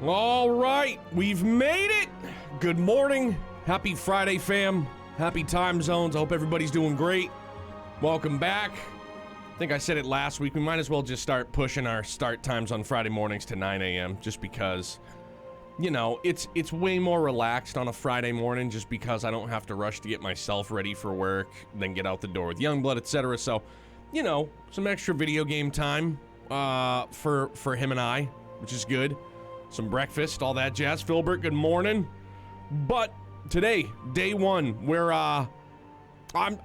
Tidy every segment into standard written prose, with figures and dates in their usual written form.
All right, we've made it. Good morning. Happy Friday, fam. Happy time zones. I hope everybody's doing great. Welcome back. I think I said it last week. We might as well just start pushing our start times on Friday mornings to 9 a.m. just because, you know, it's way more relaxed on a Friday morning just because I don't have to rush to get myself ready for work, then get out the door with Youngblood, etc. So, you know, some extra video game time for him and I, which is good. Some breakfast, all that jazz. Philbert, good morning. But today, day one, we're like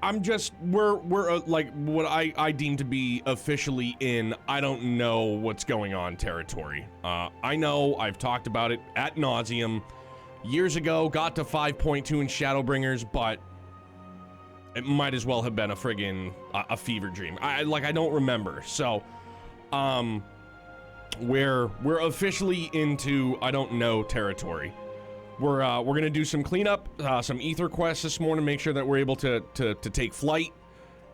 what I deem to be officially in I don't know what's going on territory. I know I've talked about it ad nauseum years ago, got to 5.2 in Shadowbringers, but it might as well have been a friggin' a fever dream. I don't remember. So, we're officially into I don't know territory. We're gonna do some cleanup, some ether quests this morning, make sure that we're able to take flight,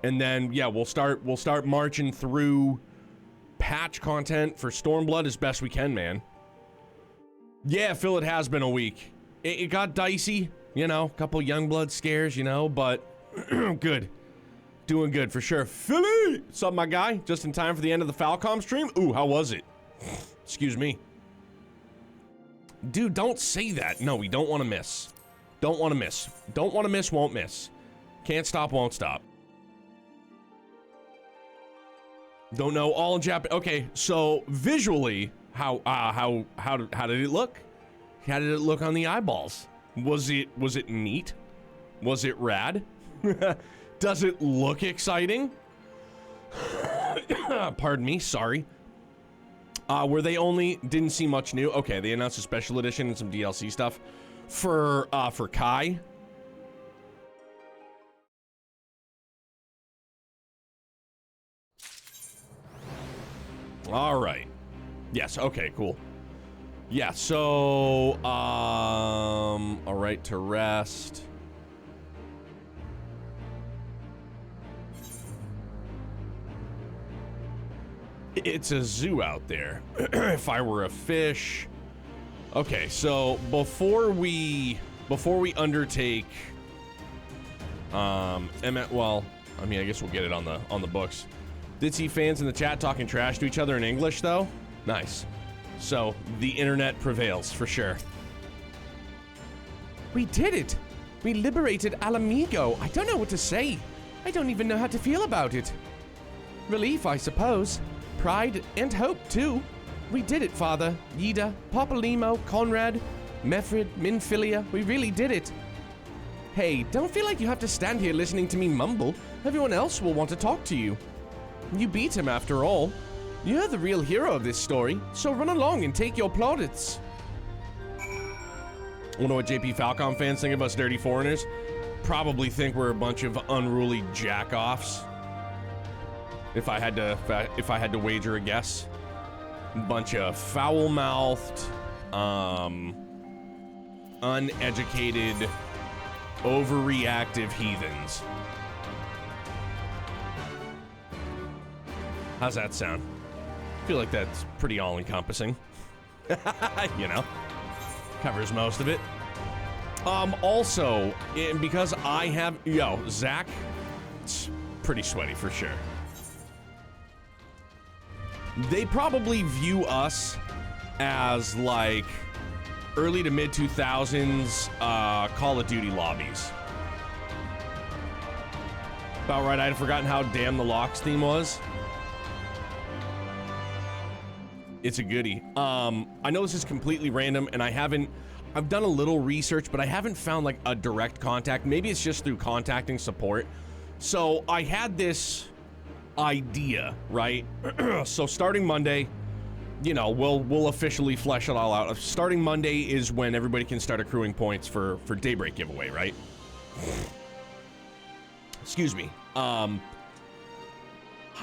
and then yeah, we'll start marching through patch content for Stormblood as best we can, man. Yeah, Phil, it has been a week. It got dicey, you know, a couple Youngblood scares, you know, but good. Doing good for sure. Philly! What's up, my guy? Just in time for the end of the Falcom stream? Ooh, how was it? Excuse me. Dude, don't say that. No, we don't want to miss. Don't want to miss. Don't want to miss, won't miss. Can't stop, won't stop. Don't know, all in Japan. Okay, so visually, how did it look? How did it look on the eyeballs? Was it neat? Was it rad? Does it look exciting? Pardon me, sorry. Where they only didn't see much new. Okay, they announced a special edition and some DLC stuff for Kai. All right. Yes, okay, cool. Yeah, so all right to rest. It's a zoo out there. If I were a fish. Okay, so before we undertake well, I mean, I guess we'll get it on the books. Did see fans in the chat talking trash to each other in English though? Nice. So the internet prevails for sure. We did it. We liberated Alamigo. I don't know what to say. I don't even know how to feel about it. Relief, I suppose. Pride and hope, too. We did it, Father. Yida, Papalymo, Conrad, Mefrid, Minfilia. We really did it. Hey, don't feel like you have to stand here listening to me mumble. Everyone else will want to talk to you. You beat him, after all. You're the real hero of this story, so run along and take your plaudits. Wonder what JP Falcom fans think of us dirty foreigners? Probably think we're a bunch of unruly jack-offs. If I had to wager a guess. Bunch of foul-mouthed, uneducated, overreactive heathens. How's that sound? I feel like that's pretty all-encompassing. You know, covers most of it. Also, because I have, Zach, it's pretty sweaty for sure. They probably view us as like early to mid 2000s Call of Duty lobbies. About right, I had forgotten how damn the Locks theme was. It's a goodie. I know this is completely random and I've done a little research, but I haven't found like a direct contact. Maybe it's just through contacting support. So I had this idea, right? So starting Monday, you know, we'll officially flesh it all out. Starting Monday is when everybody can start accruing points for Daybreak giveaway, right? Excuse me. And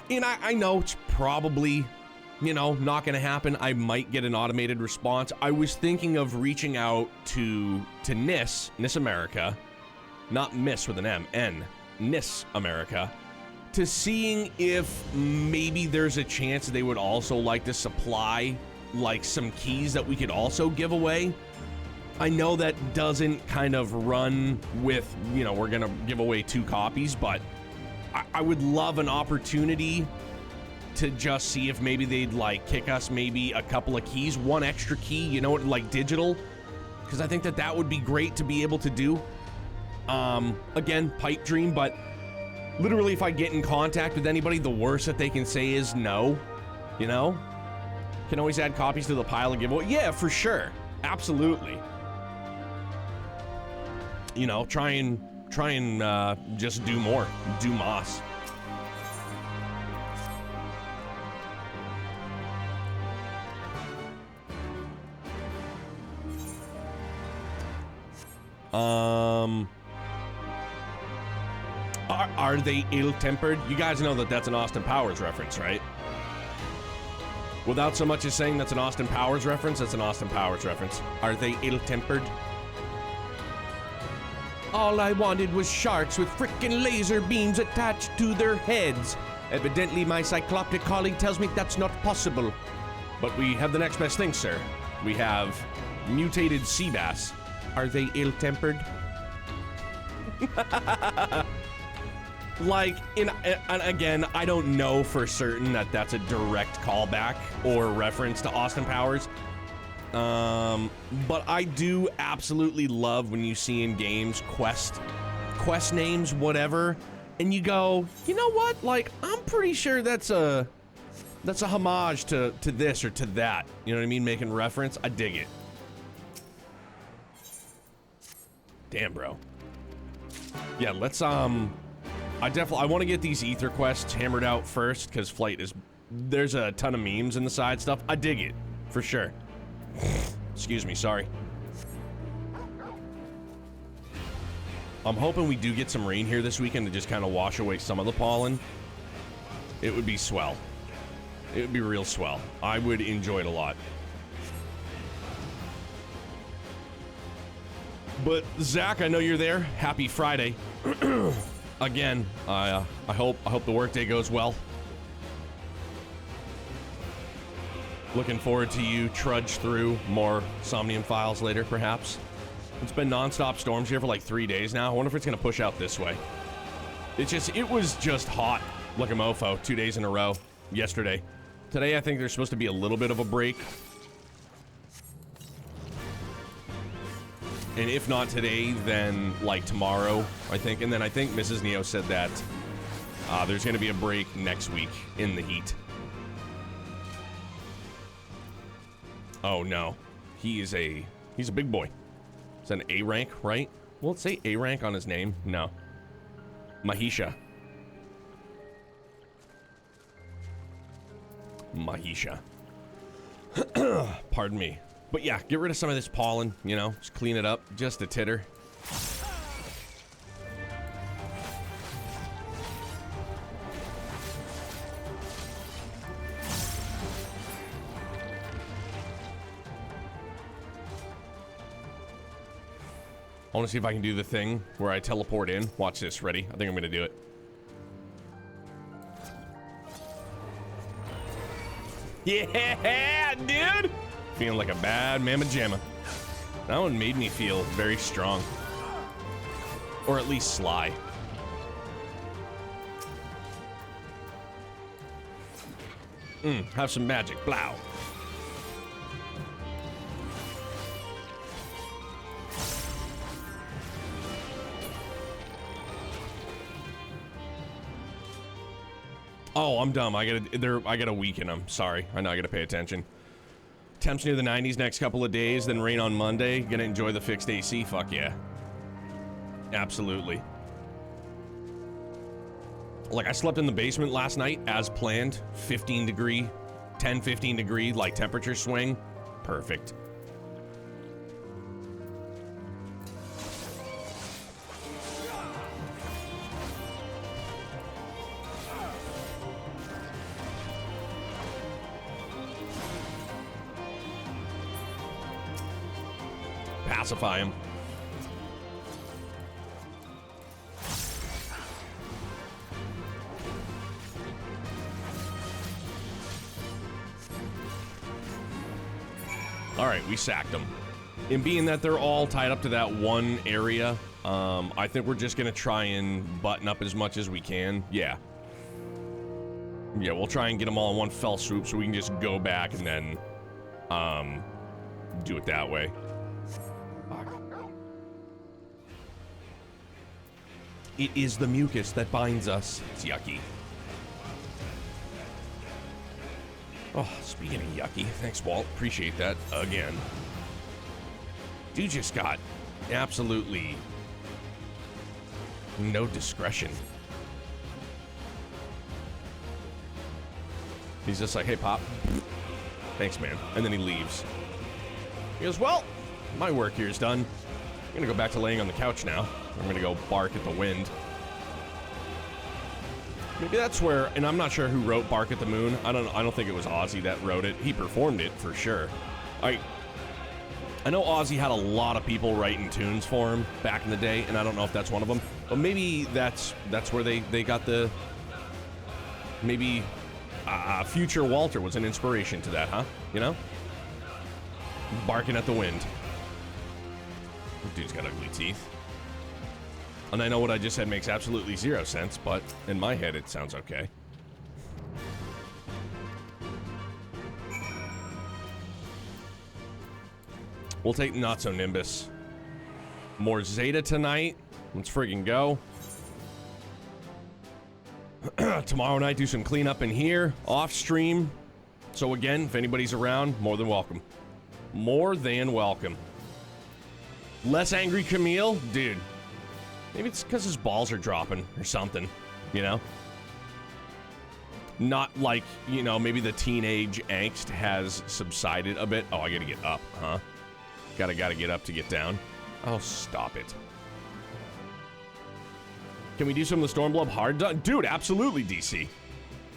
I know it's probably, you know, not gonna happen. I might get an automated response. I was thinking of reaching out to NIS America, not Miss with an M, N, NIS America, to seeing if maybe there's a chance they would also like to supply like some keys that we could also give away. I know that doesn't kind of run with, you know, we're gonna give away 2 copies, but I would love an opportunity to just see if maybe they'd like kick us maybe a couple of keys, 1 extra key, you know, like digital, because I think that that would be great to be able to do. Again, pipe dream, but literally if I get in contact with anybody, the worst that they can say is no, you know? Can always add copies to the pile and give away. Yeah, for sure. Absolutely. You know, try and just do more. Do Moss. Are they ill-tempered? You guys know that that's an Austin Powers reference, right? Without so much as saying that's an Austin Powers reference, that's an Austin Powers reference. Are they ill-tempered? All I wanted was sharks with frickin' laser beams attached to their heads. Evidently, my cycloptic colleague tells me that's not possible. But we have the next best thing, sir. We have mutated sea bass. Are they ill-tempered? Like, and again, I don't know for certain that that's a direct callback or reference to Austin Powers. But I do absolutely love when you see in games quest names, whatever, and you go, you know what? Like, I'm pretty sure that's a homage to this or to that. You know what I mean? Making reference. I dig it. Damn, bro. Yeah, let's I want to get these ether quests hammered out first, because flight is, there's a ton of memes in the side stuff. I dig it for sure. Excuse me, sorry. I'm hoping we do get some rain here this weekend to just kind of wash away some of the pollen. It would be swell. It would be real swell. I would enjoy it a lot. But Zach, I know you're there. Happy Friday. Again, I hope the workday goes well. Looking forward to you trudge through more Somnium Files later, perhaps. It's been non-stop storms here for like 3 days now. I wonder if it's gonna push out this way. It was just hot like a mofo 2 days in a row yesterday. Today, I think there's supposed to be a little bit of a break. And if not today, then like tomorrow, I think. And then I think Mrs. Neo said that there's going to be a break next week in the heat. Oh no, he's a big boy. It's an A rank, right? Will it say A rank on his name? No. Mahisha. Mahisha. Pardon me. But yeah, get rid of some of this pollen, you know, just clean it up, just a titter. I want to see if I can do the thing where I teleport in. Watch this, ready? I think I'm gonna do it. Yeah, dude! Feeling like a bad mamma jamma. That one made me feel very strong. Or at least sly. Have some magic. Blow. Oh, I'm dumb. I gotta weaken them. Sorry. I know I gotta pay attention. Temps near the 90s next couple of days, then rain on Monday. Gonna enjoy the fixed AC. Fuck yeah. Absolutely. Like, I slept in the basement last night as planned. 15 degree, 10, 15 degree, like, temperature swing. Perfect. Pacify him. All right, we sacked them. And being that they're all tied up to that one area, I think we're just going to try and button up as much as we can. Yeah. Yeah, we'll try and get them all in one fell swoop so we can just go back and then do it that way. It is the mucus that binds us. It's yucky. Oh, speaking of yucky, thanks, Walt. Appreciate that again. Dude just got absolutely no discretion. He's just like, hey, Pop. Thanks, man. And then he leaves. He goes, well, my work here is done. I'm gonna go back to laying on the couch now. I'm gonna go bark at the wind. Maybe that's where, and I'm not sure who wrote Bark at the Moon. I don't think it was Ozzy that wrote it. He performed it for sure. I know Ozzy had a lot of people writing tunes for him back in the day, and I don't know if that's one of them. But maybe that's where they got the, maybe future Walter was an inspiration to that, huh? You know? Barking at the wind. Dude's got ugly teeth. And I know what I just said makes absolutely zero sense, but in my head it sounds okay. We'll take Not So Nimbus. More Zeta tonight. Let's friggin' go. Tomorrow night, do some cleanup in here, off stream. So again, if anybody's around, more than welcome. More than welcome. Less angry Camille? Dude. Maybe it's because his balls are dropping or something, you know? Not like, you know, maybe the teenage angst has subsided a bit. Oh, I gotta get up, huh? Gotta get up to get down. Oh, stop it. Can we do some of the Stormblood hard done? Dude, absolutely, DC.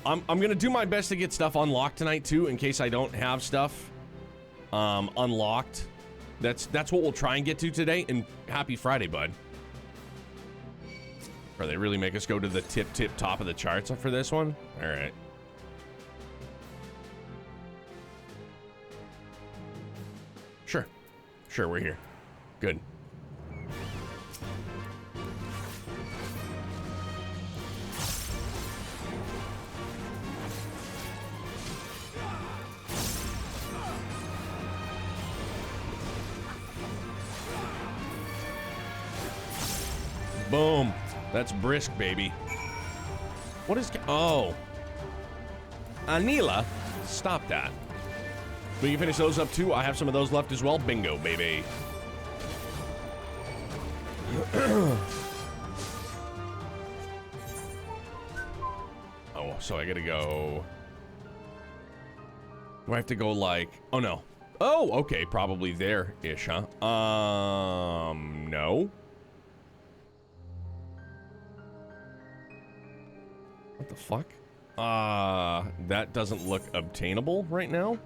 I'm gonna do my best to get stuff unlocked tonight, too, in case I don't have stuff unlocked. That's what we'll try and get to today, and happy Friday, bud. Or they really make us go to the tip top of the charts for this one? All right. Sure, we're here. Good. Boom. That's brisk, baby. What is... Oh. Anila. Stop that. We can finish those up, too. I have some of those left as well. Bingo, baby. Oh, so I gotta go... Do I have to go, like... Oh, no. Oh, okay. Probably there-ish, huh? No. What the fuck? That doesn't look obtainable right now.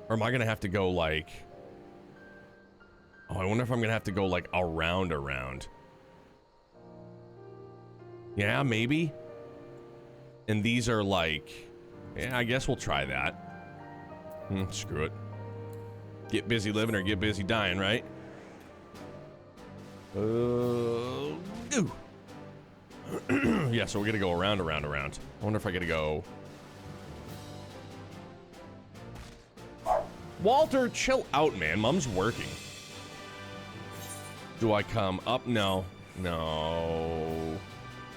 Or am I gonna have to go like... Oh, I wonder if I'm gonna have to go like around. Yeah, maybe. And these are like... Yeah, I guess we'll try that. Screw it. Get busy living or get busy dying, right? Yeah, so we're gonna go around. I wonder if I gotta go... Walter, chill out, man. Mom's working. Do I come up? No.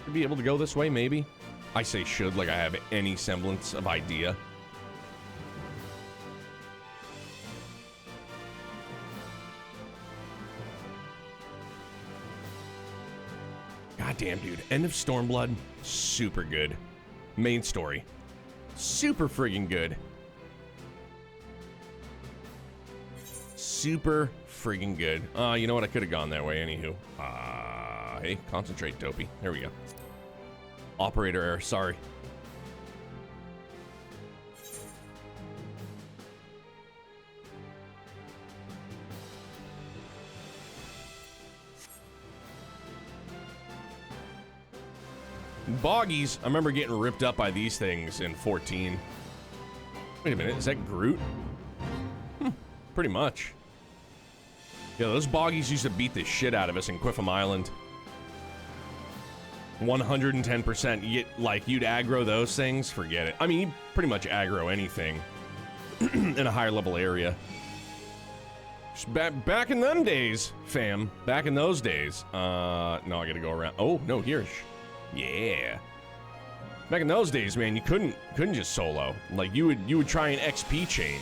Should be able to go this way, maybe? I say should, like I have any semblance of idea. Goddamn, dude. End of Stormblood, super good. Main story, super friggin' good. Super friggin' good. You know what? I could have gone that way, anywho. Hey, concentrate, Dopey. There we go. Operator error, sorry. Boggies, I remember getting ripped up by these things in 14. Wait a minute, is that Groot? pretty much. Yeah, those boggies used to beat the shit out of us in Quiffam Island. 110%. Like, you'd aggro those things, forget it. I mean, you pretty much aggro anything in a higher level area. Back in them days, fam. Back in those days. No, I gotta go around. Oh, no, here. Yeah. Back in those days, man, you couldn't just solo. Like, you would try an XP chain.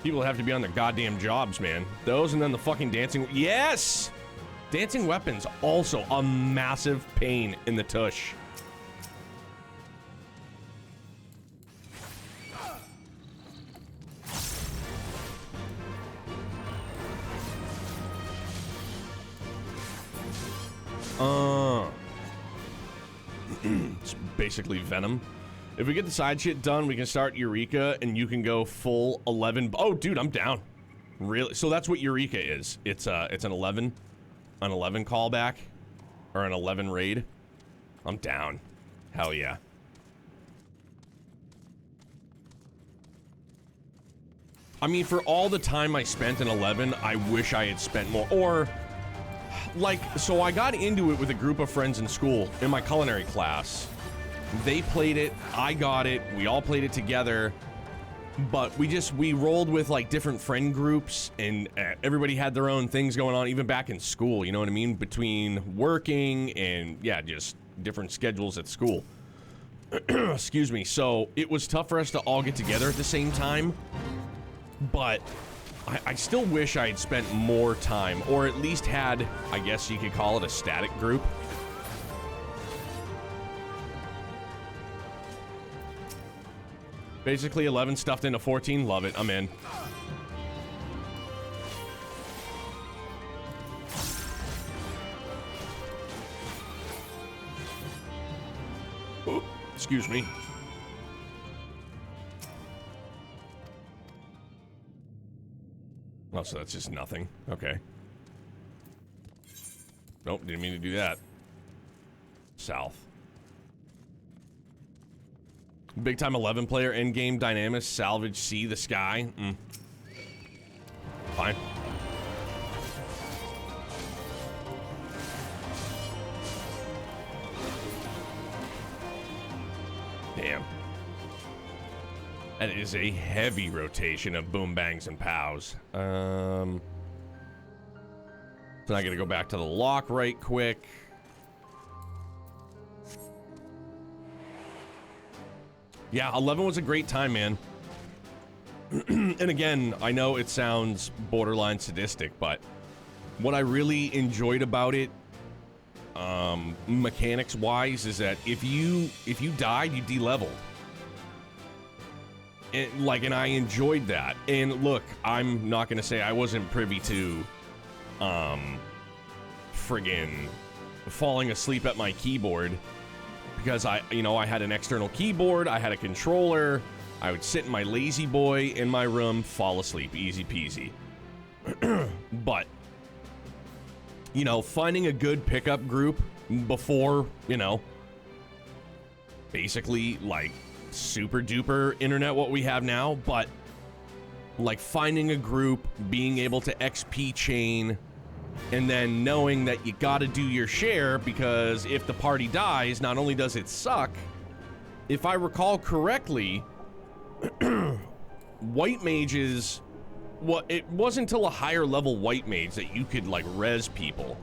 People have to be on their goddamn jobs, man. Those and then the fucking dancing. Yes! Dancing weapons, also a massive pain in the tush. It's basically Venom. If we get the side shit done, we can start Eureka, and you can go full 11. Oh, dude, I'm down. Really? So that's what Eureka is. It's an 11 callback, or an 11 raid. I'm down. Hell yeah. I mean, for all the time I spent in 11, I wish I had spent more. Or, like, so I got into it with a group of friends in school, in my culinary class. They played it, I got it, we all played it together. But we rolled with, like, different friend groups, and everybody had their own things going on, even back in school, you know what I mean? Between working and, yeah, just different schedules at school. Excuse me. So it was tough for us to all get together at the same time, but I still wish I had spent more time, or at least had, I guess you could call it a static group. Basically 11 stuffed into 14. Love it. I'm in. Ooh, excuse me. Oh, so that's just nothing. Okay. Nope, didn't mean to do that. South. Big time 11 player in-game dynamics, salvage, see the sky. Fine. Damn. That is a heavy rotation of boom bangs and pows. So I gotta go back to the lock right quick. Yeah, 11 was a great time, man. And again, I know it sounds borderline sadistic, but what I really enjoyed about it, mechanics-wise, is that if you died, you de-leveled. And I enjoyed that. And look, I'm not gonna say I wasn't privy to, friggin' falling asleep at my keyboard. Because I had an external keyboard, I had a controller, I would sit in my lazy boy in my room, fall asleep, easy peasy. But, finding a good pickup group before, basically, like, super duper internet what we have now, but, like, finding a group, being able to XP chain, and then knowing that you gotta do your share, because if the party dies, not only does it suck, if I recall correctly, white mages, it wasn't until a higher level white mage that you could, like, res people.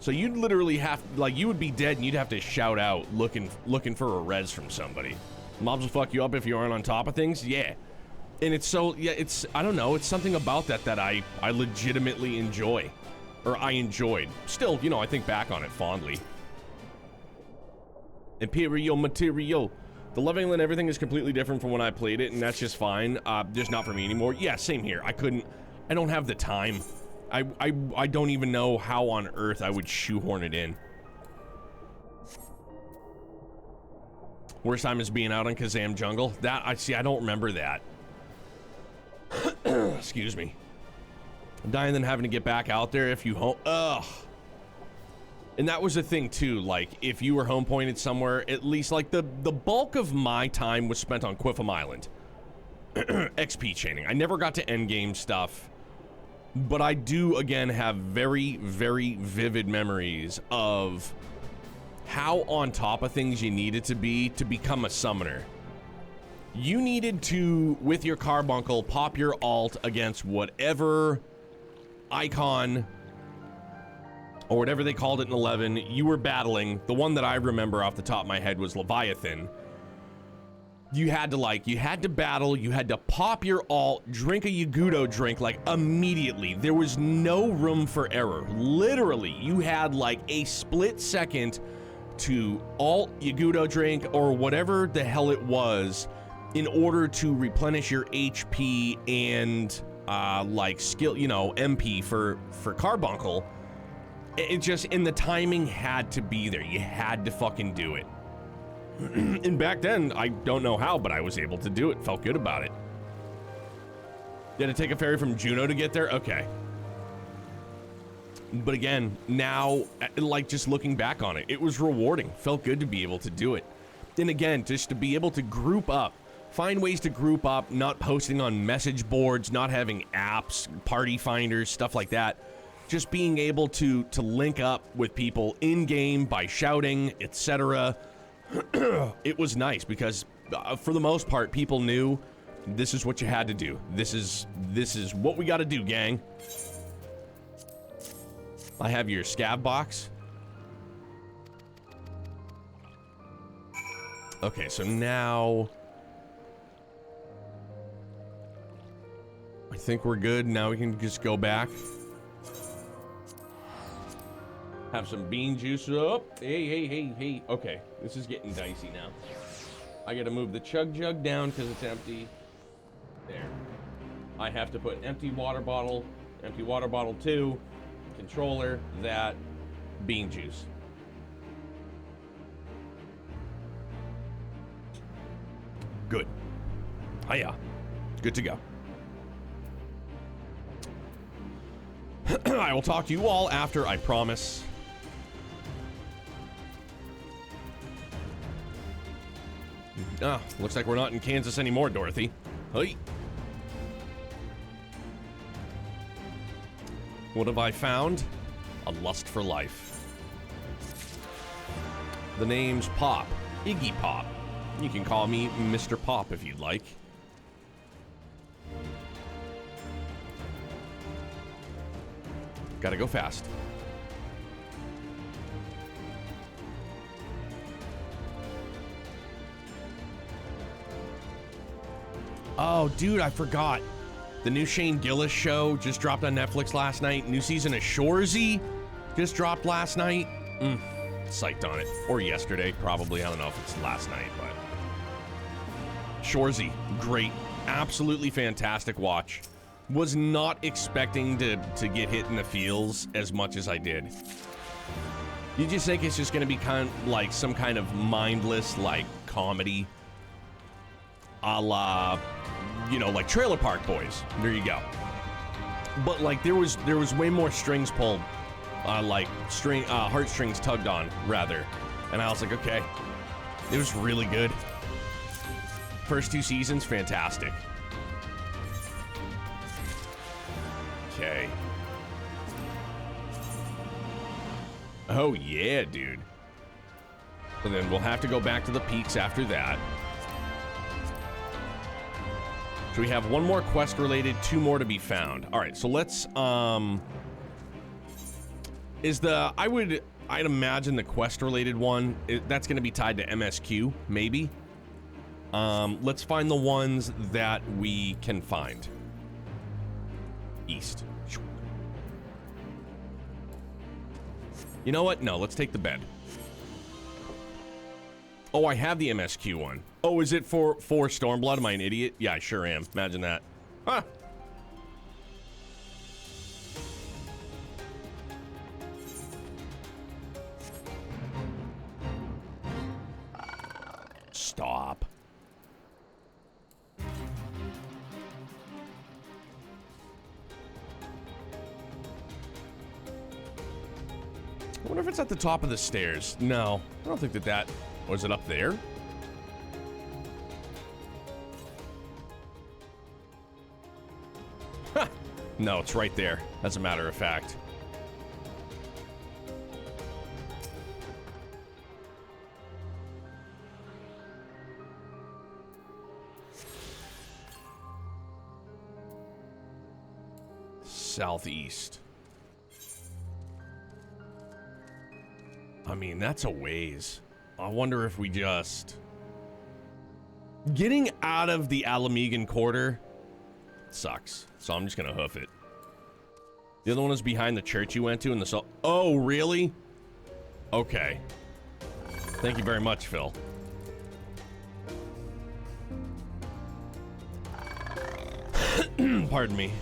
So you'd literally have, like, you would be dead and you'd have to shout out looking for a res from somebody. Mobs will fuck you up if you aren't on top of things, yeah. And it's so, yeah, I don't know, it's something about that I legitimately enjoy. Or I enjoyed. Still, I think back on it fondly. Imperial material. The leveling and everything is completely different from when I played it, and that's just fine. Just not for me anymore. Yeah, same here. I don't have the time. I don't even know how on earth I would shoehorn it in. Worst time is being out on Kazam Jungle. I don't remember that. Excuse me. Dying then having to get back out there if you home. Ugh. And that was the thing too, like, if you were home pointed somewhere, at least, like, the bulk of my time was spent on Quiffam Island. XP chaining. I never got to endgame stuff, but I do, again, have very, very vivid memories of how on top of things you needed to be to become a summoner. You needed to, with your carbuncle, pop your alt against whatever icon or whatever they called it in 11 you were battling. The one that I remember off the top of my head was Leviathan. You had to battle, you had to pop your alt, drink a Yagudo drink, like, immediately. There was no room for error. Literally, you had, like, a split second to alt, Yagudo drink, or whatever the hell it was, in order to replenish your HP and, like, skill, you know, MP for carbuncle. It just, and the timing had to be there. You had to fucking do it. And back then, I don't know how, but I was able to do it. Felt good about it. You had to take a ferry from Juneau to get there? Okay. But again, now, like, just looking back on it, it was rewarding. Felt good to be able to do it. And again, just to be able to group up, find ways to group up, not posting on message boards, not having apps, party finders, stuff like that. Just being able to link up with people in-game by shouting, etc. It was nice because, for the most part, people knew this is what you had to do. This is what we got to do, gang. I have your scav box. Okay, so now I think we're good. Now we can just go back. Have some bean juice up. Hey. Okay, this is getting dicey now. I gotta move the chug jug down because it's empty. There. I have to put empty water bottle 2, controller, that, bean juice. Good. Hiya. Good to go. I will talk to you all after, I promise. Ah, looks like we're not in Kansas anymore, Dorothy. Hey. What have I found? A lust for life. The name's Pop. Iggy Pop. You can call me Mr. Pop if you'd like. Gotta go fast. Oh, dude, I forgot. The new Shane Gillis show just dropped on Netflix last night. New season of Shorzy just dropped last night. Psyched on it. Or yesterday, probably. I don't know if it's last night, but... Shorzy, great. Absolutely fantastic watch. Was not expecting to get hit in the feels as much as I did. You just think it's just going to be kind of like some kind of mindless, like, comedy. A la, you know, like Trailer Park Boys. There you go. But, like, there was way more strings pulled. Like, heartstrings tugged on, rather. And I was like, okay. It was really good. First 2 seasons, fantastic. Okay. Oh, yeah, dude. And then we'll have to go back to the peaks after that. So we have 1 more quest related, 2 more to be found. All right, so let's, I'd imagine the quest related one, that's going to be tied to MSQ, maybe. Let's find the ones that we can find. East. You know what? No, let's take the bed. Oh, I have the MSQ one. Oh, is it for Stormblood? Am I an idiot? Yeah, I sure am. Imagine that. Huh. Stop. I wonder if it's at the top of the stairs. No, I don't think that... Was it up there? No, it's right there, as a matter of fact. Southeast. I mean, that's a ways. I wonder if we just... Getting out of the Alamegan Quarter sucks, so I'm just gonna hoof it. The other one is behind the church you went to in the... Oh, really? Okay. Thank you very much, Phil. Pardon me.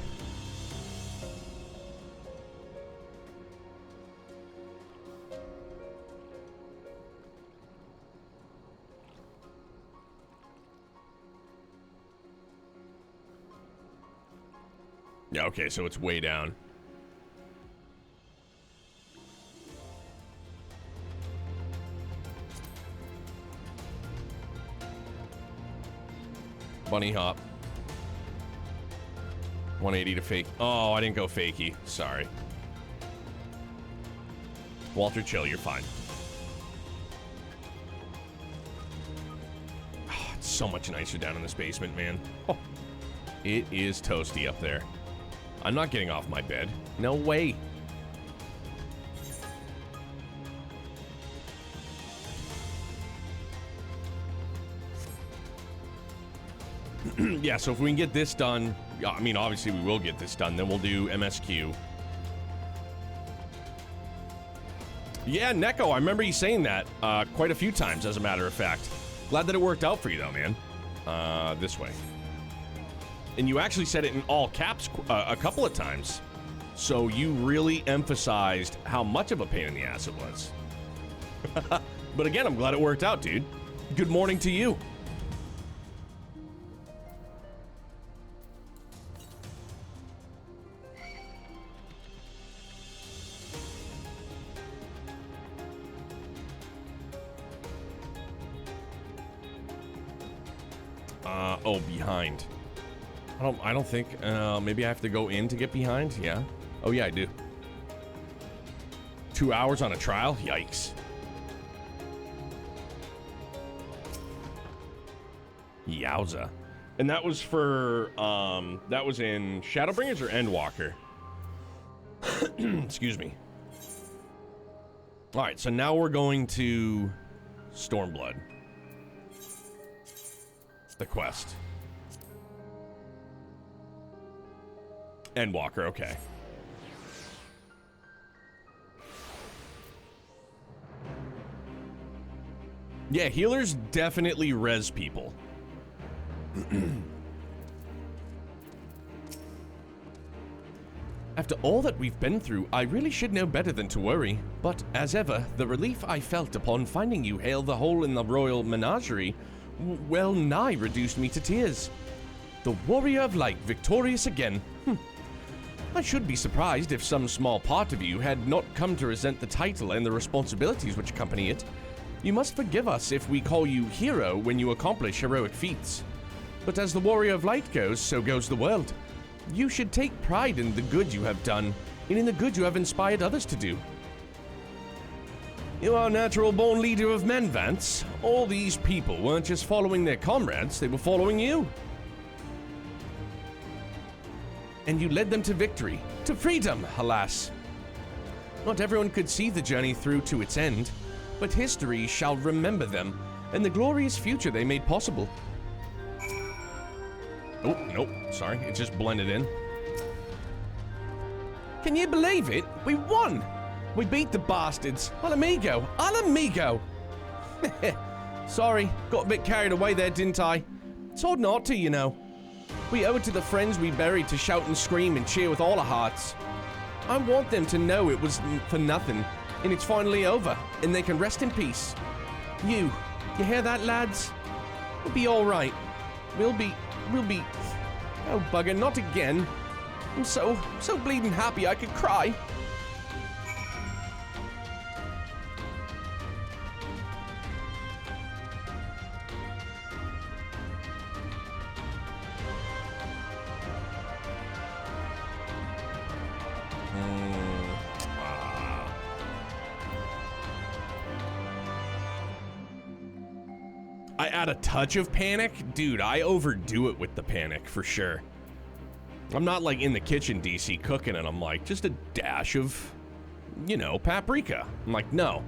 Yeah, okay, so it's way down. Bunny hop. 180 to fake. Oh, I didn't go fakey. Sorry. Walter, chill, you're fine. Oh, it's so much nicer down in this basement, man. Oh, it is toasty up there. I'm not getting off my bed. No way. Yeah, so if we can get this done, I mean, obviously we will get this done, then we'll do MSQ. Yeah, Neko, I remember you saying that quite a few times, as a matter of fact. Glad that it worked out for you, though, man. This way. And you actually said it in all caps a couple of times. So you really emphasized how much of a pain in the ass it was. But again, I'm glad it worked out, dude. Good morning to you. Oh, behind. I don't think, maybe I have to go in to get behind? Yeah. Oh, yeah, I do. 2 hours on a trial? Yikes. Yowza. And that was for, that was in Shadowbringers or Endwalker? Excuse me. All right, so now we're going to Stormblood. The quest. Endwalker, okay. Yeah, healers definitely res people. After all that we've been through, I really should know better than to worry. But, as ever, the relief I felt upon finding you hail the hole in the royal menagerie well nigh reduced me to tears. The Warrior of Light victorious again. I should be surprised if some small part of you had not come to resent the title and the responsibilities which accompany it. You must forgive us if we call you hero when you accomplish heroic feats. But as the Warrior of Light goes, so goes the world. You should take pride in the good you have done, and in the good you have inspired others to do. You are natural-born leader of men, Vance. All these people weren't just following their comrades, they were following you. And you led them to victory, to freedom, alas. Not everyone could see the journey through to its end, but history shall remember them, and the glorious future they made possible. Oh, nope, sorry, it just blended in. Can you believe it? We won! We beat the bastards. Al amigo! Al amigo! Sorry, got a bit carried away there, didn't I? It's hard not to, you know. We owe it to the friends we buried to shout and scream and cheer with all our hearts. I want them to know it was for nothing, and it's finally over, and they can rest in peace. You hear that, lads? We'll be all right. We'll be... Oh, bugger, not again. I'm so bleeding happy I could cry. I add a touch of panic? Dude, I overdo it with the panic, for sure. I'm not like in the kitchen, DC, cooking, and I'm like, just a dash of, you know, paprika. I'm like, no.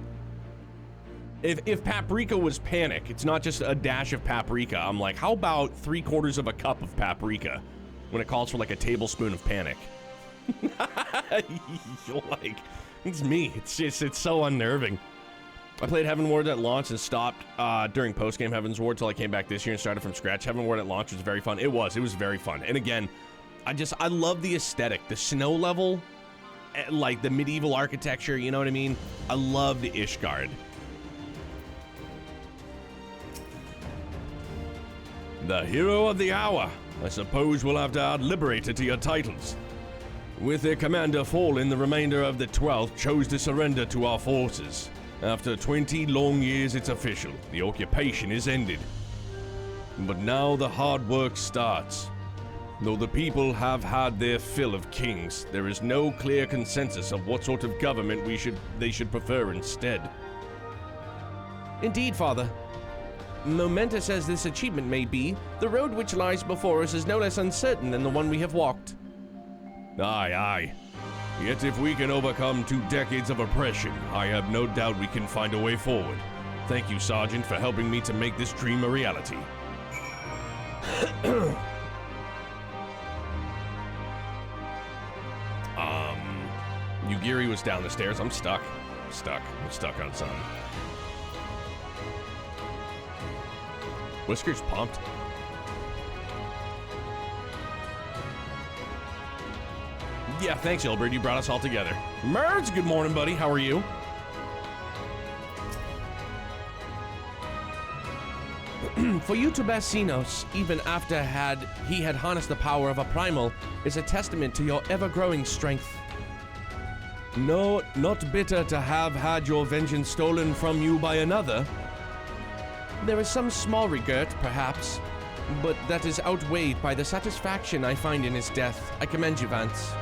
If paprika was panic, it's not just a dash of paprika. I'm like, how about 3/4 of a cup of paprika when it calls for like a tablespoon of panic? Like, it's me. It's so unnerving. I played Heaven Ward at launch and stopped during post-game Heaven's Ward till I came back this year and started from scratch. Heaven Ward at launch was very fun. It was very fun. And again, I love the aesthetic, the snow level, like the medieval architecture, you know what I mean? I love the Ishgard. The hero of the hour. I suppose we'll have to add Liberator to your titles. With their commander fallen, the remainder of the 12th chose to surrender to our forces. After 20 long years, it's official. The occupation is ended. But now the hard work starts. Though the people have had their fill of kings, there is no clear consensus of what sort of government they should prefer instead. Indeed, Father. Momentous as this achievement may be, the road which lies before us is no less uncertain than the one we have walked. Aye, aye. Yet if we can overcome 2 decades of oppression, I have no doubt we can find a way forward. Thank you, Sergeant, for helping me to make this dream a reality. Yugiri was down the stairs. I'm stuck. I'm stuck on something. Whisker's pumped. Yeah, thanks, Ilbert. You brought us all together. Merds, good morning, buddy. How are you? For you to best Xenos, even after he had harnessed the power of a primal, is a testament to your ever-growing strength. No, not bitter to have had your vengeance stolen from you by another. There is some small regret, perhaps, but that is outweighed by the satisfaction I find in his death. I commend you, Vance.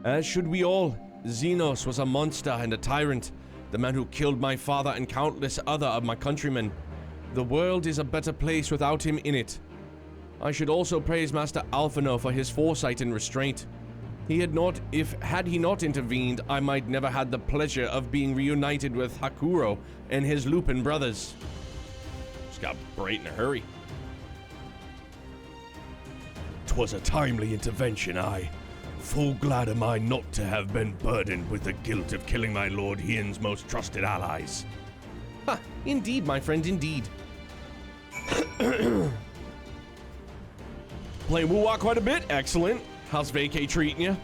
As should we all. Xenos was a monster and a tyrant, the man who killed my father and countless other of my countrymen. The world is a better place without him in it. I should also praise Master Alphino for his foresight and restraint. Had he not intervened, I might never had the pleasure of being reunited with Hakuro and his Lupin brothers. Just got bright in a hurry. 'Twas a timely intervention, aye. Full glad am I not to have been burdened with the guilt of killing my Lord Hien's most trusted allies. Ha, indeed, my friend, indeed. Playing Woo-Wah quite a bit, excellent. How's vacay treating you?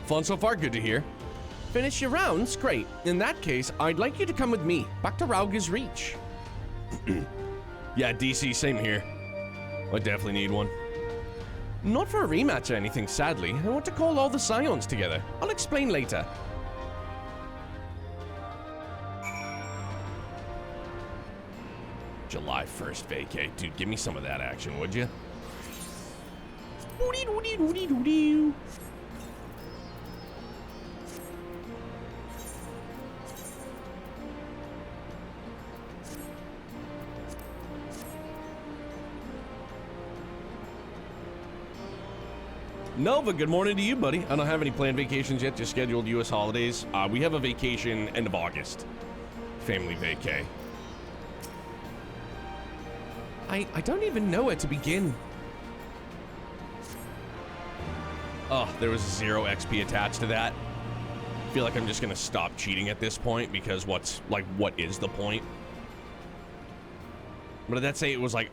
Fun so far, good to hear. Finish your rounds? Great. In that case, I'd like you to come with me, back to Rauga's Reach. Yeah, DC, same here. I definitely need one. Not for a rematch or anything, sadly. I want to call all the Scions together. I'll explain later. July 1st vacay. Dude, give me some of that action, would you? Nova, good morning to you, buddy. I don't have any planned vacations yet, just scheduled U.S. holidays. We have a vacation end of August. Family vacay. I don't even know where to begin. Oh, there was 0 XP attached to that. I feel like I'm just gonna stop cheating at this point because what is the point? What did that say? It was like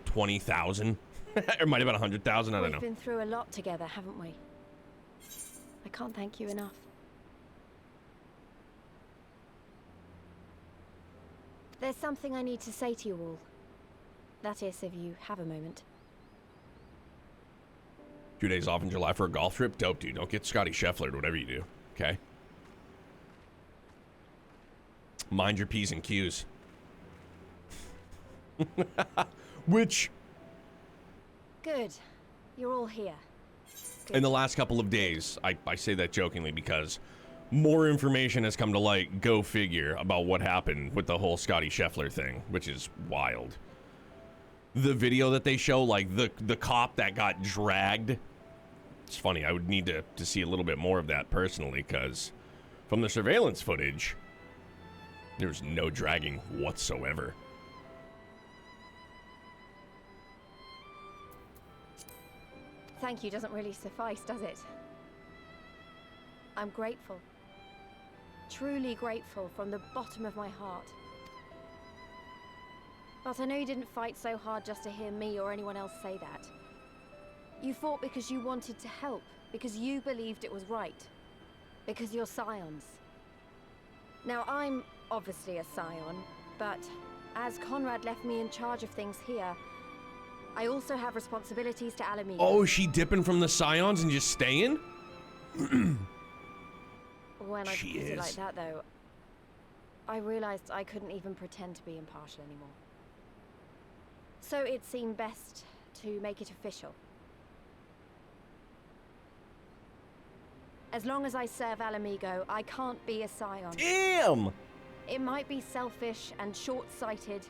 20,000. It might have been 100,000, I don't know. We've been through a lot together, haven't we? I can't thank you enough. There's something I need to say to you all. That is, if you have a moment. 2 days off in July for a golf trip? Dope, dude. Don't get Scotty Scheffler, whatever you do, okay? Mind your P's and Q's. Which, Good. You're all here. in the last couple of days, I say that jokingly because more information has come to light, go figure, about what happened with the whole Scotty Scheffler thing, which is wild. The video that they show, like the cop that got dragged, it's funny, I would need to see a little bit more of that personally, because from the surveillance footage, there's no dragging whatsoever. Thank you doesn't really suffice, does it? I'm grateful. Truly grateful from the bottom of my heart. But I know you didn't fight so hard just to hear me or anyone else say that. You fought because you wanted to help, because you believed it was right. Because you're scions. Now, I'm obviously a scion, but as Conrad left me in charge of things here, I also have responsibilities to Alameda. Oh, is she dipping from the scions and just staying? When I She put it like is. that, though, I realized I couldn't even pretend to be impartial anymore. So it seemed best to make it official. As long as I serve Alamigo, I can't be a scion. Damn! It might be selfish and short-sighted,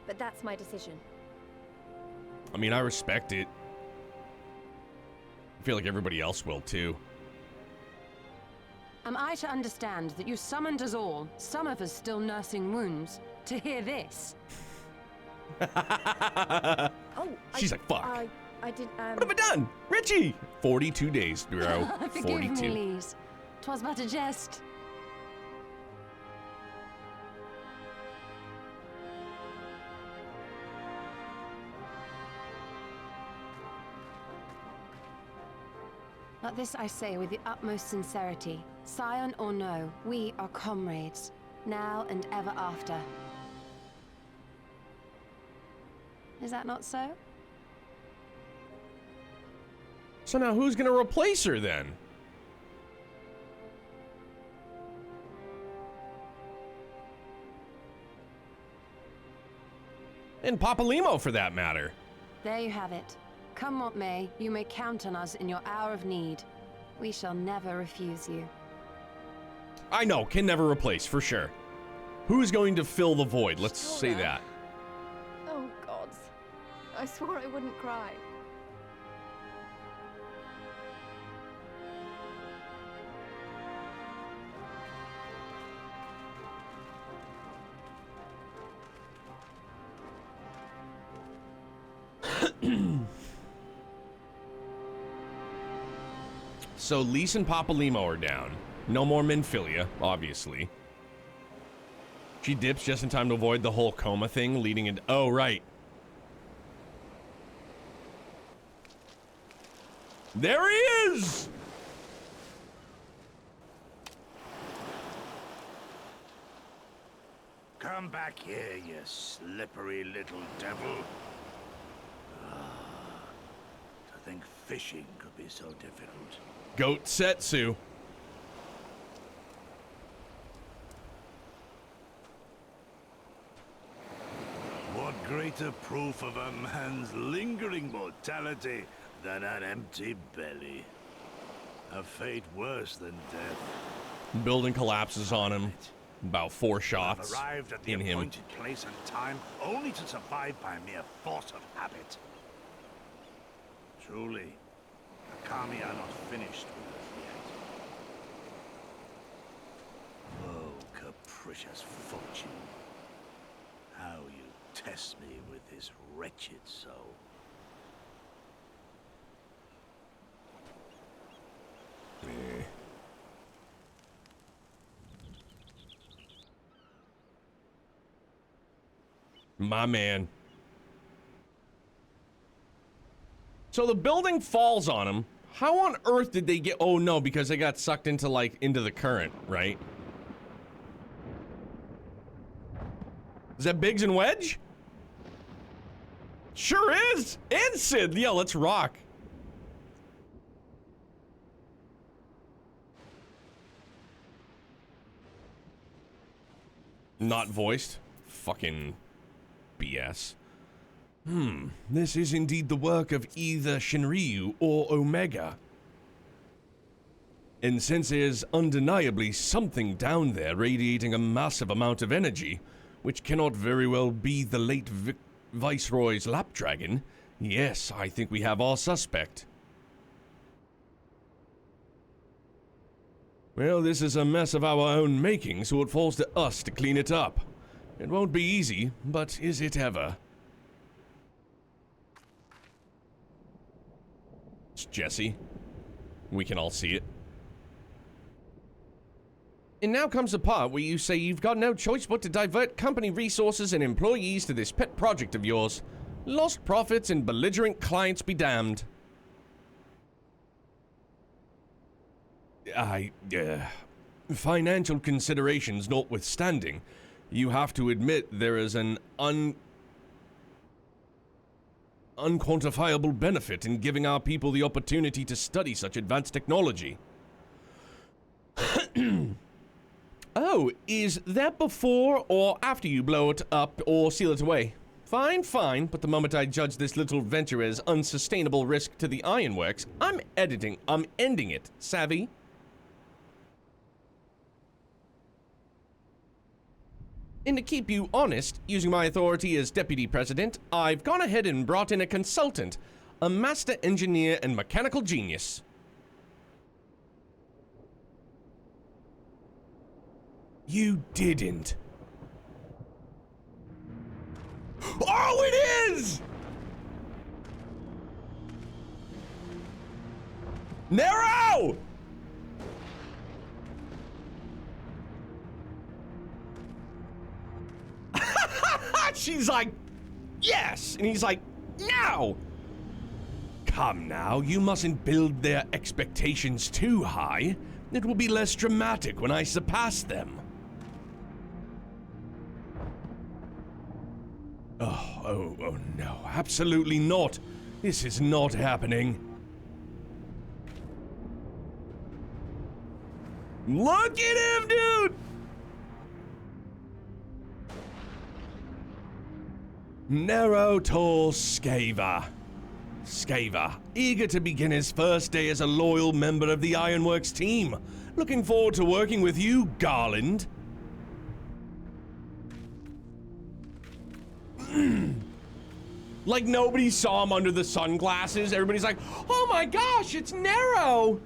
but that's my decision. I mean, I respect it. I feel like everybody else will, too. Am I to understand that you summoned us all, some of us still nursing wounds, to hear this? Oh, She's like, fuck. I did, What have I done? Richie! 42 days, bro. Forgive 42. me, Lise. 'Twas but a jest. But this I say with the utmost sincerity. Scion or no, we are comrades, now and ever after. Is that not so? So now who's gonna replace her then? And Papalimo, for that matter. There you have it. Come what may, you may count on us in your hour of need. We shall never refuse you. I know, can never replace, for sure. Who's going to fill the void? Let's say Stora. that. Oh, gods. I swore I wouldn't cry. So Lise and Papalimo are down. No more Minfilia, obviously. She dips just in time to avoid the whole coma thing leading into... Oh, right. There he is! Come back here, you slippery little devil. To think fishing could be so difficult. Goat Setsu. What greater proof of a man's lingering mortality than an empty belly? A fate worse than death. Building collapses on him. About 4 I've shots arrived at the in him. appointed place and time only to survive by mere force of habit. Truly, the Kami are not finished with us yet. Oh, capricious fortune. How you test me with this wretched soul. Eh. My man. So the building falls on him. How on earth did they get... Oh, no, because they got sucked into, like, into the current, right? Is that Biggs and Wedge? Sure is! And Sid! Yeah, let's rock. Not voiced. Fucking BS. This is indeed the work of either Shinryu or Omega. And since there's undeniably something down there radiating a massive amount of energy, which cannot very well be the late Viceroy's Lapdragon, yes, I think we have our suspect. Well, this is a mess of our own making, so it falls to us to clean it up. It won't be easy, but is it ever? It's Jesse. We can all see it. And now comes the part where you say you've got no choice but to divert company resources and employees to this pet project of yours. Lost profits and belligerent clients be damned. Financial considerations notwithstanding, you have to admit there is an unquantifiable benefit in giving our people the opportunity to study such advanced technology. Oh, is that before or after you blow it up or seal it away? Fine, fine, but the moment I judge this little venture as unsustainable risk to the ironworks, I'm ending it, savvy? And to keep you honest, using my authority as deputy president, I've gone ahead and brought in a consultant, a master engineer and mechanical genius. You didn't. Oh, it is! Nero! She's like, yes! And he's like, no! Come now, you mustn't build their expectations too high. It will be less dramatic when I surpass them. Oh no, absolutely not. This is not happening. Look at him, dude! Nero Tor Skaver. Skaver, eager to begin his first day as a loyal member of the Ironworks team. Looking forward to working with you, Garland. Like nobody saw him under the sunglasses. Everybody's like, oh my gosh, it's Nero.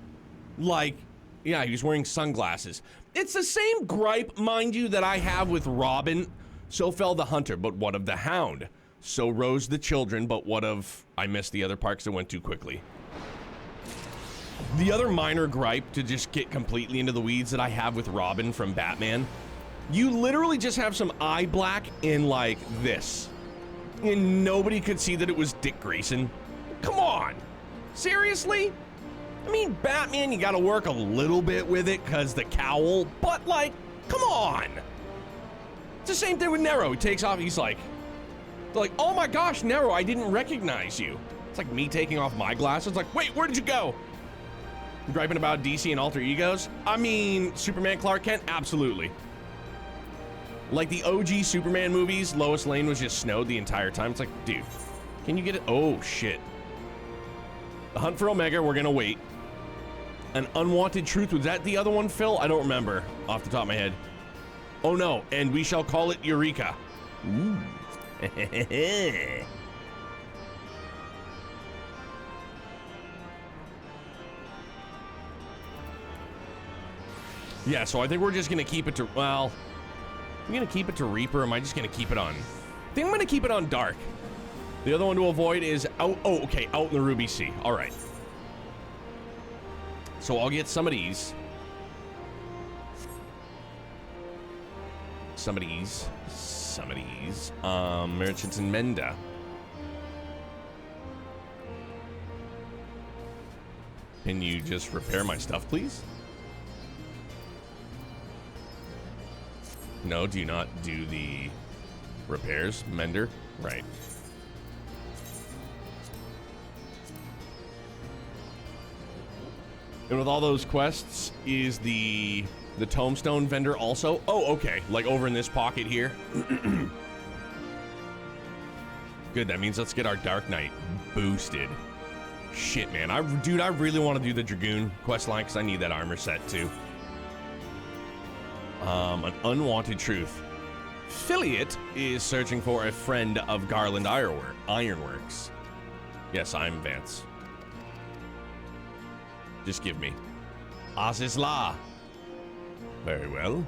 Like, yeah, he was wearing sunglasses. It's the same gripe, mind you, that I have with Robin. So fell the hunter, but what of the hound? So rose the children, but what of... I missed the other parts that went too quickly. The other minor gripe, to just get completely into the weeds, that I have with Robin from Batman, you literally just have some eye black in like this. And nobody could see that it was Dick Grayson. Come on! Seriously? I mean, Batman, you gotta work a little bit with it because the cowl, but like, come on! It's the same thing with Nero. He takes off, he's like, oh my gosh, Nero, I didn't recognize you. It's like me taking off my glasses, like, wait, where did you go? You griping about DC and alter egos? I mean, Superman Clark Kent, absolutely. Like the OG Superman movies, Lois Lane was just snowed the entire time. It's like, dude, can you get it? Oh, shit. The Hunt for Omega, we're gonna wait. An Unwanted Truth, was that the other one, Phil? I don't remember off the top of my head. Oh no, and we shall call it Eureka. Ooh. Yeah, so I think we're just gonna keep it to, well, I'm gonna keep it to Reaper, or am I just gonna keep it on? I think I'm gonna keep it on Dark. The other one to avoid is out, oh, okay, out in the Ruby Sea. All right. So I'll get some of these. Some of these. Merchants in Menda. Can you just repair my stuff, please? No, do you not do the repairs, Mender? Right. And with all those quests, is the tombstone vendor also? Oh, okay. Like over in this pocket here. Good, that means let's get our Dark Knight boosted. Shit, man. Dude, I really want to do the Dragoon questline because I need that armor set, too. An unwanted truth. Philiot is searching for a friend of Garland Ironworks. Yes, I'm Vance. Just give me. Azizla. Very well.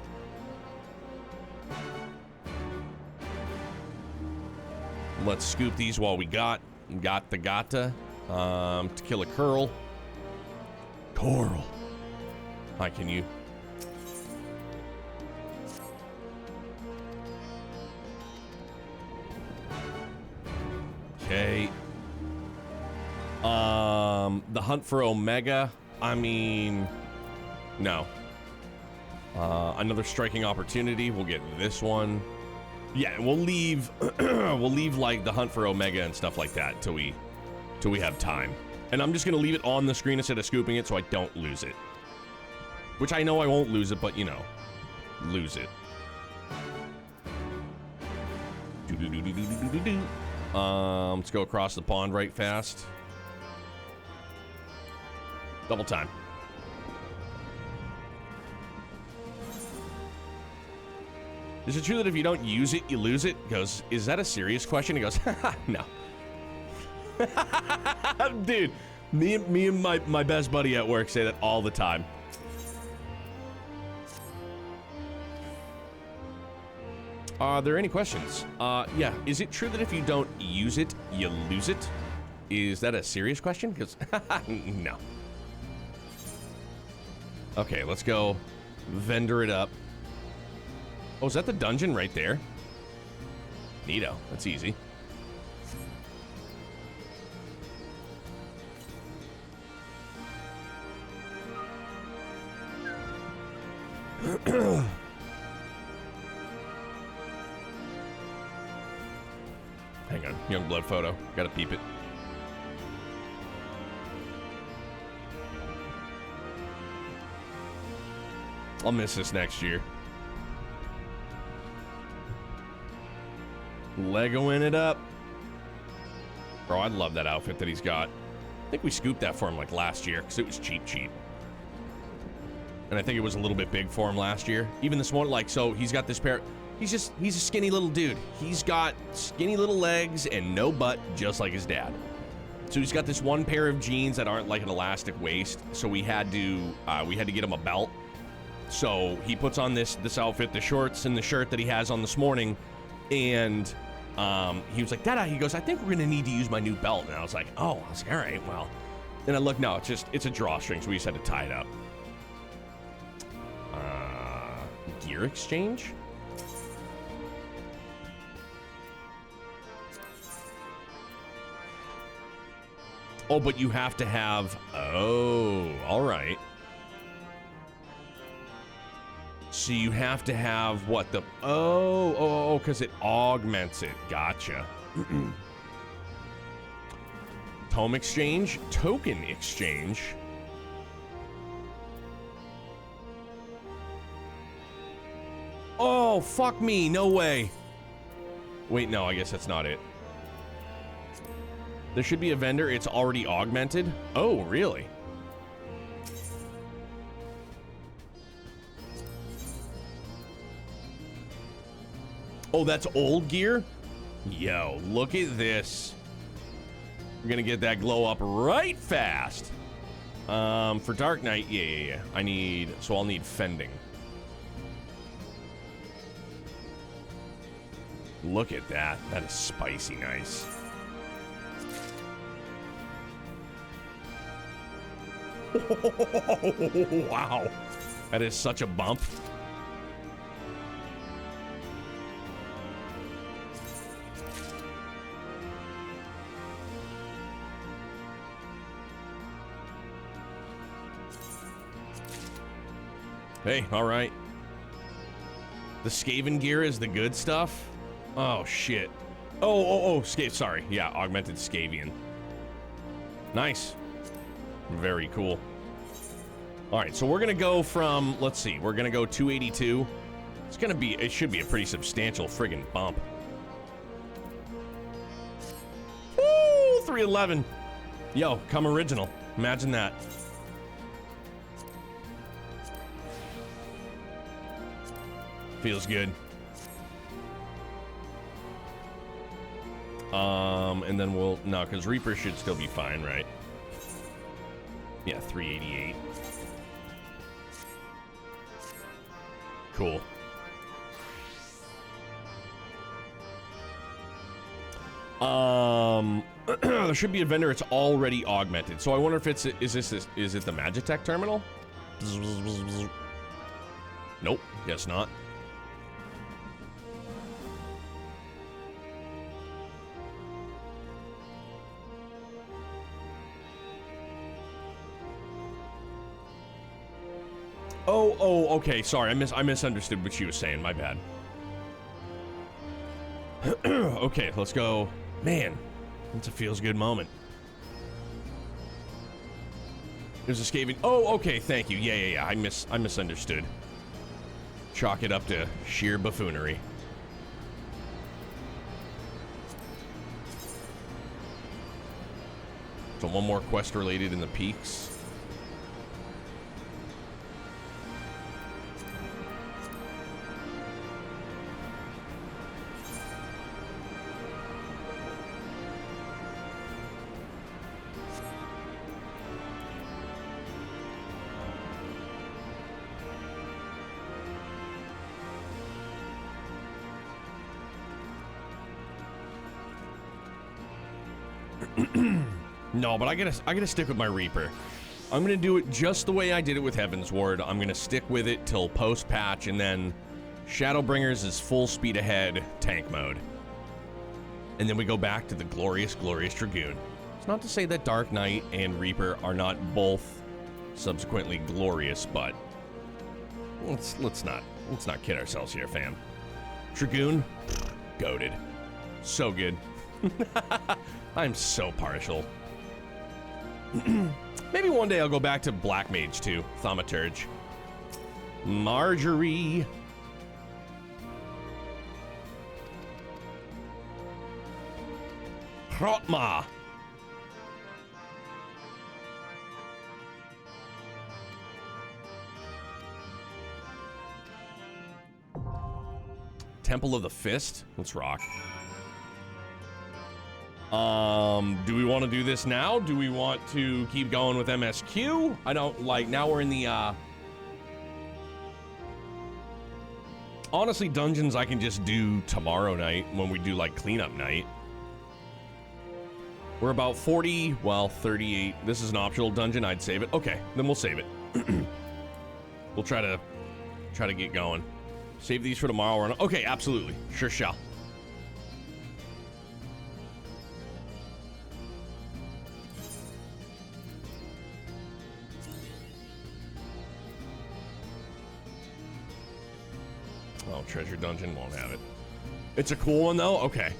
Let's scoop these while we got the gata. To kill a Coral. Hi, can you? Okay. The hunt for Omega. I mean, no. Another striking opportunity. We'll get this one. Yeah, we'll leave. We'll leave like the hunt for Omega and stuff like that till we have time. And I'm just gonna leave it on the screen instead of scooping it so I don't lose it. Which I know I won't lose it, but you know, lose it. Let's go across the pond right fast. Double time. Is it true that if you don't use it, you lose it? He goes, is that a serious question? He goes, haha, no. Dude, me and my best buddy at work say that all the time. Are there any questions? Yeah. Is it true that if you don't use it, you lose it? Is that a serious question? Because no. Okay, let's go vendor it up. Oh, is that the dungeon right there? Neato. That's easy. Hang on. Young blood photo. Gotta peep it. I'll miss this next year. Legoing it up. Bro, I love that outfit that he's got. I think we scooped that for him like last year because it was cheap. And I think it was a little bit big for him last year. Even this morning, like, so he's got this pair. He's a skinny little dude. He's got skinny little legs and no butt, just like his dad. So he's got this one pair of jeans that aren't like an elastic waist. So we had to get him a belt. So he puts on this outfit, the shorts and the shirt that he has on this morning. And he was like, Dada, he goes, I think we're gonna need to use my new belt. And I was like, oh, all right, well. And I look, no, it's a drawstring, so we just had to tie it up. Gear exchange? Oh, but you have to have, oh, all right. So you have to have what the, oh, because it augments it. Gotcha. Tome exchange, token exchange. Oh, fuck me, no way. Wait, no, I guess that's not it. There should be a vendor, it's already augmented. Oh, really? Oh, that's old gear? Yo, look at this. We're gonna get that glow up right fast. For Dark Knight, yeah. I'll need fending. Look at that. That is spicy nice. Wow. That is such a bump. Hey, all right. The Skaven gear is the good stuff. Oh, shit. Oh, sorry. Yeah, augmented Skavian. Nice. Very cool. All right, so we're going to go from, let's see, we're going to go 282. It should be a pretty substantial friggin' bump. 311. Yo, come original. Imagine that. Feels good. And then we'll... No, because Reaper should still be fine, right? Yeah, 388. Cool. There should be a vendor. It's already augmented. So I wonder if it's... Is it the Magitech terminal? Nope. Guess not. Oh, okay. Sorry, I misunderstood what she was saying. My bad. Okay, let's go. Man, it's a feels good moment. There's a scathing. Oh, okay. Thank you. Yeah. I misunderstood. Chalk it up to sheer buffoonery. So one more quest related in the peaks. No, but I gotta stick with my Reaper. I'm gonna do it just the way I did it with Heaven's Ward. I'm gonna stick with it till post-patch, and then Shadowbringers is full speed ahead tank mode. And then we go back to the glorious Dragoon. It's not to say that Dark Knight and Reaper are not both subsequently glorious, but let's not kid ourselves here, fam. Dragoon, goated. So good. I'm so partial. Maybe one day I'll go back to Black Mage too. Thaumaturge. Marjorie. Hrotma. Temple of the Fist. Let's rock. Do we want to do this now? Do we want to keep going with MSQ? I don't like, now we're in the, honestly, dungeons I can just do tomorrow night when we do like cleanup night. We're about 40, well, 38. This is an optional dungeon. I'd save it. Okay, then we'll save it. We'll try to get going. Save these for tomorrow or not. Okay, absolutely. Sure shall. Oh, treasure dungeon won't have it. It's a cool one though? Okay.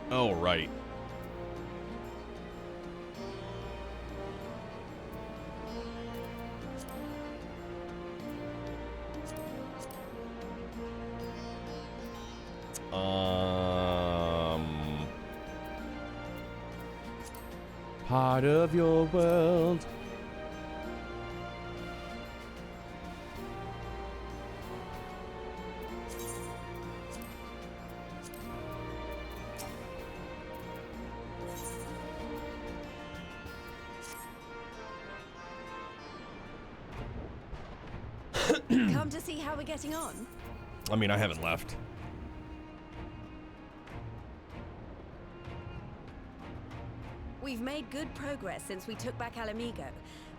Oh, right. Part of your world. Come to see how we're getting on? I mean, I haven't left. We've made good progress since we took back Alamigo,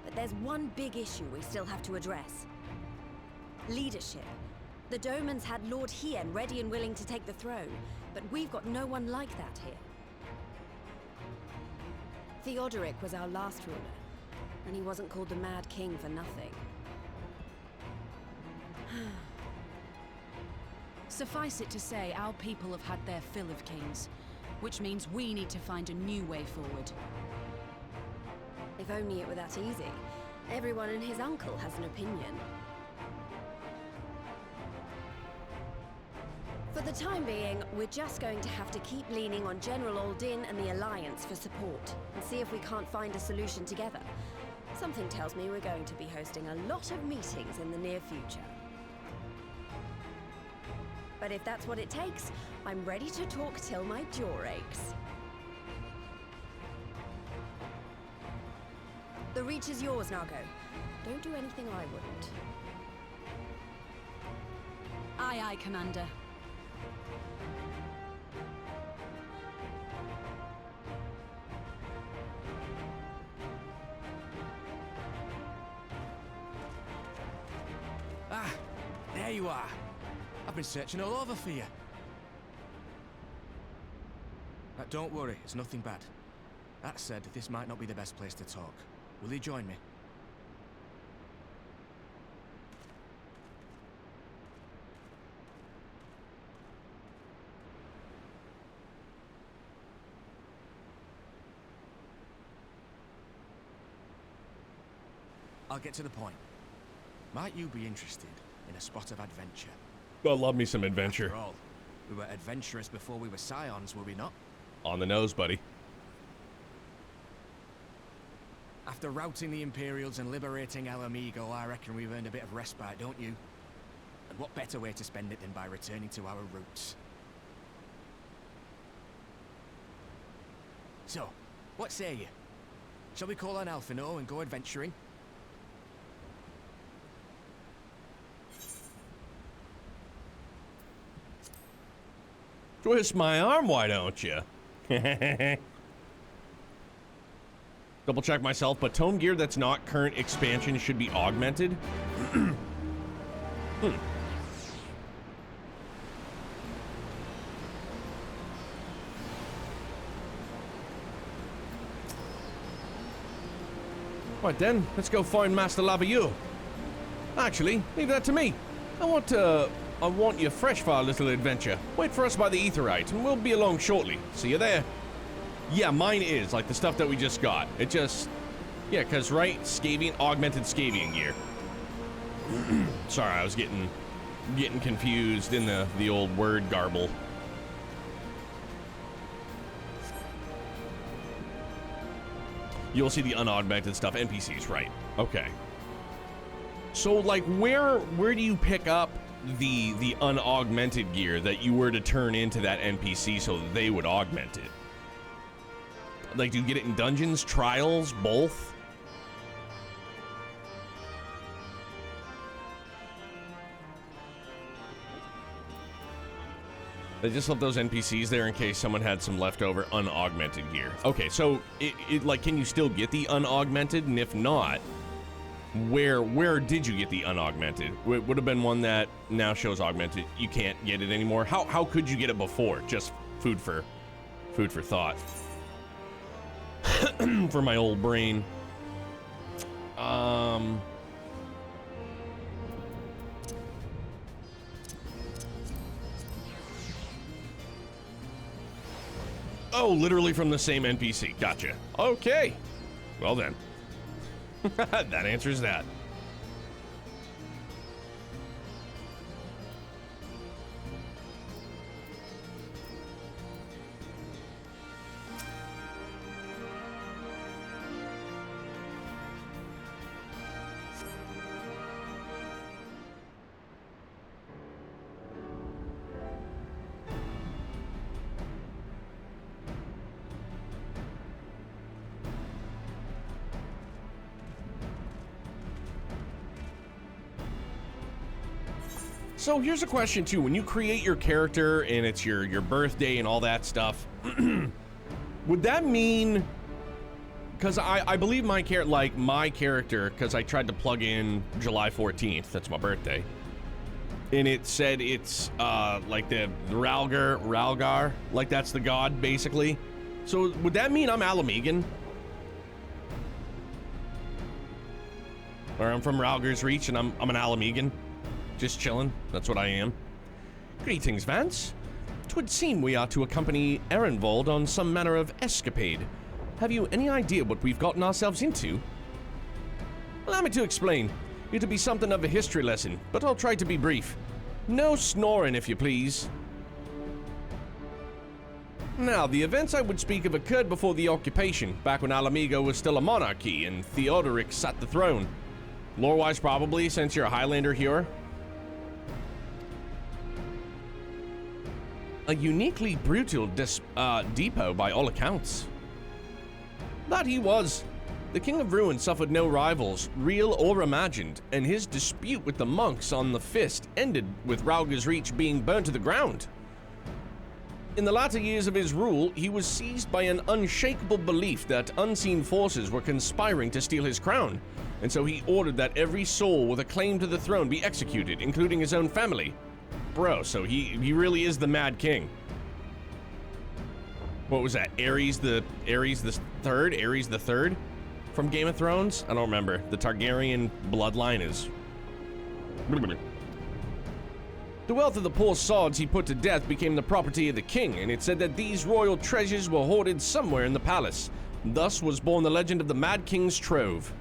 but there's one big issue we still have to address. Leadership. The Domans had Lord Hien ready and willing to take the throne, but we've got no one like that here. Theodoric was our last ruler, and he wasn't called the Mad King for nothing. Suffice it to say, our people have had their fill of kings, which means we need to find a new way forward. If only it were that easy. Everyone and his uncle has an opinion. For the time being, we're just going to have to keep leaning on General Aldin and the Alliance for support, and see if we can't find a solution together. Something tells me we're going to be hosting a lot of meetings in the near future. But if that's what it takes, I'm ready to talk till my jaw aches. The Reach is yours, Nago. Don't do anything I wouldn't. Aye, aye, Commander. Ah, there you are. I've been searching all over for you. Don't worry, it's nothing bad. That said, this might not be the best place to talk. Will you join me? I'll get to the point. Might you be interested in a spot of adventure? I love me some adventure. After all, we were adventurous before we were scions, were we not? On the nose, buddy. After routing the Imperials and liberating Alamigo, I reckon we've earned a bit of respite, don't you? And what better way to spend it than by returning to our roots? So, what say you? Shall we call on Alphino and go adventuring? Twist my arm, why don't you? Double check myself, but tome gear that's not current expansion should be augmented. Right then, let's go find Master Labayou. Actually, leave that to me. I want you fresh for our little adventure. Wait for us by the Aetheryte, and we'll be along shortly. See you there. Yeah, mine is, like the stuff that we just got. It just... Yeah, because, right? Augmented Scavian gear. Sorry, I was getting confused in the old word garble. You'll see the unaugmented stuff. NPCs, right. Okay. So, like, where do you pick up the unaugmented gear that you were to turn into that NPC so they would augment it? Like, do you get it in dungeons, trials, both? They just left those NPCs there in case someone had some leftover unaugmented gear. Okay, so it like, can you still get the unaugmented? And if not, where did you get the unaugmented? It would have been one that now shows augmented. You can't get it anymore. How could you get it before? Just food for thought. For my old brain. Oh, literally from the same NPC. Gotcha. Okay. Well then. That answers that. So here's a question too. When you create your character and it's your birthday and all that stuff, would that mean, because I believe my character, because I tried to plug in July 14th, that's my birthday. and it said it's like the Ralgar, like that's the god basically. So would that mean I'm Alamegan? Or I'm from Ralgar's Reach and I'm an Alamegan? Just chilling, that's what I am. Greetings, Vance. 'Twould seem we are to accompany Ehrenwald on some manner of escapade. Have you any idea what we've gotten ourselves into? Allow me to explain. It'll be something of a history lesson, but I'll try to be brief. No snoring, if you please. Now, the events I would speak of occurred before the occupation, back when Alamigo was still a monarchy and Theodoric sat the throne. Lore-wise, probably, since you're a Highlander here. A uniquely brutal depot by all accounts. That he was. The King of Ruin suffered no rivals, real or imagined, and his dispute with the monks on the Fist ended with Ralgar's Reach being burned to the ground. In the latter years of his rule, he was seized by an unshakable belief that unseen forces were conspiring to steal his crown, and so he ordered that every soul with a claim to the throne be executed, including his own family. Bro, so he really is the Mad King. What was that? Ares the Third from Game of Thrones? I don't remember. The Targaryen bloodline is. The wealth of the poor sods he put to death became the property of the king, and it said that these royal treasures were hoarded somewhere in the palace. Thus was born the legend of the Mad King's Trove.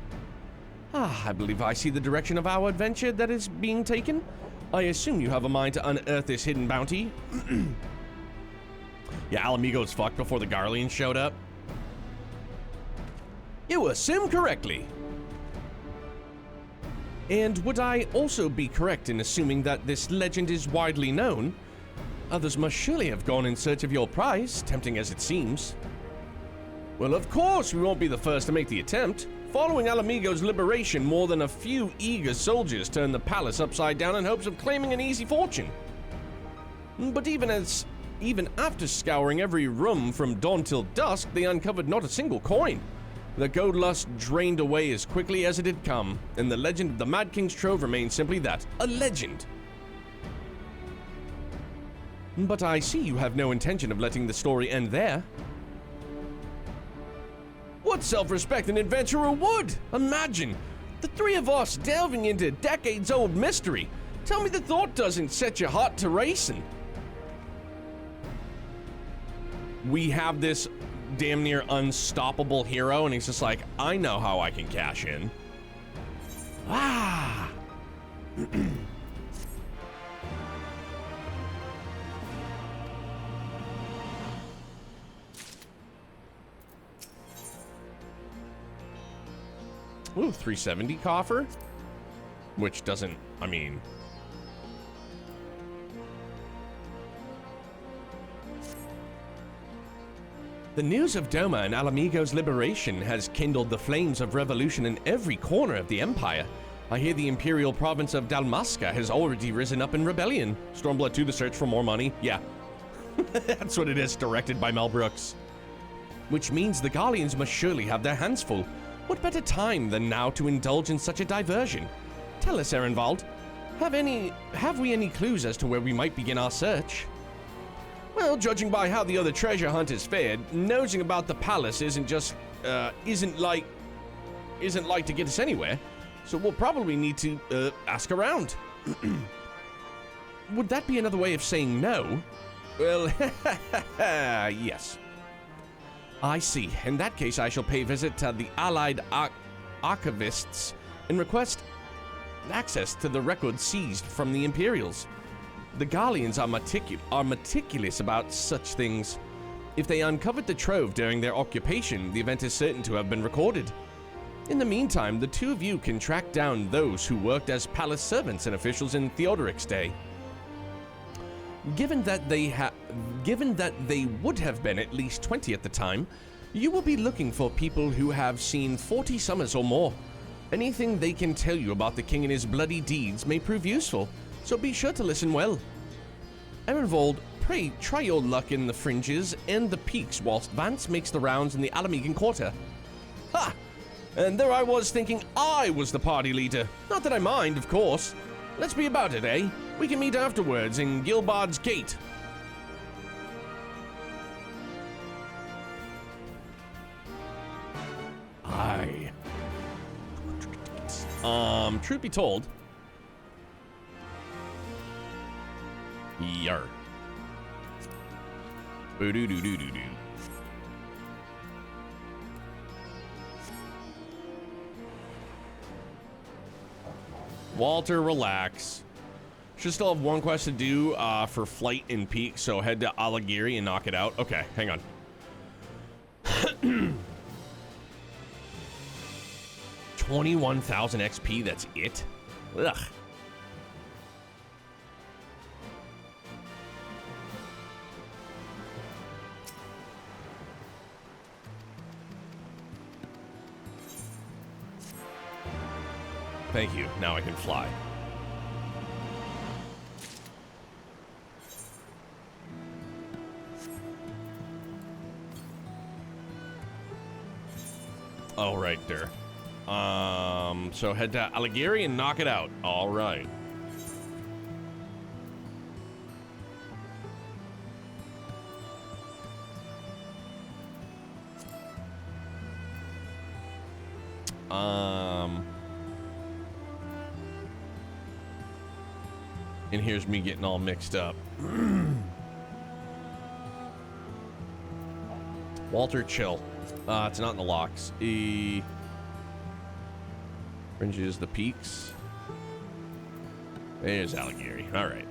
I believe I see the direction of our adventure that is being taken. I assume you have a mind to unearth this hidden bounty. Yeah, Alamigo's fucked before the Garleans showed up. You assume correctly. And would I also be correct in assuming that this legend is widely known? Others must surely have gone in search of your prize, tempting as it seems. Well, of course we won't be the first to make the attempt. Following Alamigo's liberation, more than a few eager soldiers turned the palace upside down in hopes of claiming an easy fortune. But even after scouring every room from dawn till dusk, they uncovered not a single coin. The gold lust drained away as quickly as it had come, and the legend of the Mad King's Trove remained simply that, a legend. But I see you have no intention of letting the story end there. What self-respect an adventurer would! Imagine! The three of us delving into decades-old mystery. Tell me the thought doesn't set your heart to racing. We have this damn near unstoppable hero, and he's just like, I know how I can cash in. Ah! Ooh, 370 coffer? Which doesn't, I mean... The news of Doma and Alamigo's liberation has kindled the flames of revolution in every corner of the Empire. I hear the imperial province of Dalmasca has already risen up in rebellion. Stormblood 2, the search for more money. Yeah. That's what it is, directed by Mel Brooks. Which means the Garleans must surely have their hands full. What better time than now to indulge in such a diversion? Tell us, Ehrenwald, have we any clues as to where we might begin our search? Well, judging by how the other treasure hunt has fared, nosing about the palace isn't like to get us anywhere. So we'll probably need to ask around. Would that be another way of saying no? Well, yes. I see. In that case, I shall pay visit to the allied archivists and request access to the records seized from the Imperials. The Garleans are meticulous about such things. If they uncovered the trove during their occupation, the event is certain to have been recorded. In the meantime, the two of you can track down those who worked as palace servants and officials in Theodoric's day. Given that they would have been at least 20 at the time, you will be looking for people who have seen 40 summers or more. Anything they can tell you about the king and his bloody deeds may prove useful, so be sure to listen well. Ehrenwald, pray try your luck in the fringes and the peaks whilst Vance makes the rounds in the Alamegan Quarter. Ha! And there I was thinking I was the party leader. Not that I mind, of course. Let's be about it, eh? We can meet afterwards in Gilbard's Gate. Aye. Truth be told. Yar. Boo-doo-doo-doo-doo-doo. Walter, relax. Should still have one quest to do for Flight and Peak, so head to Alighieri and knock it out. Okay, hang on. 21,000 XP, that's it? Ugh. Thank you. Now I can fly. All right, there. So head to Alighieri and knock it out. All right. And here's me getting all mixed up. Walter, chill. It's not in the locks. Fringes, the peaks. There's Alighieri. All right.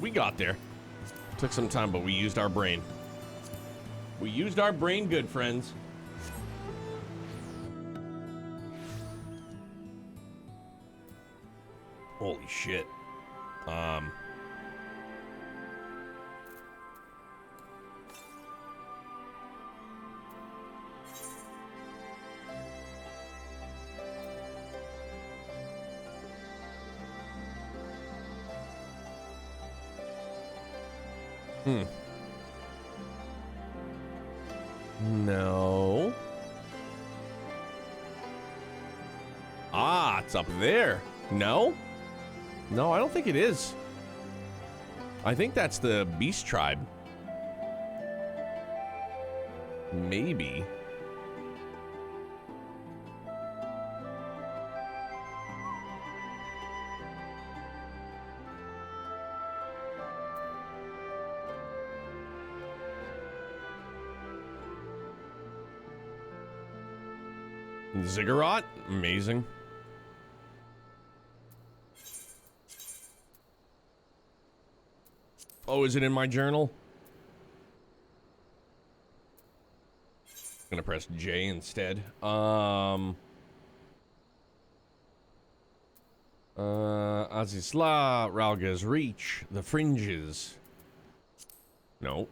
We got there. Took some time, but we used our brain. We used our brain good, friends. Holy shit. No. Ah, it's up there. No? No, I don't think it is. I think that's the Beast Tribe. Maybe. Ziggurat? Amazing. Oh, is it in my journal? I'm gonna press J instead. Azisla Ralga's Reach. The Fringes. No.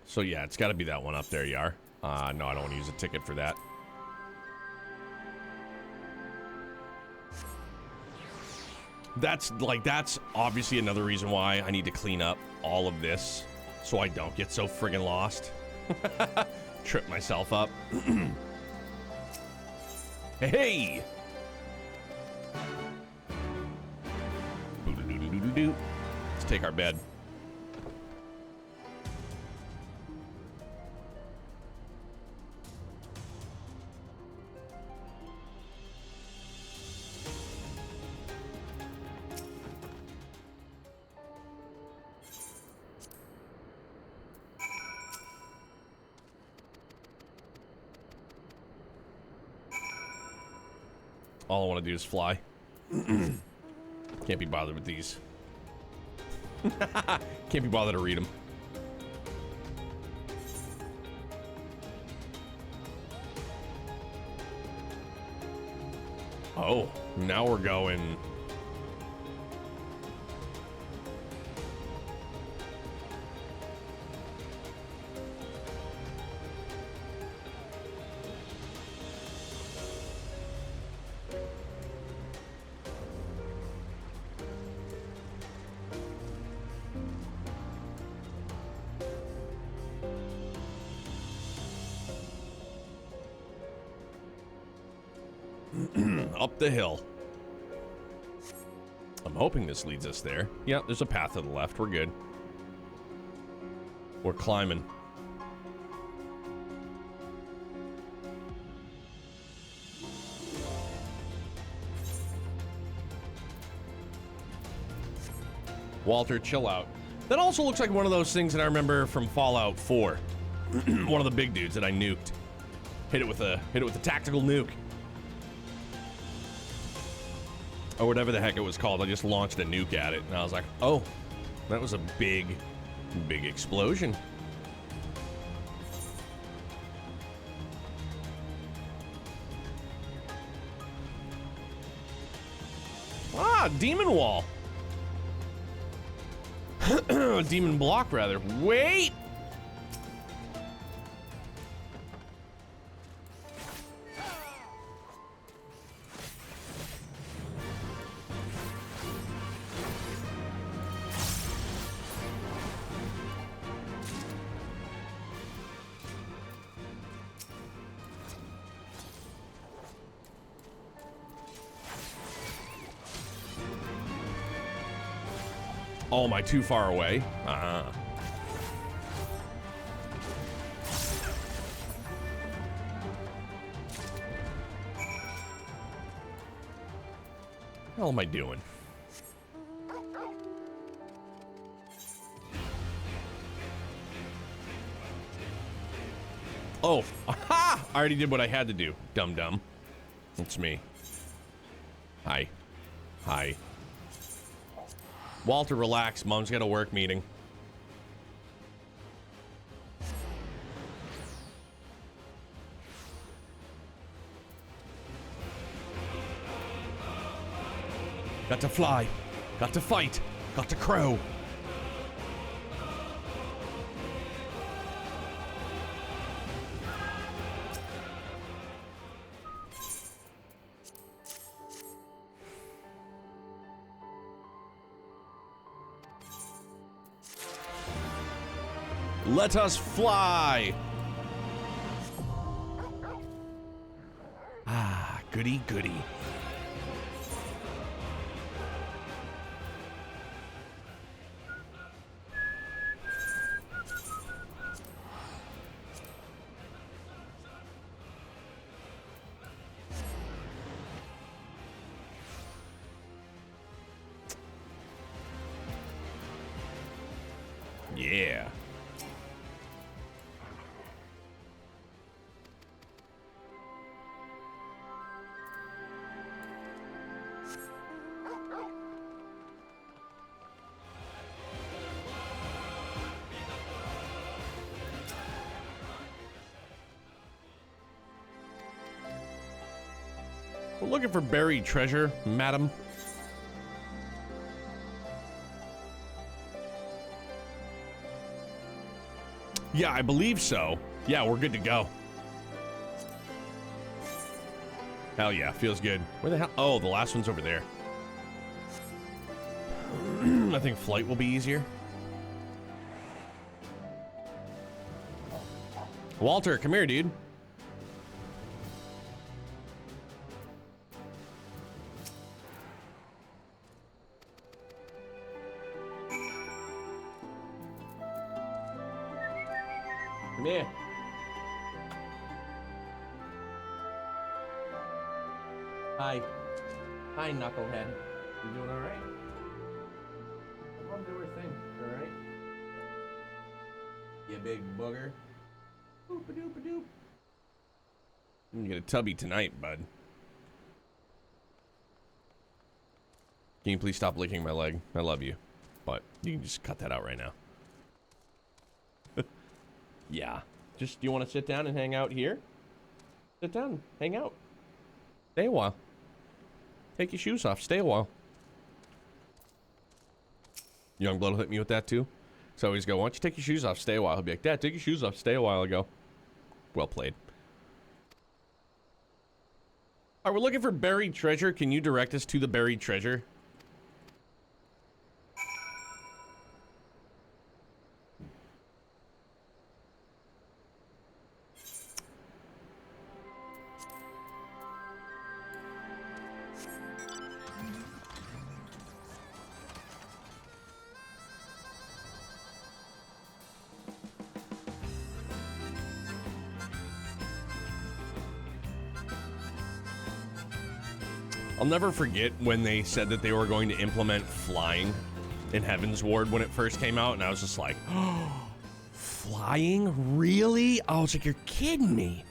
So yeah, it's got to be that one up there, Yar. No, I don't want to use a ticket for that. That's obviously another reason why I need to clean up all of this so I don't get so friggin' lost. Trip myself up. Hey! Let's take our bed. All I want to do is fly. Can't be bothered with these. Can't be bothered to read them. Oh, now we're going. Up the hill. I'm hoping this leads us there. Yeah, there's a path to the left. We're good. We're climbing. Walter, chill out. That also looks like one of those things that I remember from Fallout 4. One of the big dudes that I nuked. Hit it with a tactical nuke. Or whatever the heck it was called. I just launched a nuke at it and I was like, oh, that was a big explosion. Ah, demon wall. Demon block, rather. Wait! Oh, am I too far away? Ah. What am I doing? Oh, aha! I already did what I had to do. Dum-dum. It's me. Hi. Hi. Walter, relax. Mom's got a work meeting. Got to fly. Got to fight. Got to crow. Let us fly. Ah, goody goody. Yeah. We're looking for buried treasure, madam. Yeah, I believe so. Yeah, we're good to go. Hell yeah, feels good. Where the hell? Oh, the last one's over there. I think flight will be easier. Walter, come here, dude. Come here. Hi. Hi, knucklehead. You doing all right? Mom do her thing. All right? You big booger. Boop-a-doop-a-doop. You can get a tubby tonight, bud. Can you please stop licking my leg? I love you. But you can just cut that out right now. Yeah. Just, you want to sit down and hang out here? Sit down, hang out. Stay a while. Take your shoes off, stay a while. Youngblood will hit me with that too. So I always go, why don't you take your shoes off, stay a while. He'll be like, Dad, take your shoes off, stay a while. I go, well played. All right, we're looking for buried treasure. Can you direct us to the buried treasure? I'll never forget when they said that they were going to implement flying in Heaven's Ward when it first came out, and I was just like, oh, flying? Really? I was like, you're kidding me.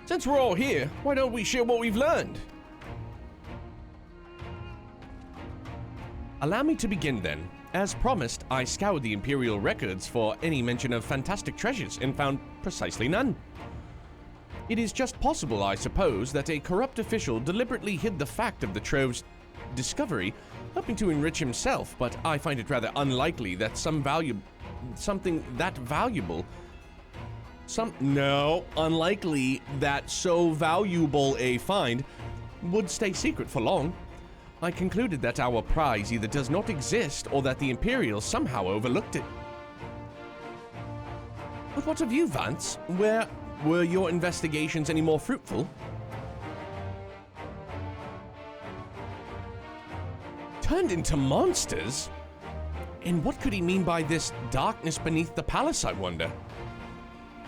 Since we're all here, why don't we share what we've learned? Allow me to begin then. As promised, I scoured the Imperial records for any mention of fantastic treasures and found precisely none. It is just possible, I suppose, that a corrupt official deliberately hid the fact of the trove's discovery, hoping to enrich himself, but I find it rather unlikely that unlikely that so valuable a find would stay secret for long. I concluded that our prize either does not exist or that the Imperials somehow overlooked it. But what of you, Vance? Were your investigations any more fruitful? Turned into monsters? And what could he mean by this darkness beneath the palace, I wonder?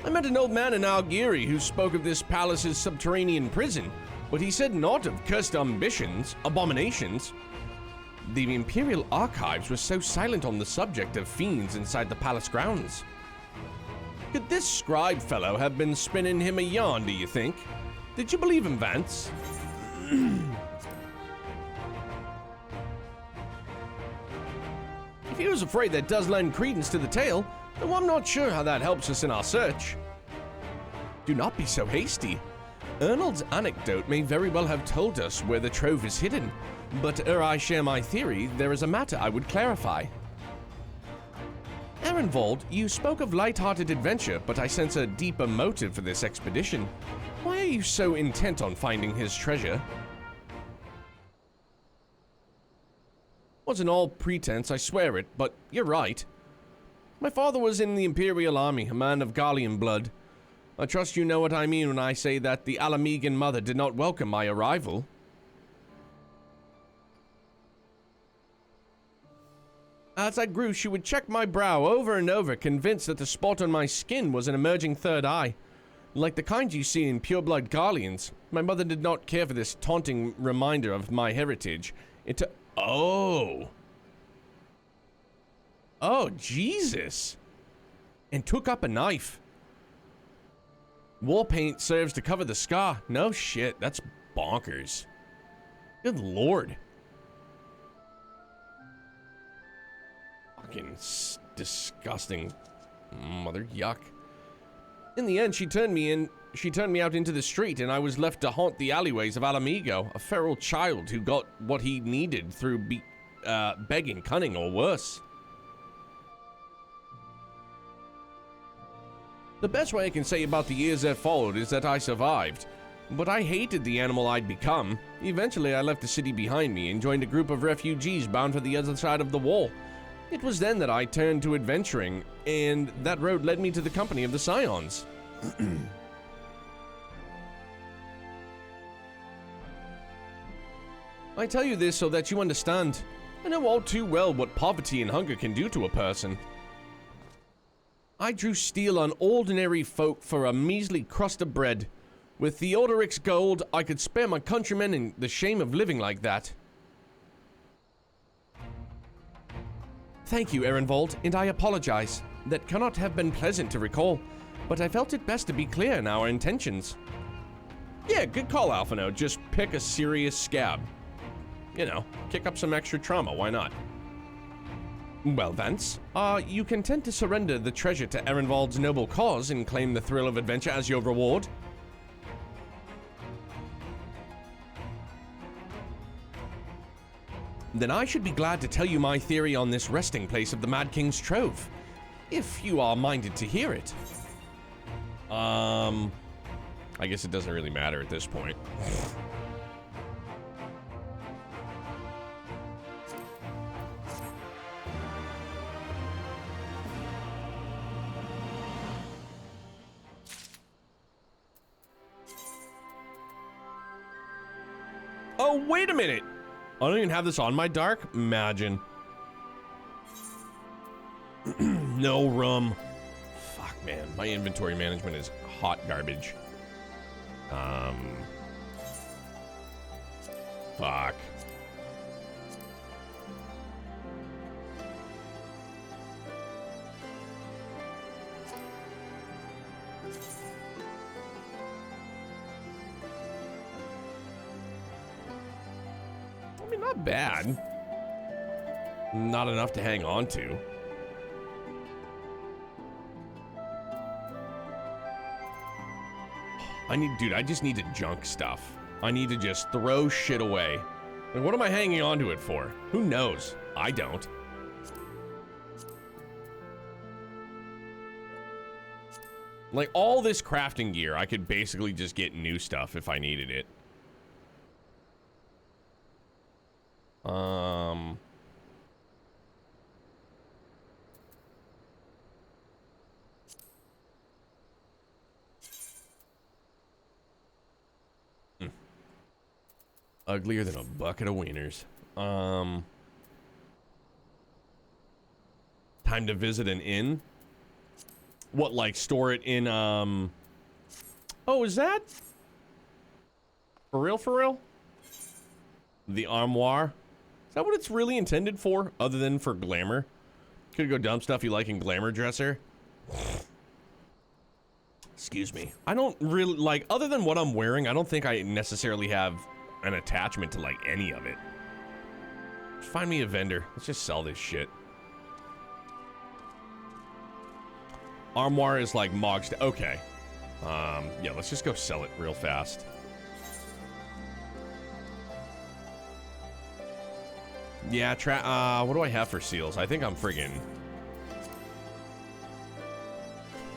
I met an old man in Algieri who spoke of this palace's subterranean prison, but he said naught of cursed abominations. The Imperial archives were so silent on the subject of fiends inside the palace grounds. Could this scribe fellow have been spinning him a yarn, do you think? Did you believe him, Vance? If he was afraid that does lend credence to the tale, though I'm not sure how that helps us in our search. Do not be so hasty. Ernald's anecdote may very well have told us where the trove is hidden, but ere I share my theory, there is a matter I would clarify. Erenvold, you spoke of light-hearted adventure, but I sense a deeper motive for this expedition. Why are you so intent on finding his treasure? Wasn't all pretense, I swear it, but you're right. My father was in the Imperial Army, a man of Gallian blood. I trust you know what I mean when I say that the Alamegan mother did not welcome my arrival. As I grew, she would check my brow over and over, convinced that the spot on my skin was an emerging third eye. Like the kind you see in pureblood Garleans, my mother did not care for this taunting reminder of my heritage. Oh, Jesus. And took up a knife. War paint serves to cover the scar. No shit, that's bonkers. Good lord. Fucking disgusting mother yuck. In the end, she turned me out into the street, and I was left to haunt the alleyways of Alamigo, a feral child who got what he needed through begging, cunning, or worse. The best way I can say about the years that followed is that I survived, but I hated the animal I'd become. Eventually, I left the city behind me and joined a group of refugees bound for the other side of the wall. It was then that I turned to adventuring, and that road led me to the company of the Scions. I tell you this so that you understand. I know all too well what poverty and hunger can do to a person. I drew steel on ordinary folk for a measly crust of bread. With Theodoric's gold, I could spare my countrymen and the shame of living like that. Thank you, Erenvold, and I apologize. That cannot have been pleasant to recall, but I felt it best to be clear in our intentions. Yeah, good call, Alphino. Just pick a serious scab. You know, kick up some extra trauma, why not? Well, Vance, are you content to surrender the treasure to Erenvold's noble cause and claim the thrill of adventure as your reward? Then I should be glad to tell you my theory on this resting place of the Mad King's Trove, if you are minded to hear it. I guess it doesn't really matter at this point. Oh, wait a minute! I don't even have this on my dark. Imagine. No room. Fuck, man. My inventory management is hot garbage. Fuck. I mean, not bad. Not enough to hang on to. Dude, I just need to junk stuff. I need to just throw shit away. Like, what am I hanging on to it for? Who knows? I don't. Like, all this crafting gear, I could basically just get new stuff if I needed it. Uglier than a bucket of wieners. Time to visit an inn? What, like store it in, Oh, is that? For real, for real? The armoire? Is that what it's really intended for, other than for glamour? Could go dump stuff you like in glamour dresser? Excuse me. I don't really, like, other than what I'm wearing, I don't think I necessarily have an attachment to, like, any of it. Find me a vendor. Let's just sell this shit. Armoire is like Mog's. Okay. Yeah, let's just go sell it real fast. Yeah, what do I have for seals? I think I'm friggin'...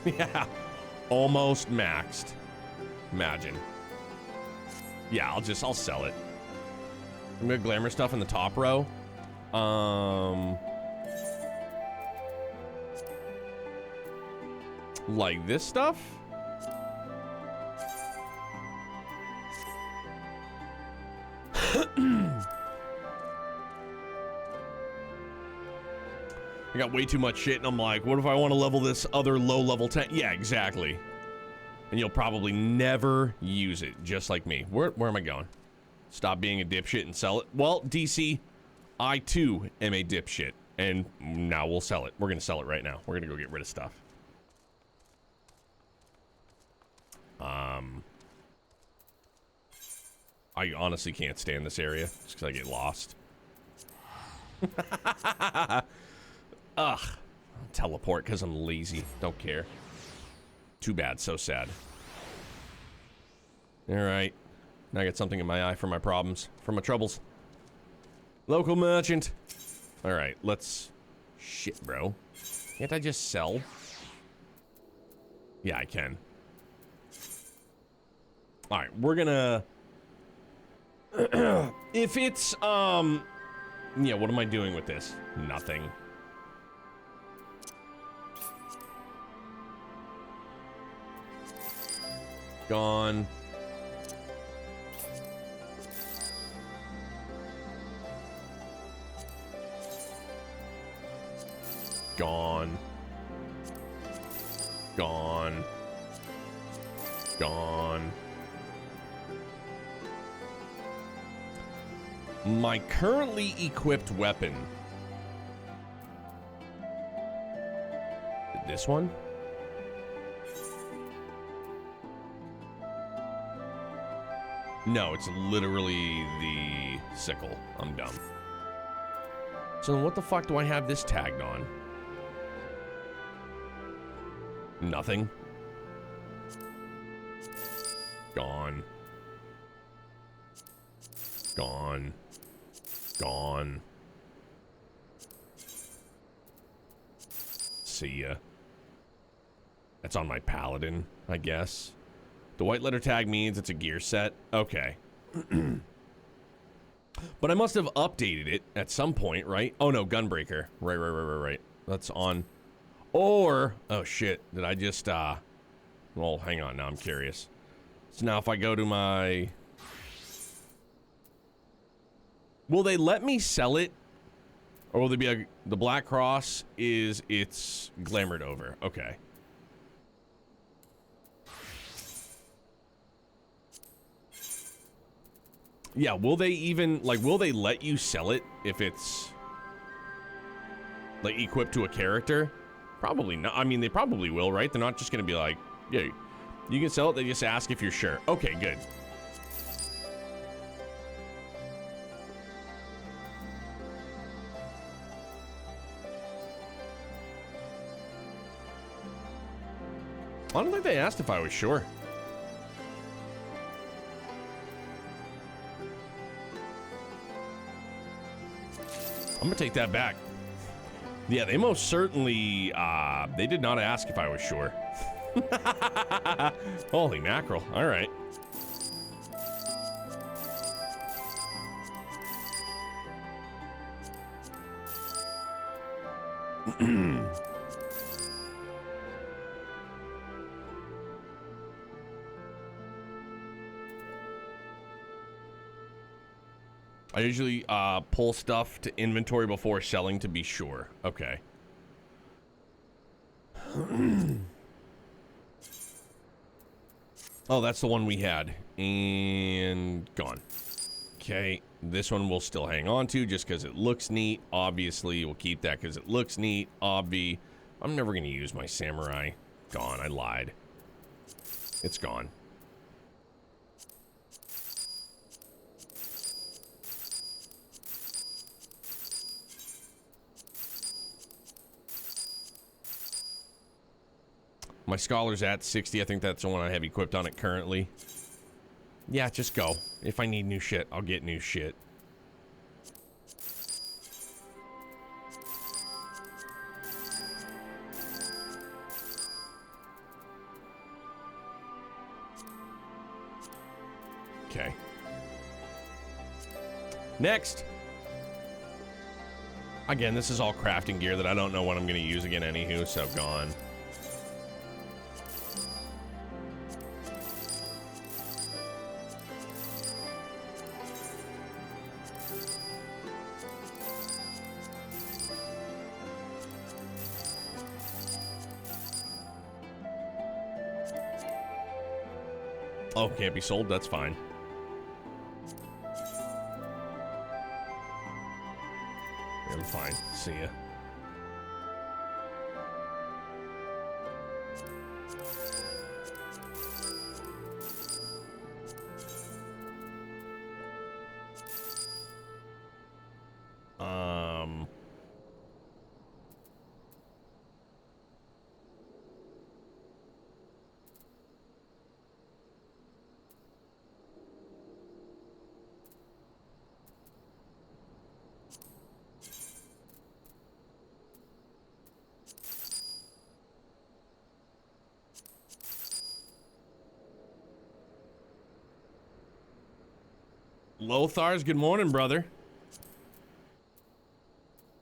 Yeah, almost maxed. Imagine. Yeah, I'll sell it. I'm gonna glamour stuff in the top row. Like this stuff? I got way too much shit, and I'm like, what if I want to level this other low-level tank? Yeah, exactly. And you'll probably never use it, just like me. Where am I going? Stop being a dipshit and sell it? Well, DC, I too am a dipshit, and now we'll sell it. We're going to sell it right now. We're going to go get rid of stuff. I honestly can't stand this area just because I get lost. Ugh. Teleport because I'm lazy. Don't care. Too bad. So sad. Alright. Now I got something in my eye for my problems. For my troubles. Local merchant. Alright, let's... Shit, bro. Can't I just sell? Yeah, I can. Alright, we're gonna... If it's, yeah, what am I doing with this? Nothing. Gone. Gone. Gone. Gone. My currently equipped weapon. This one? No, it's literally the sickle. I'm dumb. So then what the fuck do I have this tagged on? Nothing. Gone. Gone. Gone. See ya. That's on my paladin, I guess. The white letter tag means it's a gear set. Okay. But I must have updated it at some point, right? Oh no, Gunbreaker. Right. That's on. Or, oh shit, did I just, well, hang on, now I'm curious. So now if I go to my... Will they let me sell it Or will there be a... The Black Cross is... It's glamored over. Okay. Yeah, will they even... Like, will they let you sell it if it's... Like, equipped to a character? Probably not. I mean, they probably will, right? They're not just going to be like, yeah, you can sell it. They just ask if you're sure. Okay, good. I don't think they asked if I was sure. I'm going to take that back. Yeah, they most certainly, they did not ask if I was sure. Holy mackerel. All right. I usually pull stuff to inventory before selling to be sure. Okay. Oh, that's the one we had. And gone. Okay. This one we'll still hang on to just because it looks neat. Obviously, we'll keep that because it looks neat. Obvi. I'm never going to use my samurai. Gone. I lied. It's gone. My Scholar's at 60. I think that's the one I have equipped on it currently. Yeah, just go. If I need new shit, I'll get new shit. Okay. Next. Again, this is all crafting gear that I don't know what I'm going to use again anywho, so gone. Oh, can't be sold? That's fine. I'm fine. See ya. Lothars, good morning, brother.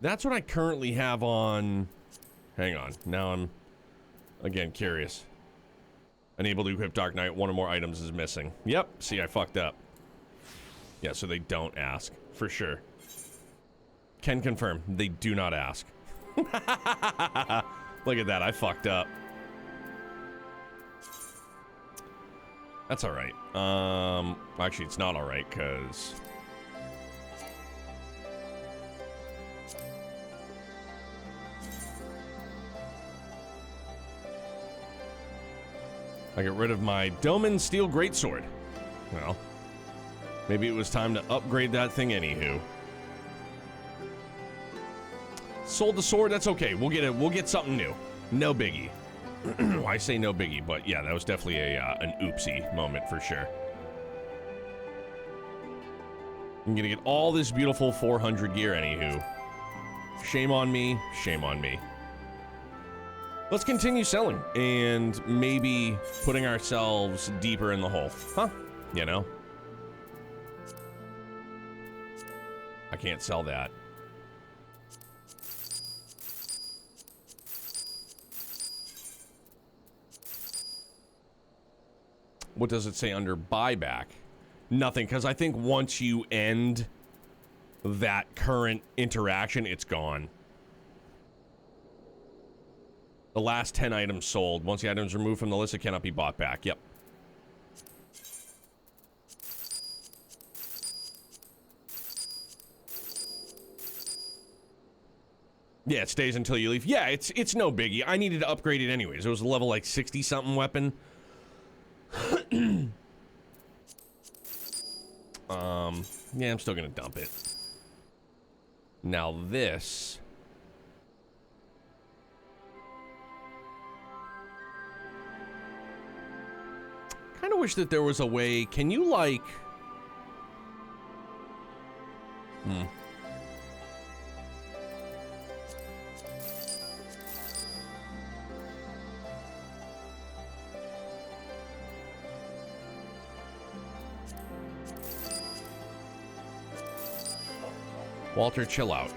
That's what I currently have on... Hang on. Now I'm, again, curious. Unable to equip Dark Knight. One or more items is missing. Yep. See, I fucked up. Yeah, so they don't ask. For sure. Can confirm. They do not ask. Look at that. I fucked up. That's alright. Actually, it's not alright, because... I get rid of my Doman Steel Greatsword. Well, maybe it was time to upgrade that thing anywho. Sold the sword, that's okay. We'll get something new. No biggie. I say no biggie, but yeah, that was definitely an oopsie moment for sure. I'm gonna get all this beautiful 400 gear anywho. Shame on me, shame on me. Let's continue selling and maybe putting ourselves deeper in the hole. Huh? You know? I can't sell that. What does it say under buyback? Nothing, because I think once you end that current interaction, it's gone. The last 10 items sold. Once the item is removed from the list, it cannot be bought back. Yep. Yeah, it stays until you leave. Yeah, it's no biggie. I needed to upgrade it anyways. It was a level like 60-something weapon. Yeah, I'm still gonna dump it. Now this. Kind of wish that there was a way. Can you like? Walter, chill out.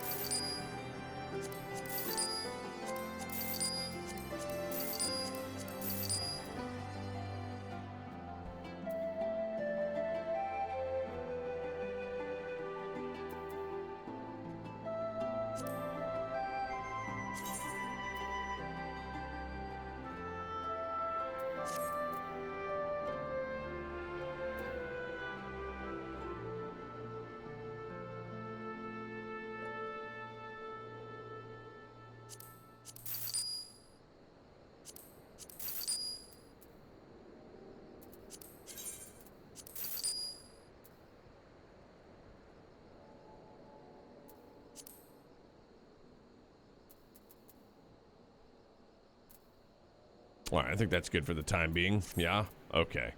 All right, I think that's good for the time being. Yeah? Okay.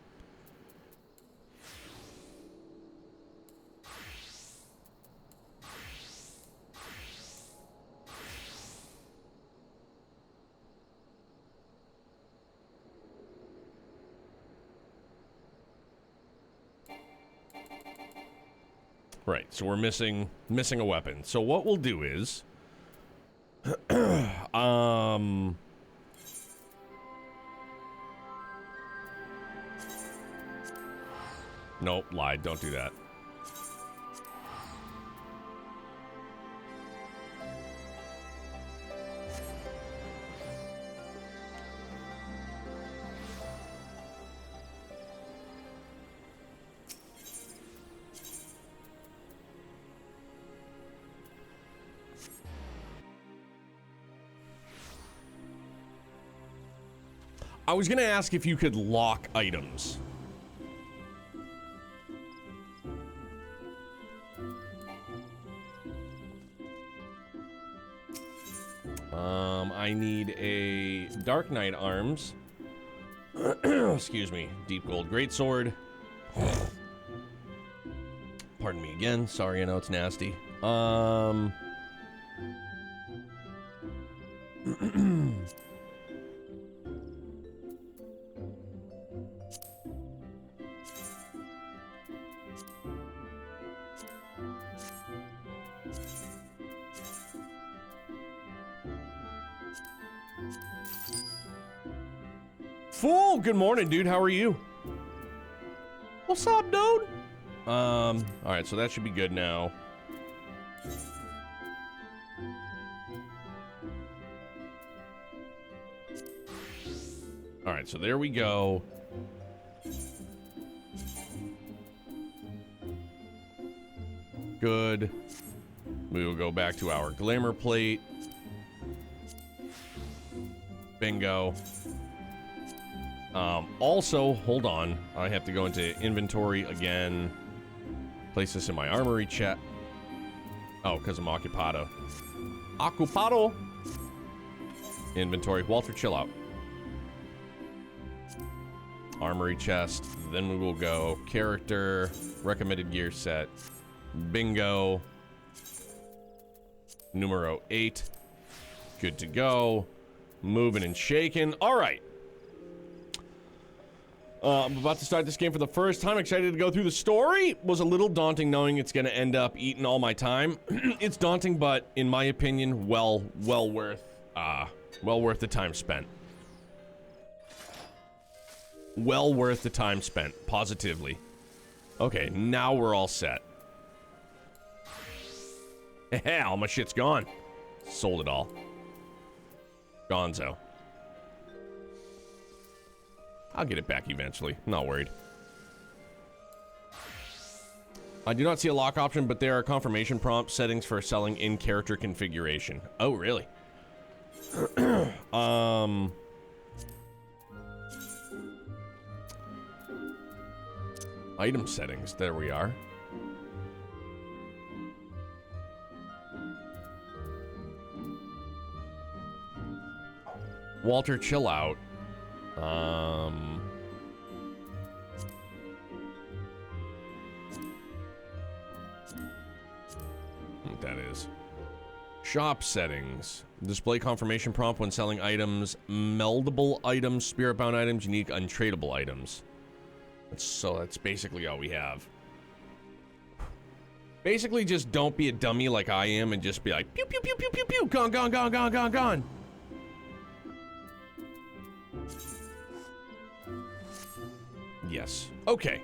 Right, so we're missing a weapon. So what we'll do is nope, lied. Don't do that. I was gonna ask if you could lock items. I need a Dark Knight arms. Excuse me. Deep gold greatsword. Pardon me again. Sorry, I know it's nasty. Fool, good morning, dude. How are you? What's up, dude? All right, so that should be good now. All right, so there we go. Good. We will go back to our glamour plate. Bingo. Also, hold on. I have to go into inventory again. Place this in my armory chat. Oh, because I'm occupado. Occupado. Inventory. Walter, chill out. Armory chest. Then we will go character. Recommended gear set. Bingo. Numero 8. Good to go. Moving and shaking. All right. I'm about to start this game for the first time. Excited to go through the story. Was a little daunting knowing it's going to end up eating all my time. It's daunting, but in my opinion, well worth the time spent. Well worth the time spent, positively. Okay, now we're all set. All my shit's gone. Sold it all. Gonzo. I'll get it back eventually. I'm not worried. I do not see a lock option, but there are confirmation prompt settings for selling in-character configuration. Oh, really? Item settings. There we are. Walter, chill out. What that is. Shop settings. Display confirmation prompt when selling items. Meldable items, spirit-bound items, unique untradeable items. That's basically all we have. Basically, just don't be a dummy like I am and just be like, pew, pew, pew, pew, pew, pew, gone, gone, gone, gone, gone, gone. Yes. Okay.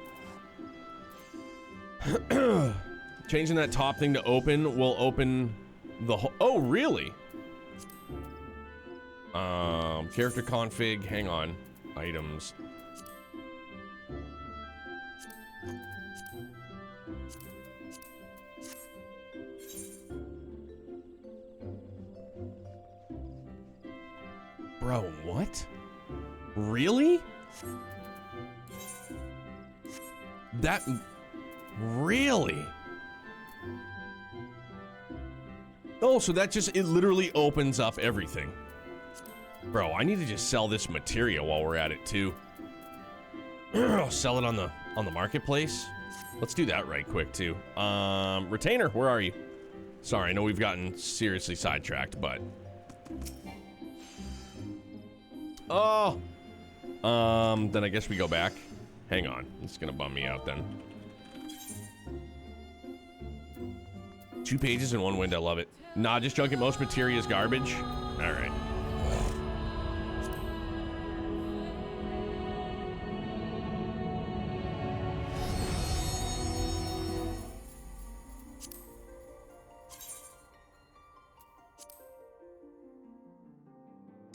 Changing that top thing to open will open the whole... Oh, really? Character config. Hang on. Items. Bro, what? Really? That... Really? Oh, so that just... It literally opens up everything. Bro, I need to just sell this materia while we're at it, too. Sell it on the marketplace? Let's do that right quick, too. Retainer, where are you? Sorry, I know we've gotten seriously sidetracked, but... Oh! Then I guess we go back. Hang on. It's gonna bum me out then. 2 pages in 1 window. Love it. Nah, just junket. Most materia is garbage. Alright.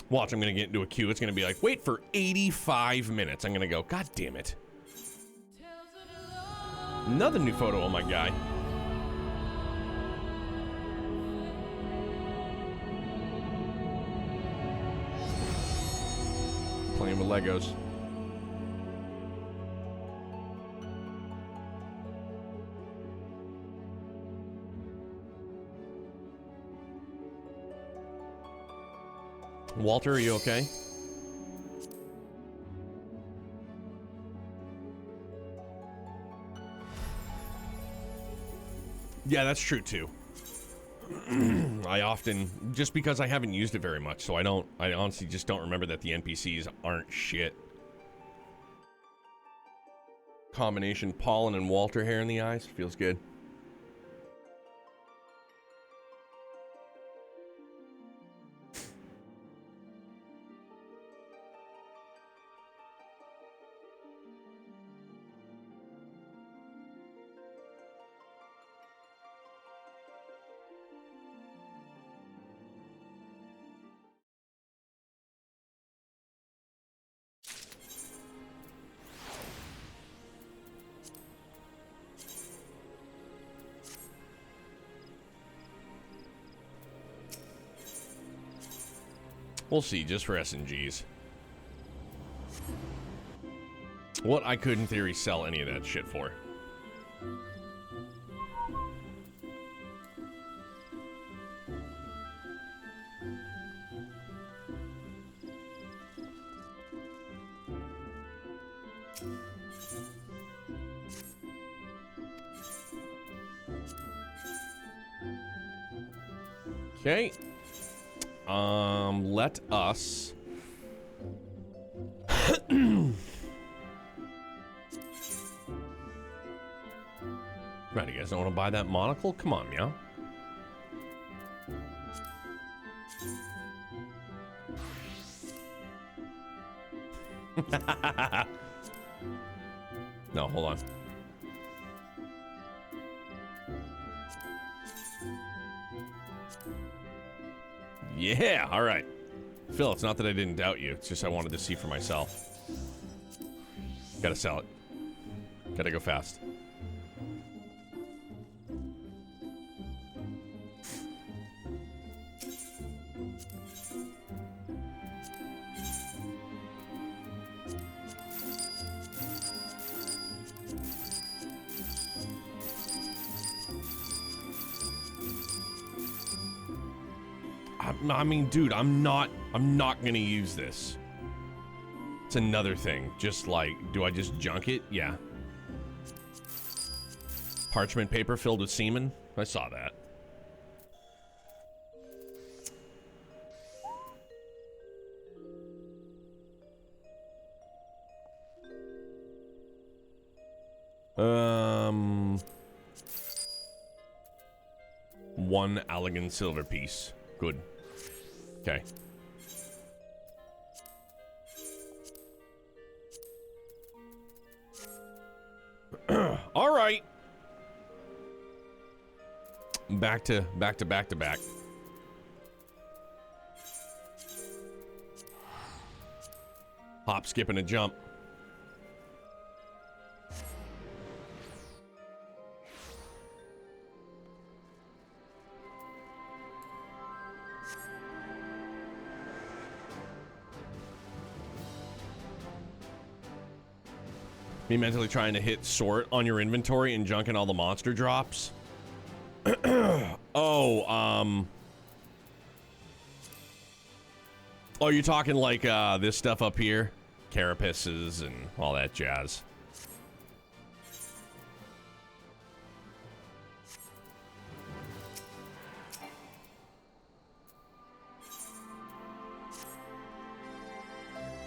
Watch, I'm gonna get into a queue. It's gonna be like, wait for 85 minutes. I'm gonna go, God damn it. Another new photo of my guy. Playing with Legos. Walter, are you okay? Yeah, that's true too. I often, just because I haven't used it very much, so I honestly just don't remember that the NPCs aren't shit. Combination pollen and Walter hair in the eyes, feels good. We'll see, just for SNGs. What I could, in theory, sell any of that shit for. Okay. Let us... Right, you guys don't want to buy that monocle? Come on, meow. No, hold on. Yeah, all right. Phil, it's not that I didn't doubt you. It's just I wanted to see for myself. Gotta sell it. Gotta go fast. I mean, dude, I'm not gonna use this. It's another thing. Just like, do I just junk it? Yeah. Parchment paper filled with semen? I saw that. One elegant silver piece. Good. Okay. All right. Back to back. Hop, skip, and a jump. Me mentally trying to hit sort on your inventory and junking all the monster drops. Oh, you're talking like this stuff up here? Carapaces and all that jazz.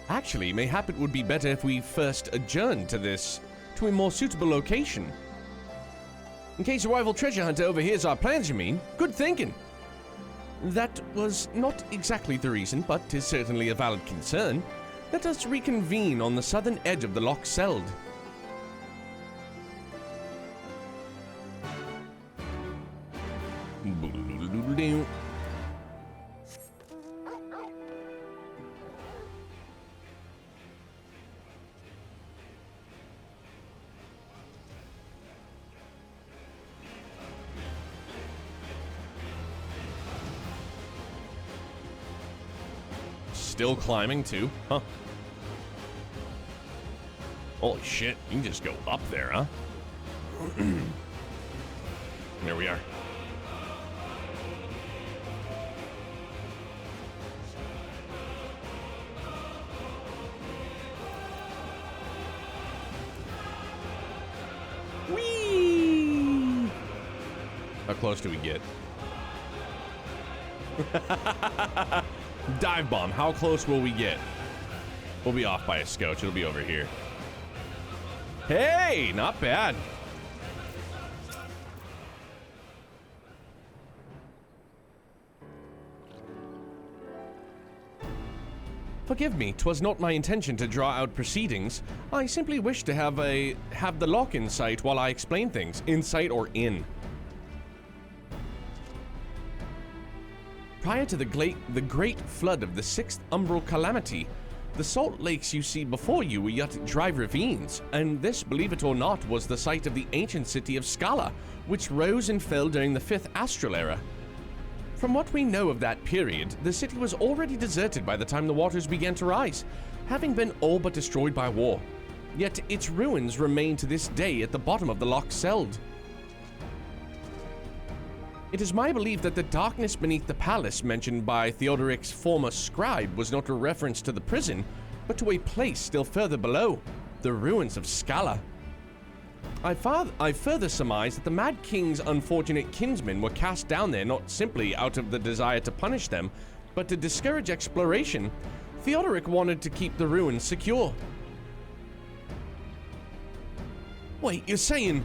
Actually, mayhap it would be better if we first adjourned to a more suitable location. In case a rival treasure hunter overhears our plans, you mean? Good thinking. That was not exactly the reason, but is certainly a valid concern. Let us reconvene on the southern edge of the Loch Seld. Still climbing too, huh? Holy shit, you can just go up there, huh? There we are. Whee! How close do we get? Dive bomb. How close will we get? We'll be off by a scotch. It'll be over here. Hey, not bad. Forgive me, 'twas not my intention to draw out proceedings. I simply wished to have the lock in sight while I explain things. In sight or in. Prior to the great flood of the 6th Umbral Calamity, the salt lakes you see before you were yet dry ravines, and this, believe it or not, was the site of the ancient city of Scala, which rose and fell during the 5th Astral Era. From what we know of that period, the city was already deserted by the time the waters began to rise, having been all but destroyed by war. Yet its ruins remain to this day at the bottom of the Loch Seld. It is my belief that the darkness beneath the palace mentioned by Theodoric's former scribe was not a reference to the prison, but to a place still further below, the ruins of Scala. I further surmise that the Mad King's unfortunate kinsmen were cast down there not simply out of the desire to punish them, but to discourage exploration. Theodoric wanted to keep the ruins secure. Wait, you're saying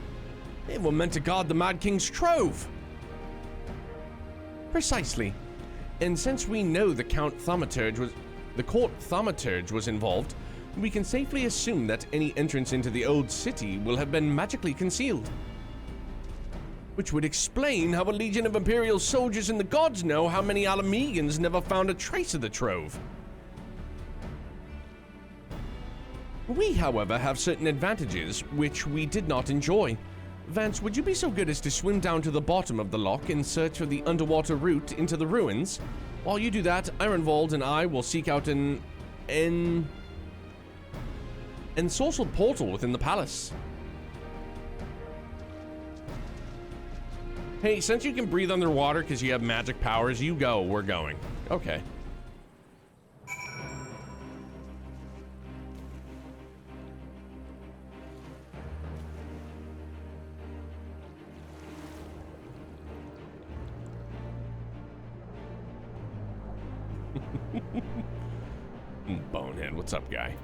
they were meant to guard the Mad King's trove? Precisely. And since we know the court thaumaturge was involved, we can safely assume that any entrance into the old city will have been magically concealed. which would explain how a legion of Imperial soldiers and the gods know how many Alamegans never found a trace of the trove. We, however, have certain advantages which we did not enjoy. Vance, would you be so good as to swim down to the bottom of the lock and search for the underwater route into the ruins? While you do that, Ironvold and I will seek out an ensorcelled portal within the palace. Hey, since you can breathe underwater because you have magic powers, you go. We're going. Okay. Bonehead, what's up, guy?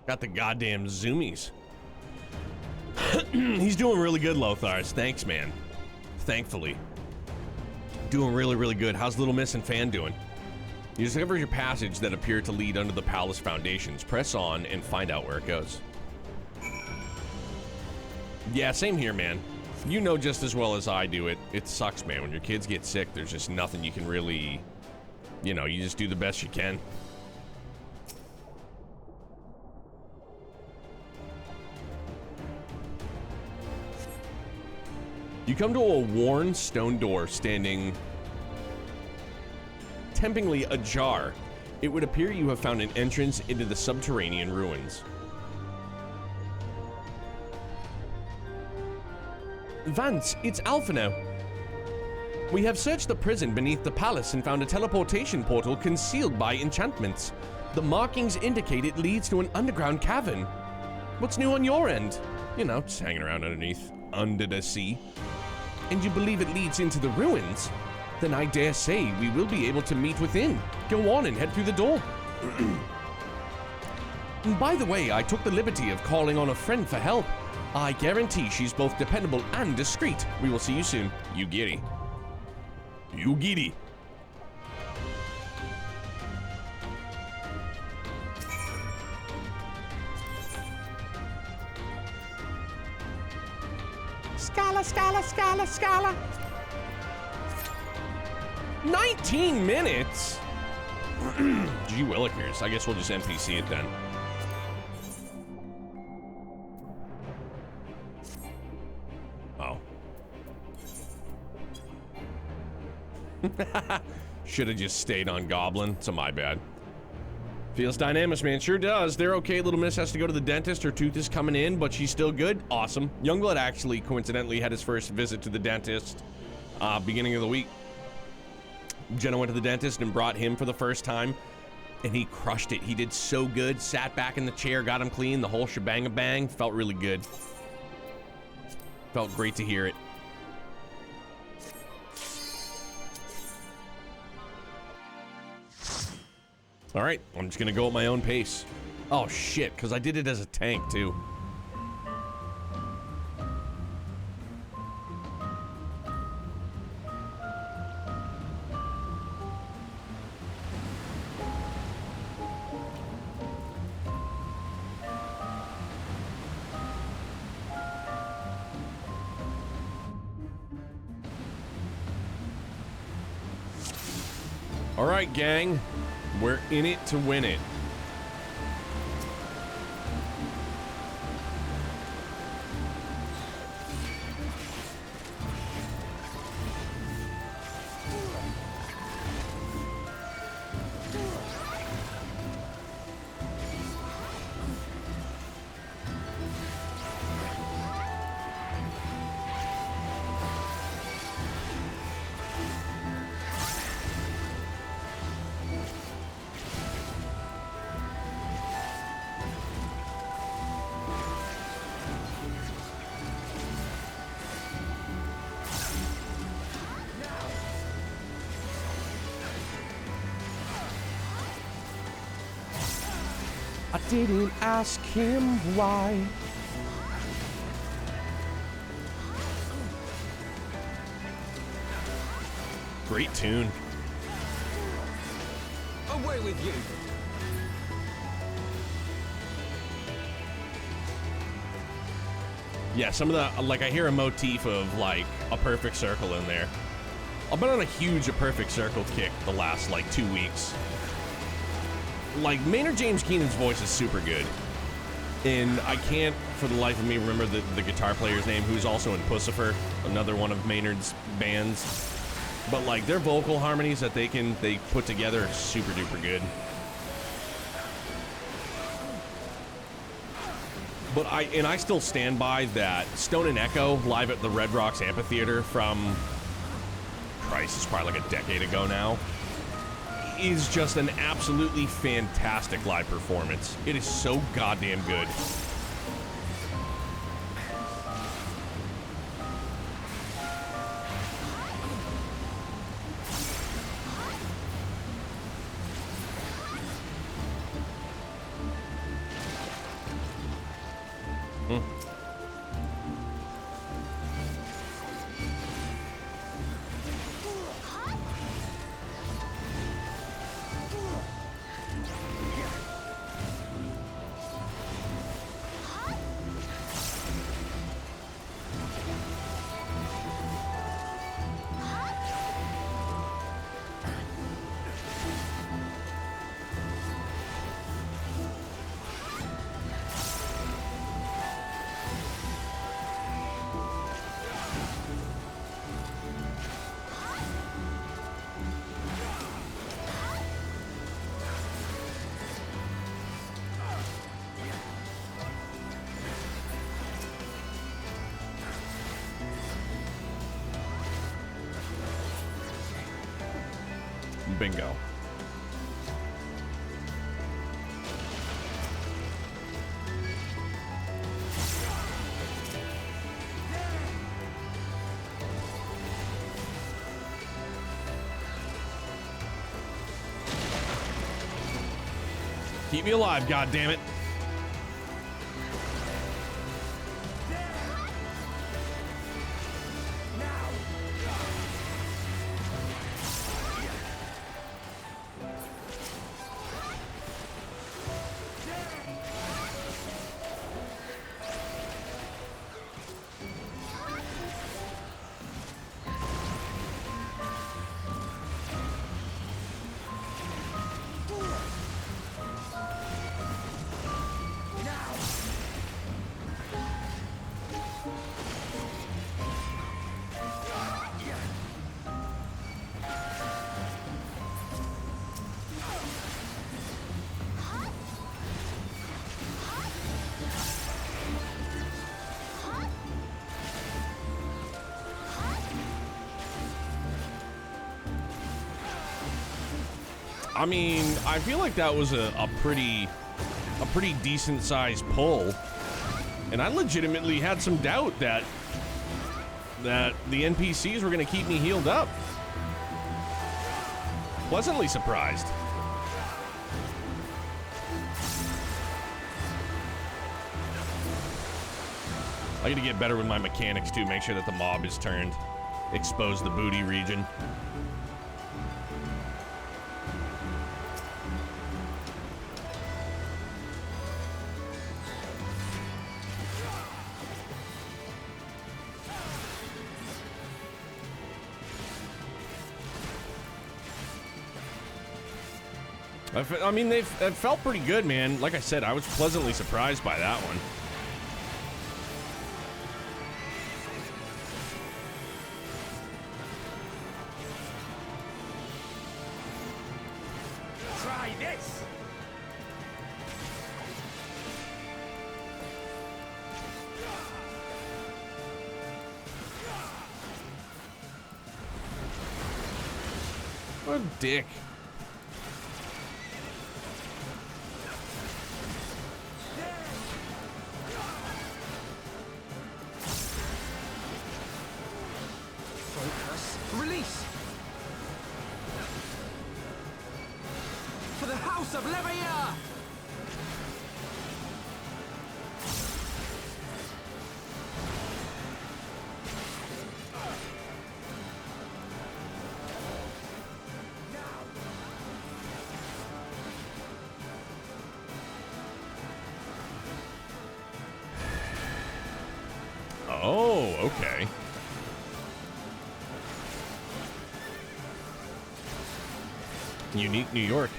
Got the goddamn zoomies. He's doing really good, Lothars. Thanks, man. Thankfully. Doing really, really good. How's Little Miss and Fan doing? You discover your passage that appeared to lead under the palace foundations. Press on and find out where it goes. Yeah, same here, man. You know just as well as I do it. It sucks, man. When your kids get sick, there's just nothing you can really... You know, you just do the best you can. You come to a worn stone door standing temptingly ajar. It would appear you have found an entrance into the subterranean ruins. Vance, it's Alphino. We have searched the prison beneath the palace and found a teleportation portal concealed by enchantments. The markings indicate it leads to an underground cavern. What's new on your end? You know, just hanging around underneath, under the sea. And you believe it leads into the ruins? Then I dare say we will be able to meet within. Go on and head through the door. And by the way, I took the liberty of calling on a friend for help. I guarantee she's both dependable and discreet. We will see you soon. You giddy. You giddy. Scala, scala, scala, scala. 19 minutes? Gee willikers. I guess we'll just NPC it then. Oh. Should have just stayed on Goblin. So my bad. Feels dynamics, man. Sure does. They're okay. Little Miss has to go to the dentist. Her tooth is coming in, but she's still good. Awesome. Youngblood actually, coincidentally, had his first visit to the dentist beginning of the week. Jenna went to the dentist and brought him for the first time, and he crushed it. He did so good. Sat back in the chair, got him clean, the whole shebang-a-bang. Felt really good. Felt great to hear it. All right, I'm just gonna go at my own pace. Oh shit, because I did it as a tank too. All right, gang. We're in it to win it. didn't ask him why. Great tune. Away with you. Yeah, some of the, like, I hear a motif of, like, a perfect circle in there. I've been on a huge A Perfect Circle kick the last, like, 2 weeks. Like, Maynard James Keenan's voice is super good. And I can't, for the life of me, remember the guitar player's name, who's also in Pussifer, another one of Maynard's bands. But, like, their vocal harmonies that they put together are super duper good. But I still stand by that Stone and Echo live at the Red Rocks Amphitheater from, Christ, it's probably like a decade ago now, is just an absolutely fantastic live performance. It is so goddamn good. Bingo. Keep me alive, goddammit. I mean, I feel like that was a pretty decent sized pull, and I legitimately had some doubt that the NPCs were gonna keep me healed up. Pleasantly surprised. I gotta get better with my mechanics too, make sure that the mob is turned, expose the booty region. I mean, it felt pretty good, man. Like I said, I was pleasantly surprised by that one. Try this. What a dick. Release! For the House of Leveilleur! okay. Unique New York.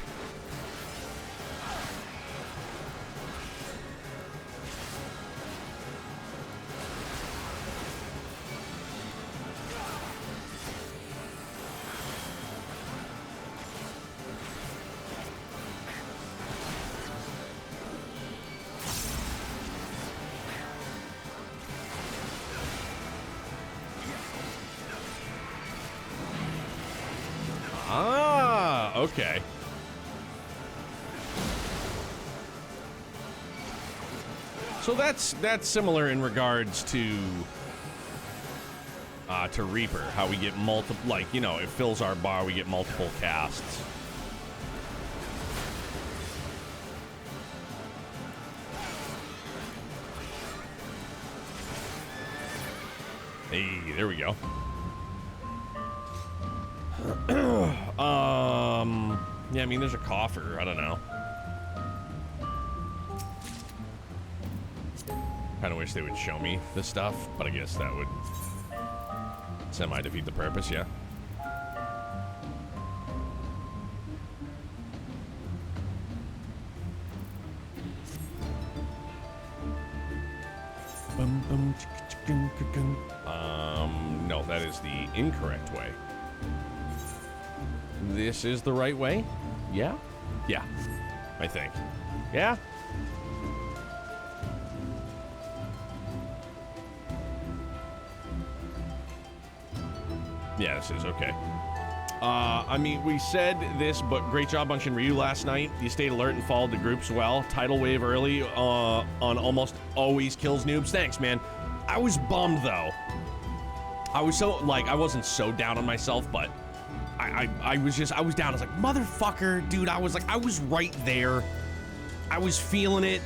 Ah, okay. So that's similar in regards to Reaper, how we get multiple, like, you know, it fills our bar, we get multiple casts. Hey, there we go. Yeah, I mean, there's a coffer. I don't know. Kind of wish they would show me this stuff, but I guess that would semi-defeat the purpose, yeah. No, that is the incorrect way. This is the right way? Yeah? Yeah, I think. Yeah? Yeah, this is okay. I mean, we said this, but great job on Shinryu last night. You stayed alert and followed the groups well. Tidal wave early on almost always kills noobs. Thanks, man. I was bummed, though. I was so, like, I wasn't so down on myself, but I was down. I was like, motherfucker, dude, I was right there. I was feeling it.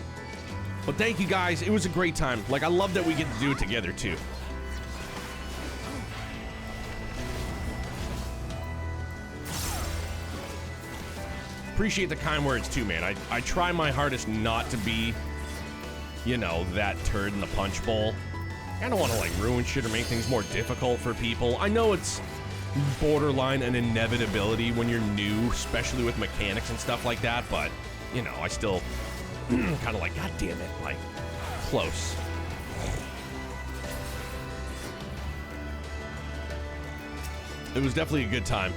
But thank you, guys. It was a great time. Like, I love that we get to do it together, too. Appreciate the kind words, too, man. I try my hardest not to be, you know, that turd in the punch bowl. I don't want to, like, ruin shit or make things more difficult for people. I know it's borderline an inevitability when you're new, especially with mechanics and stuff like that, but, you know, I still kind of like, God damn it, like, close. It was definitely a good time.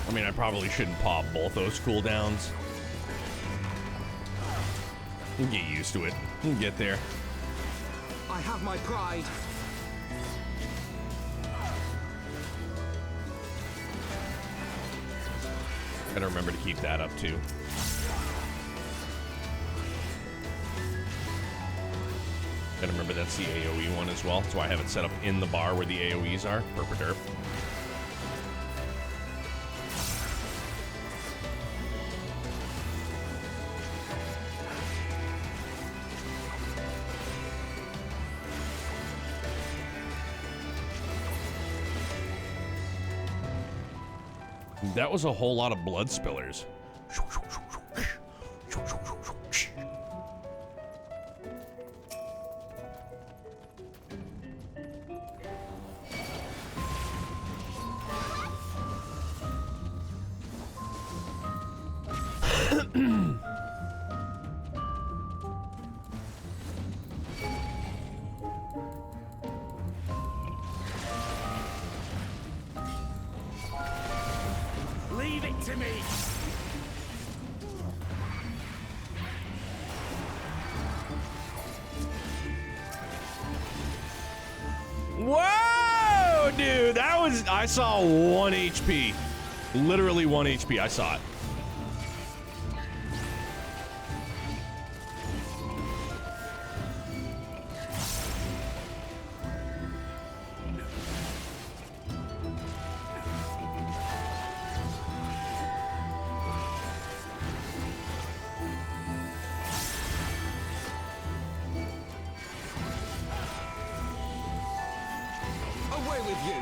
I mean, I probably shouldn't pop both those cooldowns. You can get used to it. You can get there. I have my pride. Gotta remember to keep that up, too. Gotta remember that's the AoE one as well. That's why I have it set up in the bar where the AoEs are. Derp. That was a whole lot of blood spillers. Leave it to me! Whoa, dude, that was, I saw 1 HP. Literally 1 HP, I saw it. Away with you!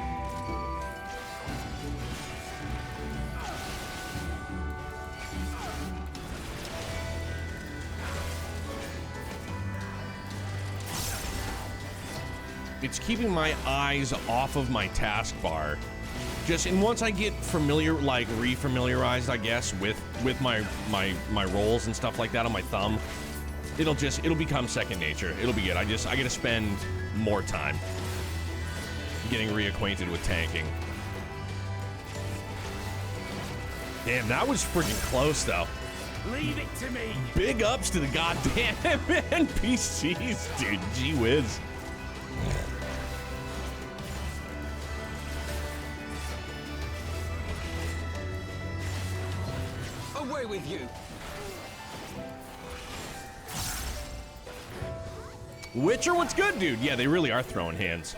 It's keeping my eyes off of my taskbar. And once I get familiar, like refamiliarized, I guess, with my rolls and stuff like that on my thumb, it'll become second nature. It'll be good. I gotta spend more time getting reacquainted with tanking. Damn, that was freaking close though. Leave it to me! Big ups to the goddamn NPCs, dude. Gee whiz. Away with you! Witcher, what's good, dude? Yeah, they really are throwing hands.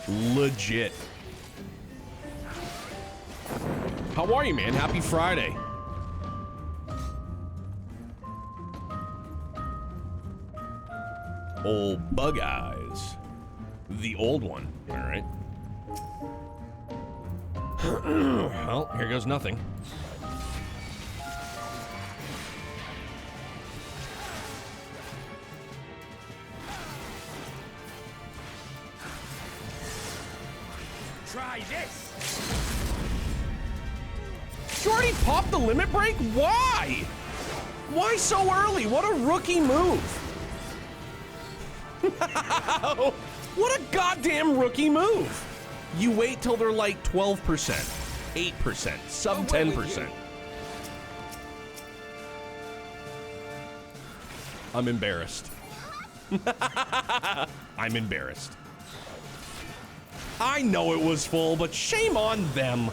Legit. How are you, man? Happy Friday. Old Bug Eyes. The old one. All right. Well, here goes nothing. Try this! You already popped the limit break? Why? Why so early? What a rookie move. What a goddamn rookie move. You wait till they're like 12%, 8%, sub 10%. I'm embarrassed. I'm embarrassed. I know it was full, but shame on them.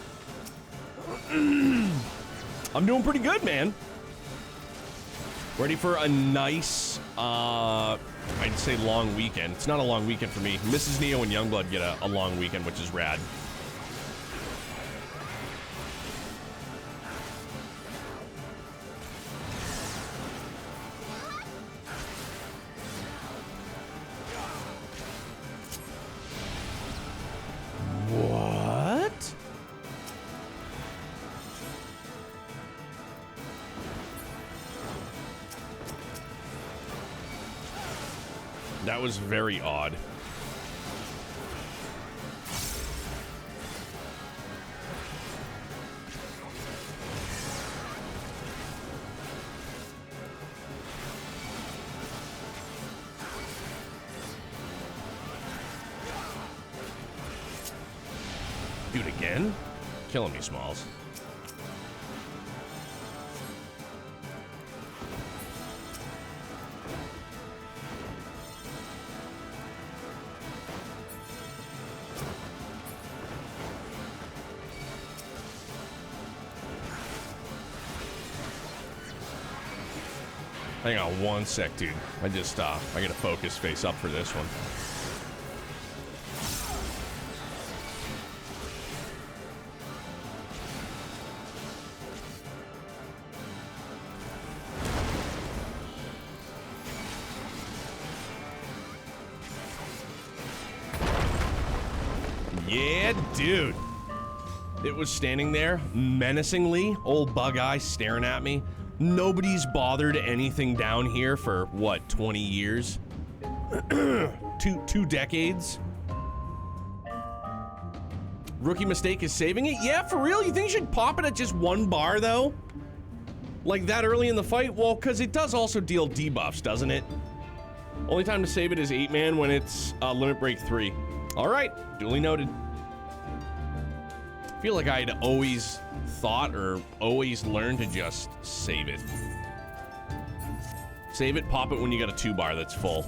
I'm doing pretty good, man. Ready for a nice, I'd say long weekend. It's not a long weekend for me. Mrs. Neo and Youngblood get a long weekend, which is rad. What? That was very odd. Dude, again? Killing me, Smalls. Hang on one sec, dude. I gotta focus face up for this one. Yeah, dude. It was standing there menacingly, old Bug Eye staring at me. Nobody's bothered anything down here for, what, 20 years? two decades? Rookie mistake is saving it? Yeah, for real? You think you should pop it at just one bar, though? Like that early in the fight? Well, because it does also deal debuffs, doesn't it? Only time to save it is 8-man when it's limit break 3. All right, duly noted. I feel like I'd always thought or always learned to just save it. Save it, pop it when you got a 2-bar that's full.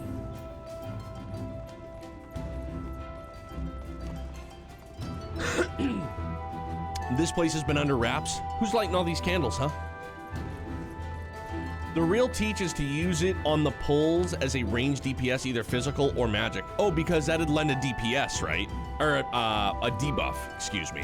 This place has been under wraps. Who's lighting all these candles, huh? The real teach is to use it on the pulls as a ranged DPS, either physical or magic. Oh, because that'd lend a DPS, right? Or a debuff, excuse me.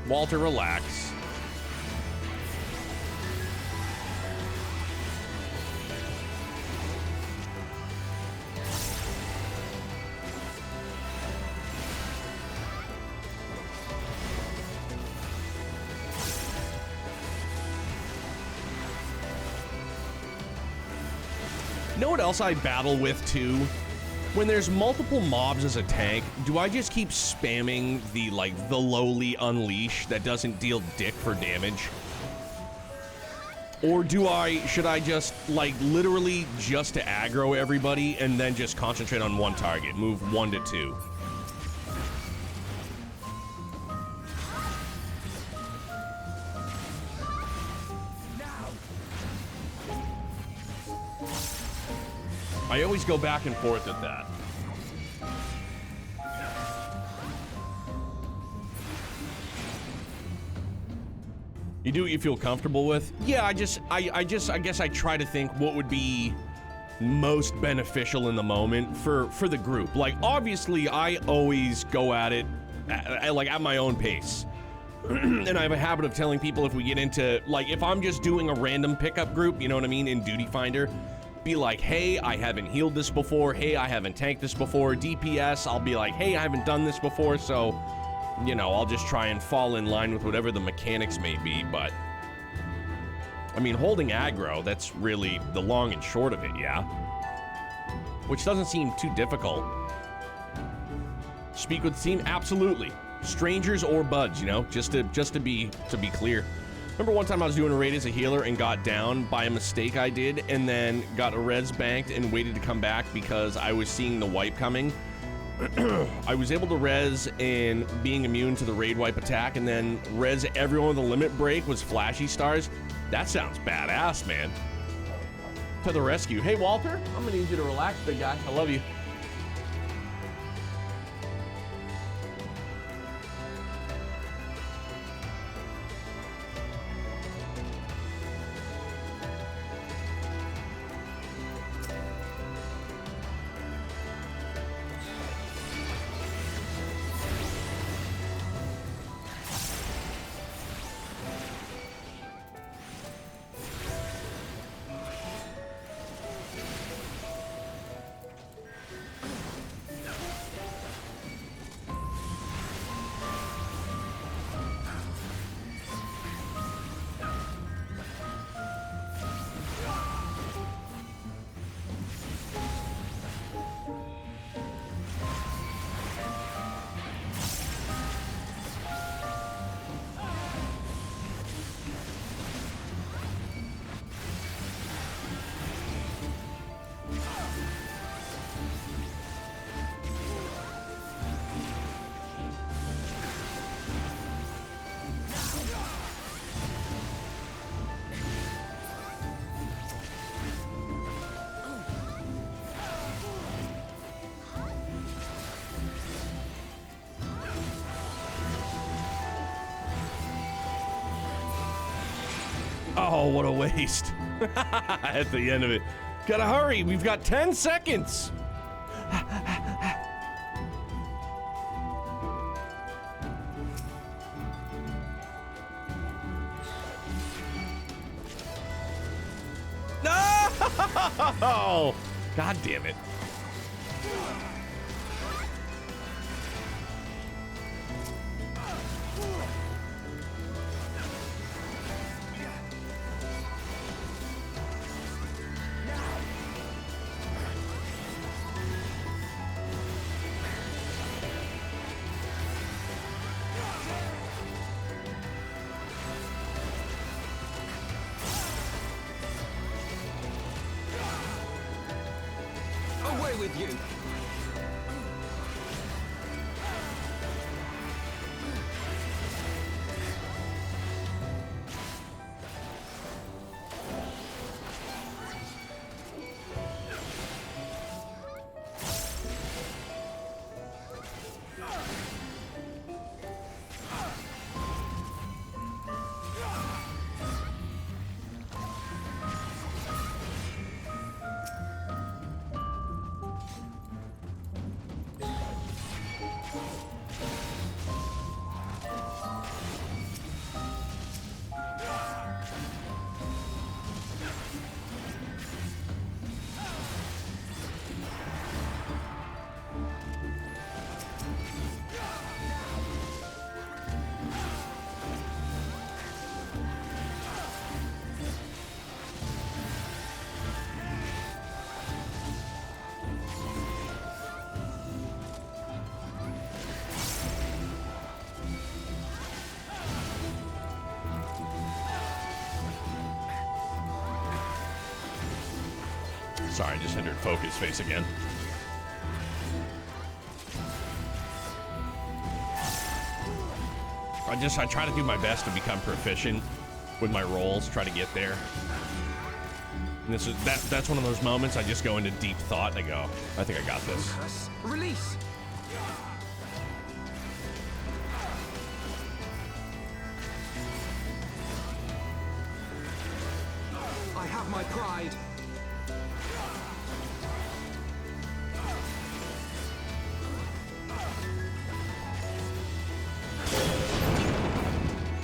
Walter, relax. You know what else I battle with too? When there's multiple mobs as a tank, do I just keep spamming the lowly unleash that doesn't deal dick for damage? Or should I just literally just to aggro everybody and then just concentrate on one target, move 1 to 2? I always go back and forth at that. You do what you feel comfortable with? Yeah, I guess I try to think what would be most beneficial in the moment for the group. Like, obviously, I always go at it at my own pace. And I have a habit of telling people if we get into, if I'm just doing a random pickup group, you know what I mean, in Duty Finder, be like, hey, I haven't healed this before. Hey, I haven't tanked this before. DPS, I'll be like, hey, I haven't done this before, so, you know, I'll just try and fall in line with whatever the mechanics may be. But I mean, holding aggro, that's really the long and short of it, yeah? Which doesn't seem too difficult. Speak with the team? Absolutely. Strangers or buds, you know, just to be clear. Remember one time I was doing a raid as a healer and got down by a mistake I did, and then got a res banked and waited to come back because I was seeing the wipe coming. I was able to res in being immune to the raid wipe attack, and then res everyone with a limit break was flashy stars. That sounds badass, man. To the rescue. Hey, Walter, I'm gonna need you to relax, big guy. I love you. Oh, what a waste. At the end of it. Gotta hurry, we've got 10 seconds. No! God damn it. Away with you! Sorry, I just hindered focus face again. I try to do my best to become proficient with my rolls, try to get there. And that's one of those moments I just go into deep thought and I go, I think I got this. Release! I have my pride.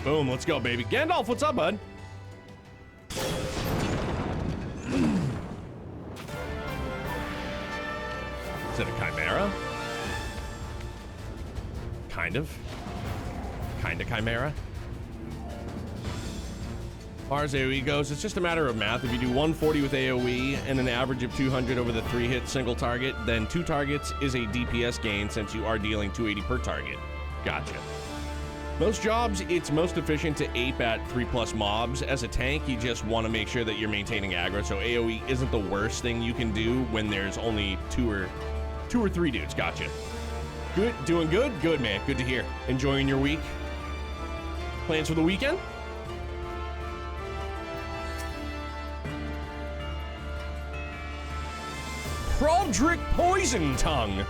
Boom, let's go, baby. Gandalf, what's up, bud? Is it a chimera? Kind of. Kinda chimera. As far as AoE goes, it's just a matter of math. If you do 140 with AoE and an average of 200 over the 3-hit single target, then 2 targets is a DPS gain since you are dealing 280 per target. Gotcha. Most jobs, it's most efficient to ape at 3+ mobs. As a tank, you just want to make sure that you're maintaining aggro, so AoE isn't the worst thing you can do when there's only 2 or 3 dudes. Gotcha. Good, doing good? Good, man. Good to hear. Enjoying your week? Plans for the weekend? Prodrick Poison Tongue.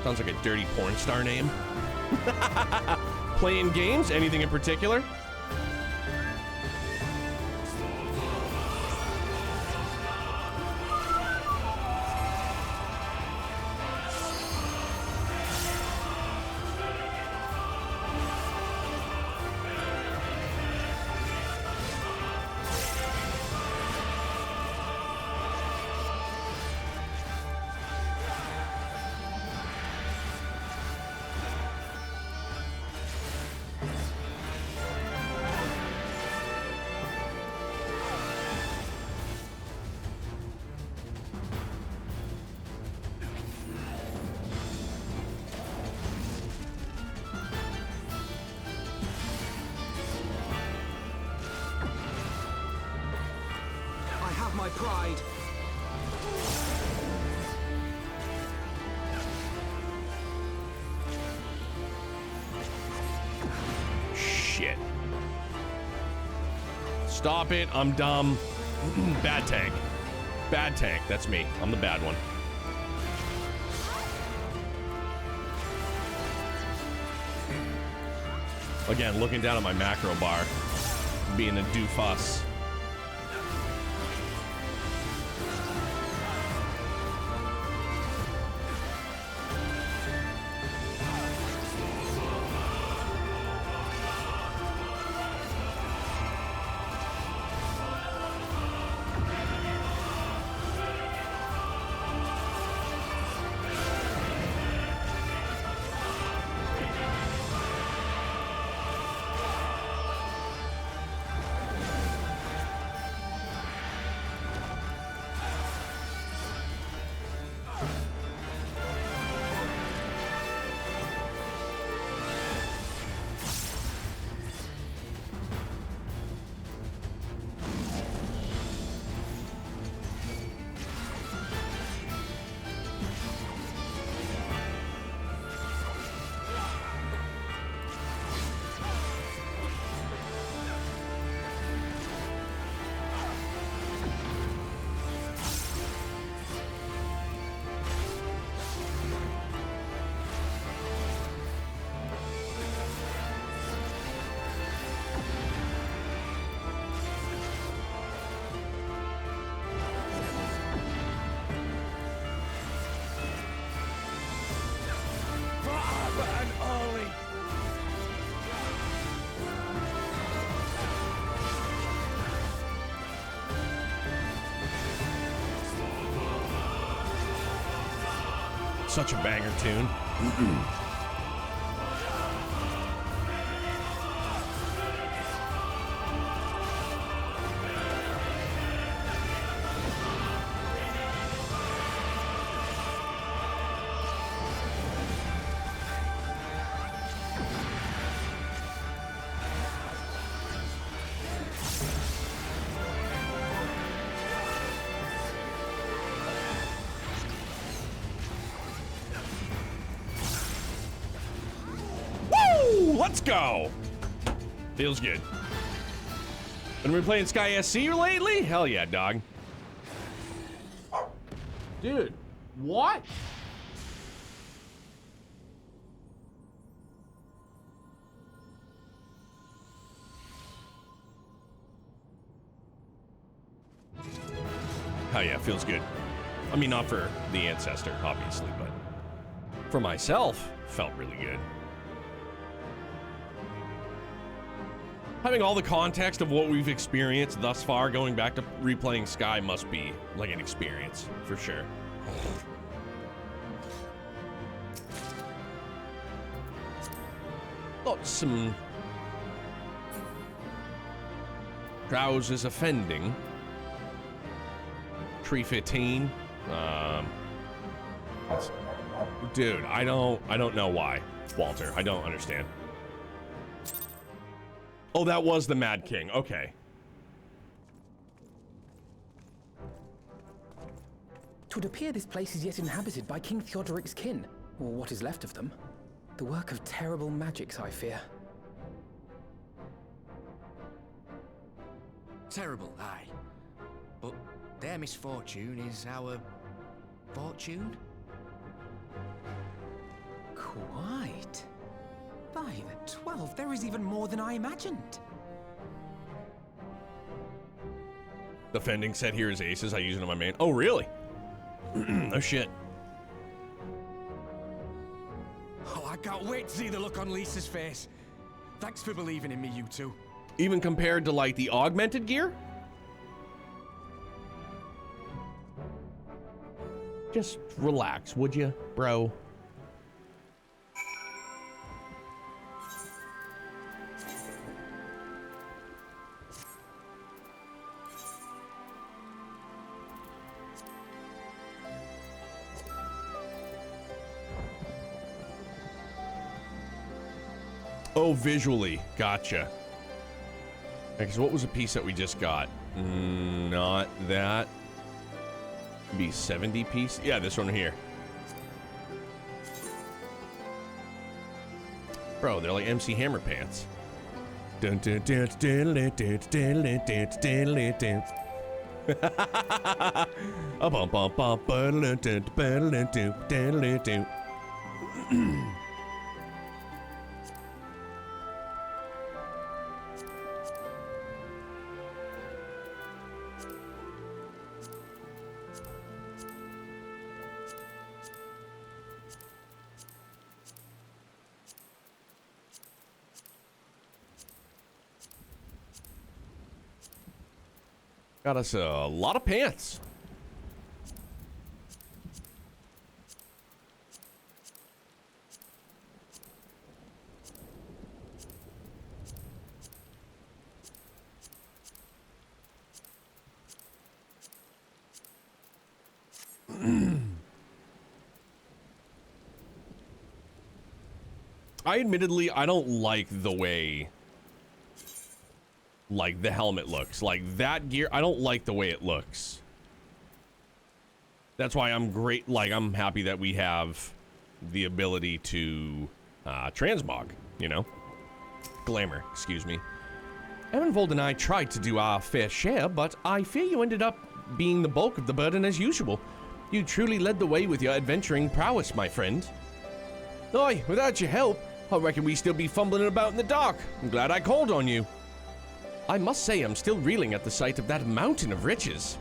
Sounds like a dirty porn star name. Playing games? Anything in particular? My pride. Shit. Stop it. I'm dumb. Bad tank. Bad tank. That's me. I'm the bad one. Again, looking down at my macro bar. Being a doofus. Such a banger tune. Let's go! Feels good. Been we playing Sky SC lately? Hell yeah, dog. Dude, what? Hell yeah, feels good. I mean, not for the ancestor, obviously, but for myself, felt really good. Having all the context of what we've experienced thus far, going back to replaying Sky must be like an experience, for sure. Got some Drowse is offending. Tree 15. Dude, I don't know why, Walter. I don't understand. Oh, that was the Mad King. Okay. It would appear this place is yet inhabited by King Theodoric's kin, or what is left of them. The work of terrible magics, I fear. Terrible, aye. But their misfortune is our fortune? Quite. By the 12, there is even more than I imagined. The fending set here is aces. I use it on my main. Oh, really? Oh, shit. Oh, I can't wait to see the look on Lisa's face. Thanks for believing in me, you two. Even compared to, like, the augmented gear? Just relax, would you, bro? Oh, visually. Gotcha. Because what was a piece that we just got? Not that. Be 70 piece? Yeah, this one here. Bro, they're like MC Hammer pants. Dun dun dun dun dun dun dun dun dun dun. A bum bum bum dun dun dun dun dun. Got us a lot of pants. I admittedly, I don't like the way like the helmet looks. Like that gear, I don't like the way it looks. That's why I'm I'm happy that we have the ability to transmog, you know? Glamour, excuse me. Evanvold and I tried to do our fair share, but I fear you ended up being the bulk of the burden as usual. You truly led the way with your adventuring prowess, my friend. Aye, without your help, I reckon we'd still be fumbling about in the dark. I'm glad I called on you. I must say I'm still reeling at the sight of that mountain of riches.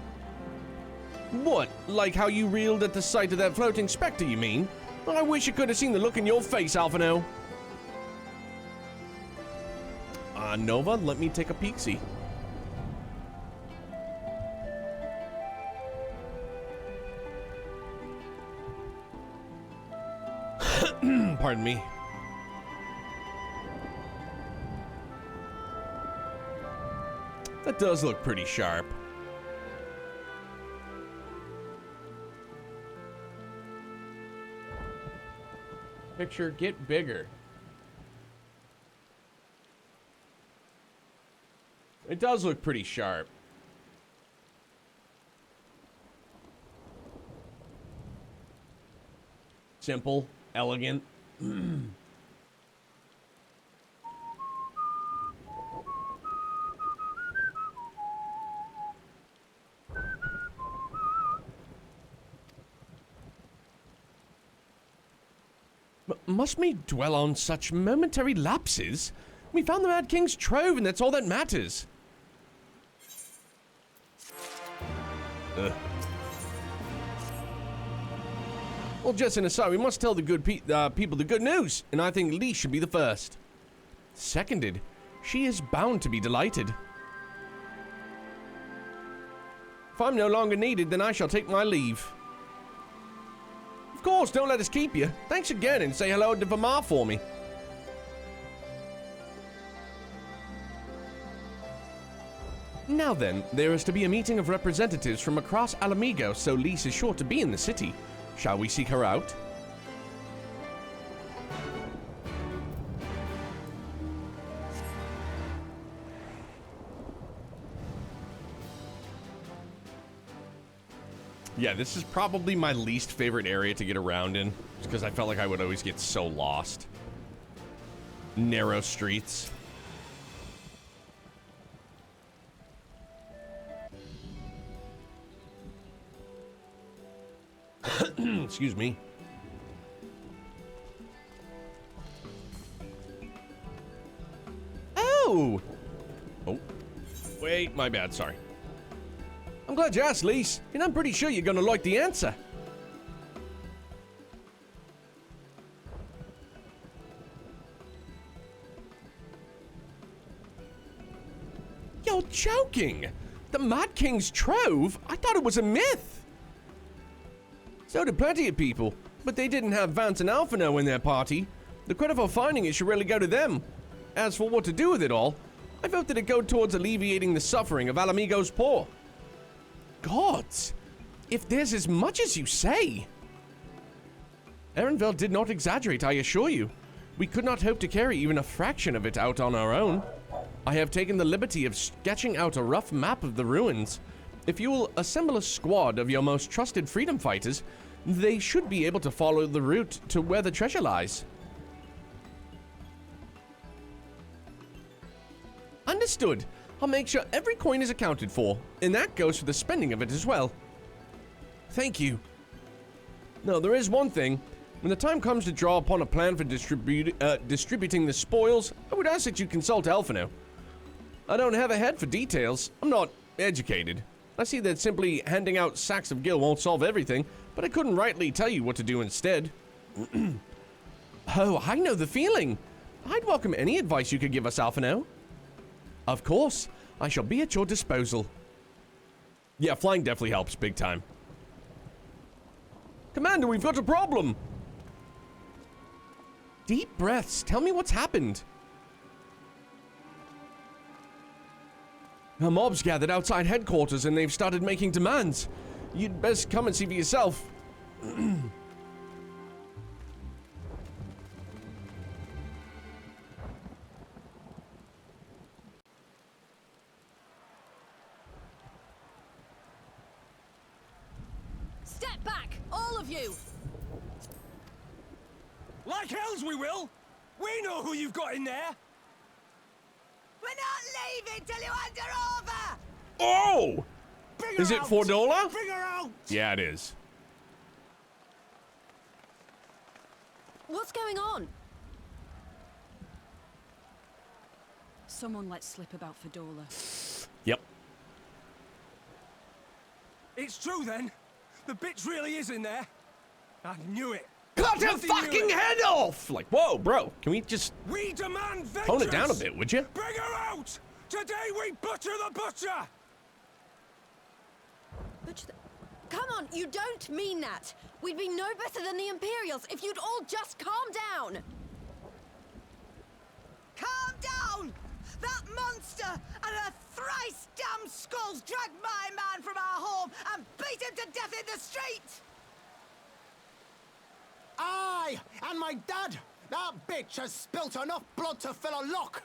What, like how you reeled at the sight of that floating specter, you mean? I wish you could have seen the look in your face, Alphino. Nova, let me take a peek-see. Pardon me. That does look pretty sharp. Picture get bigger. It does look pretty sharp. Simple, elegant. Must we dwell on such momentary lapses? We found the Mad King's trove, and that's all that matters. Well, just an aside, we must tell the good people the good news, and I think Lee should be the first. Seconded. She is bound to be delighted. If I'm no longer needed, then I shall take my leave. Of course, don't let us keep you. Thanks again, and say hello to Vamar for me. Now then, there is to be a meeting of representatives from across Alamigo, so Lise is sure to be in the city. Shall we seek her out? Yeah, this is probably my least favorite area to get around in, just because I felt like I would always get so lost. Narrow streets. Excuse me. Oh! Oh. Wait, my bad, sorry. I'm glad you asked, Lise, and I'm pretty sure you're gonna like the answer. You're joking! The Mad King's trove? I thought it was a myth! So did plenty of people, but they didn't have Vance and Alphino in their party. The credit for finding it should really go to them. As for what to do with it all, I vote that it go towards alleviating the suffering of Alamigo's poor. Gods, if there's as much as you say. Erenville did not exaggerate, I assure you. We could not hope to carry even a fraction of it out on our own. I have taken the liberty of sketching out a rough map of the ruins. If you will assemble a squad of your most trusted freedom fighters, they should be able to follow the route to where the treasure lies. Understood. I'll make sure every coin is accounted for, and that goes for the spending of it as well. Thank you. Now, there is one thing. When the time comes to draw upon a plan for distributing the spoils, I would ask that you consult Alphino. I don't have a head for details. I'm not educated. I see that simply handing out sacks of gil won't solve everything, but I couldn't rightly tell you what to do instead. Oh, I know the feeling. I'd welcome any advice you could give us, Alphino. Of course, I shall be at your disposal. Yeah, flying definitely helps big time. Commander, we've got a problem. Deep breaths. Tell me what's happened. A mob's gathered outside headquarters and they've started making demands. You'd best come and see for yourself. Step back, all of you! Like hells we will! We know who you've got in there! We're not leaving till you hand her over! Oh! Is it Fordola? Bring her out! Yeah, it is. What's going on? Someone let slip about Fordola. Yep. It's true then. The bitch really is in there. I knew it. Cut her fucking head off! Like, whoa, bro. Can we just We demand vengeance! tone it down a bit, would you? Bring her out! Today we butcher the butcher! Butcher the... Come on, you don't mean that! We'd be no better than the Imperials if you'd all just calm down! Calm down! That monster and her thrice damned skulls dragged my man from our home and beat him to death in the street! Aye! And my dad! That bitch has spilt enough blood to fill a lock!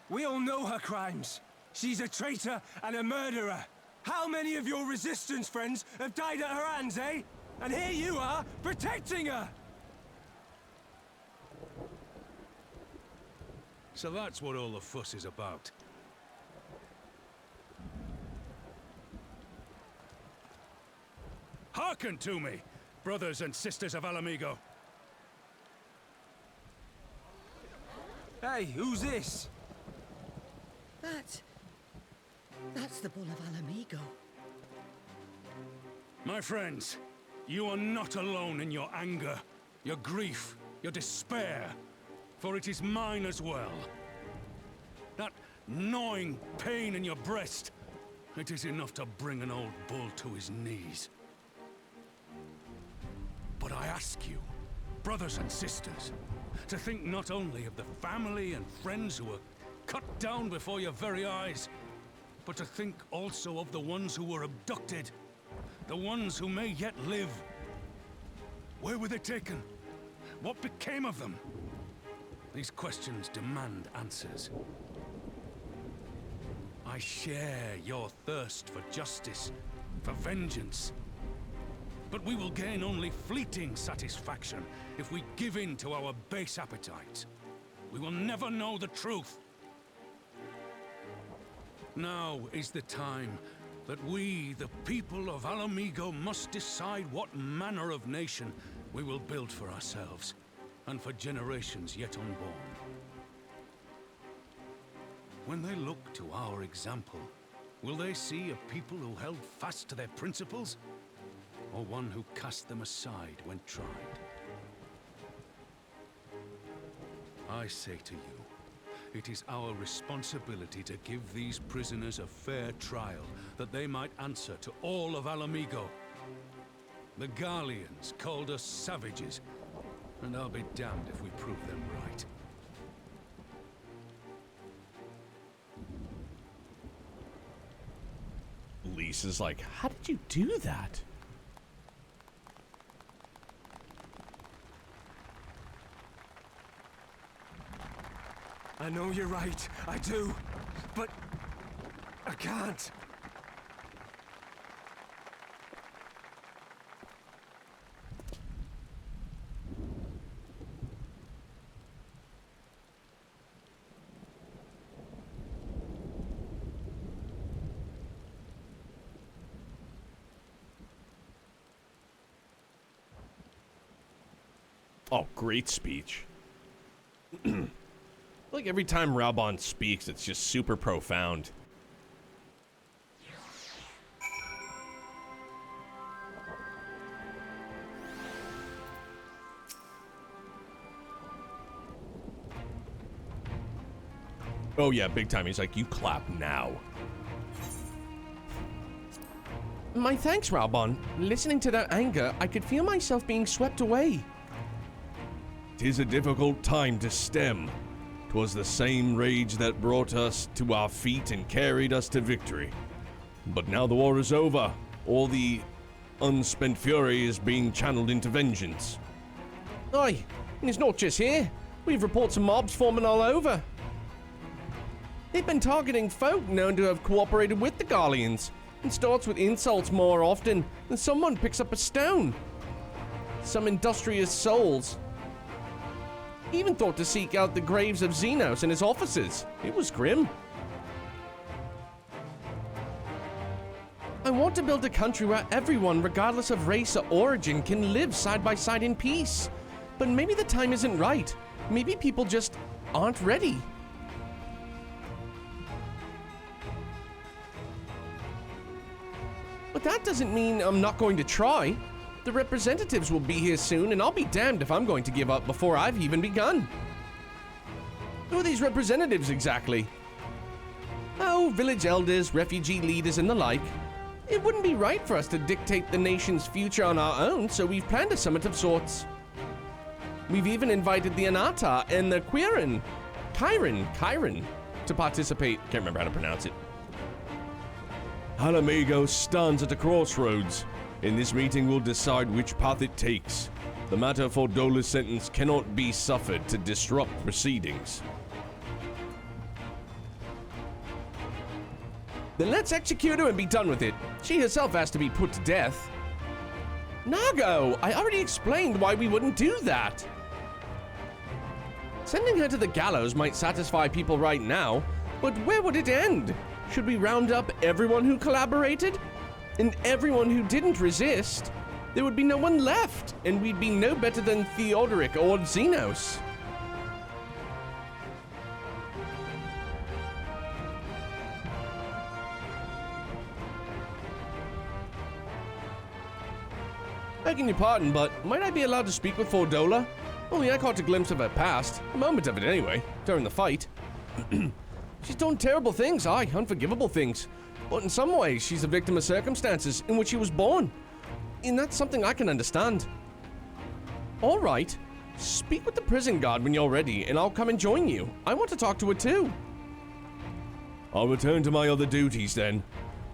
We all know her crimes. She's a traitor and a murderer. How many of your resistance friends have died at her hands, eh? And here you are, protecting her! So that's what all the fuss is about. Hearken to me, brothers and sisters of Alamigo. Hey, who's this? That's the Bull of Alamigo. My friends, you are not alone in your anger, your grief, your despair, for it is mine as well. That gnawing pain in your breast, it is enough to bring an old bull to his knees. But I ask you, brothers and sisters, to think not only of the family and friends who were cut down before your very eyes, but to think also of the ones who were abducted, the ones who may yet live. Where were they taken? What became of them? These questions demand answers. I share your thirst for justice, for vengeance. But we will gain only fleeting satisfaction if we give in to our base appetites. We will never know the truth. Now is the time that we, the people of Alamigo, must decide what manner of nation we will build for ourselves, and for generations yet unborn. When they look to our example, will they see a people who held fast to their principles, or one who cast them aside when tried? I say to you, it is our responsibility to give these prisoners a fair trial, that they might answer to all of Alamigo. The Garleans called us savages, and I'll be damned if we prove them right. Lisa's like, how did you do that? I know you're right, I do. But I can't. Oh, great speech. Like every time Raubon speaks, it's just super profound. Oh yeah, big time. He's like, you clap now. My thanks, Raubon. Listening to that anger, I could feel myself being swept away. 'Tis a difficult time to stem. 'Twas the same rage that brought us to our feet and carried us to victory. But now the war is over. All the unspent fury is being channeled into vengeance. Aye, and it's not just here. We've reports of mobs forming all over. They've been targeting folk known to have cooperated with the Garleans. It starts with insults more often than someone picks up a stone. Some industrious souls even thought to seek out the graves of Xenos and his officers. It was grim. I want to build a country where everyone, regardless of race or origin, can live side by side in peace. But maybe the time isn't right. Maybe people just aren't ready. But that doesn't mean I'm not going to try. The representatives will be here soon, and I'll be damned if I'm going to give up before I've even begun. Who are these representatives exactly? Oh, village elders, refugee leaders, and the like. It wouldn't be right for us to dictate the nation's future on our own, so we've planned a summit of sorts. We've even invited the Anata and the Chiron to participate. Can't remember how to pronounce it. Alamigo stands at a crossroads. In this meeting, we'll decide which path it takes. The matter for Dola's sentence cannot be suffered to disrupt proceedings. Then let's execute her and be done with it. She herself has to be put to death. Nago, I already explained why we wouldn't do that. Sending her to the gallows might satisfy people right now, but where would it end? Should we round up everyone who collaborated? And everyone who didn't resist? There would be no one left, and we'd be no better than Theodoric or Xenos. Begging your pardon, but might I be allowed to speak with Fordola? Only I caught a glimpse of her past, a moment of it anyway, during the fight. She's done terrible things, aye, unforgivable things. But in some ways, she's a victim of circumstances in which she was born. And that's something I can understand. All right, speak with the prison guard when you're ready, and I'll come and join you. I want to talk to her too. I'll return to my other duties then.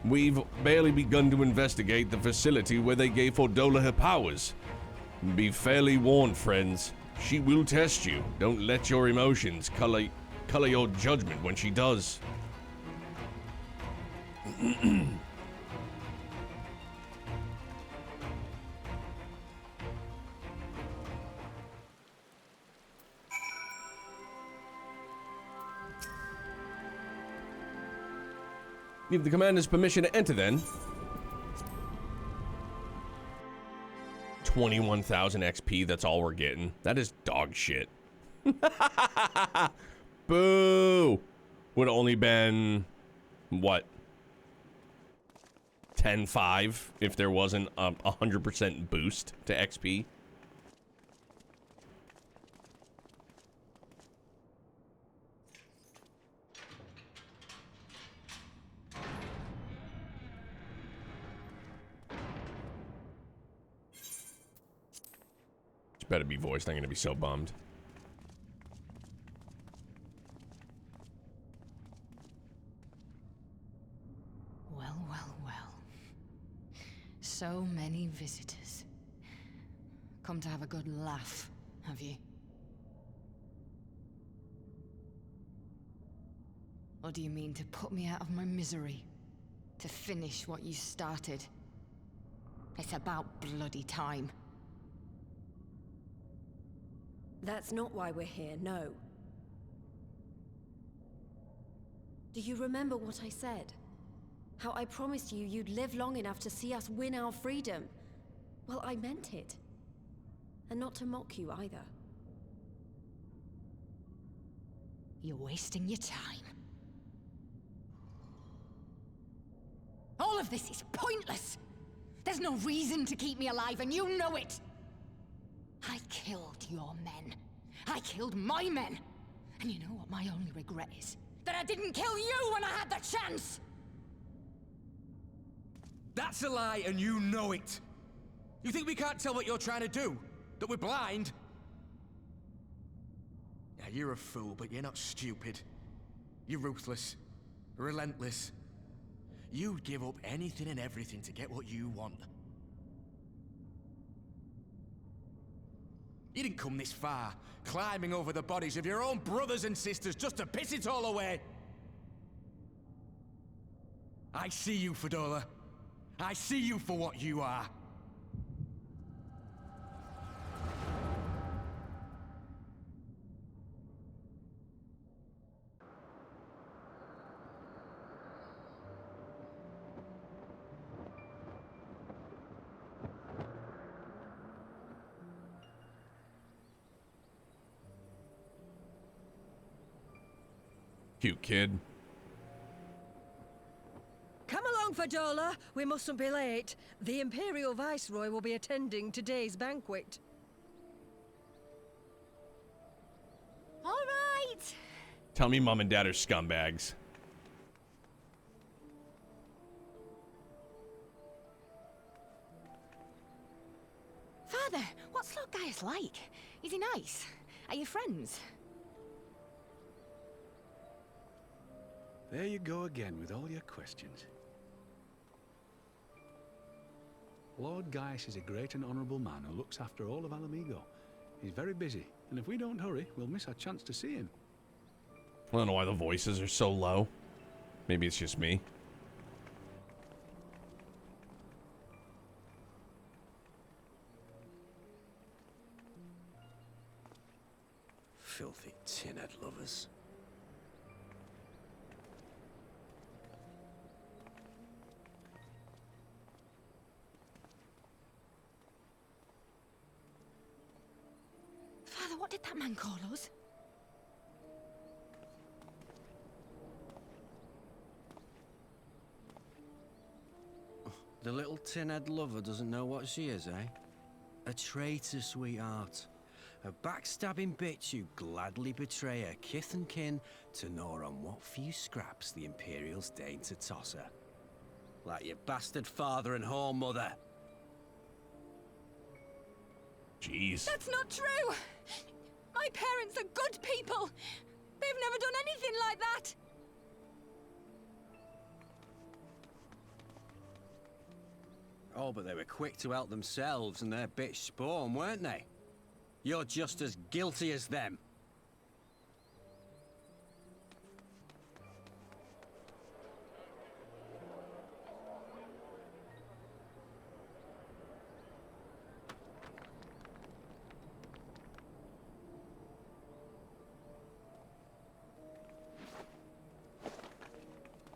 We've barely begun to investigate the facility where they gave Fordola her powers. Be fairly warned, friends. She will test you. Don't let your emotions color your judgment when she does. Give the commander's permission to enter then. 21,000 XP, that's all we're getting. That is dog shit. Boo! Would have only been, what? 10.5 if there wasn't a 100% boost to XP. Better be voiced. I'm gonna be so bummed. Well, well, well. So many visitors. Come to have a good laugh, have you? Or do you mean to put me out of my misery? To finish what you started? It's about bloody time. That's not why we're here, no. Do you remember what I said? How I promised you you'd live long enough to see us win our freedom? Well, I meant it. And not to mock you either. You're wasting your time. All of this is pointless! There's no reason to keep me alive, and you know it! I killed your men. I killed my men. And you know what my only regret is? That I didn't kill you when I had the chance! That's a lie, and you know it. You think we can't tell what you're trying to do? That we're blind? Yeah, you're a fool, but you're not stupid. You're ruthless. Relentless. You'd give up anything and everything to get what you want. You didn't come this far, climbing over the bodies of your own brothers and sisters just to piss it all away. I see you, Fordola. I see you for what you are. Cute kid. Come along, Fordola. We mustn't be late. The Imperial Viceroy will be attending today's banquet. All right. Tell me mom and dad are scumbags. Father, what's Lord Gaius like? Is he nice? Are you friends? There you go again with all your questions. Lord Gaius is a great and honourable man who looks after all of Alamigo. He's very busy, and if we don't hurry, we'll miss our chance to see him. I don't know why the voices are so low. Maybe it's just me. Filthy tin-head lovers. Father, what did that man call us? The little tin-head lover doesn't know what she is, eh? A traitor, sweetheart. A backstabbing bitch who'd gladly betray her kith and kin to gnaw on what few scraps the Imperials deign to toss her. Like your bastard father and whore mother. Jeez. That's not true! My parents are good people! They've never done anything like that! Oh, but they were quick to help themselves and their bitch spawn, weren't they? You're just as guilty as them.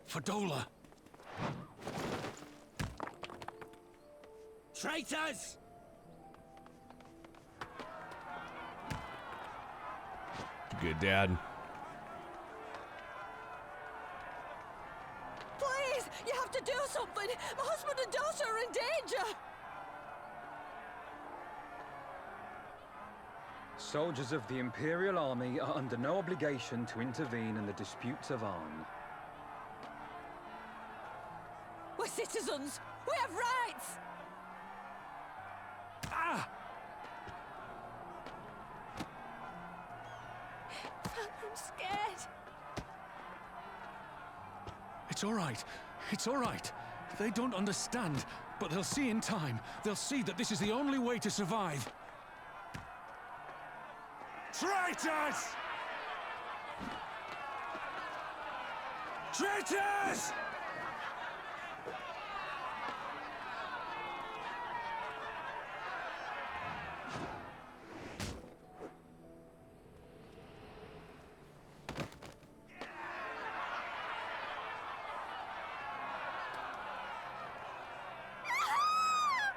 Fadola! Traitors! Good dad. Please! You have to do something! My husband and daughter are in danger! Soldiers of the Imperial Army are under no obligation to intervene in the disputes of Arn. We're citizens! We have rights! Ah! I'm scared. It's all right. It's all right. They don't understand, but they'll see in time. They'll see that this is the only way to survive. Traitors! Traitors!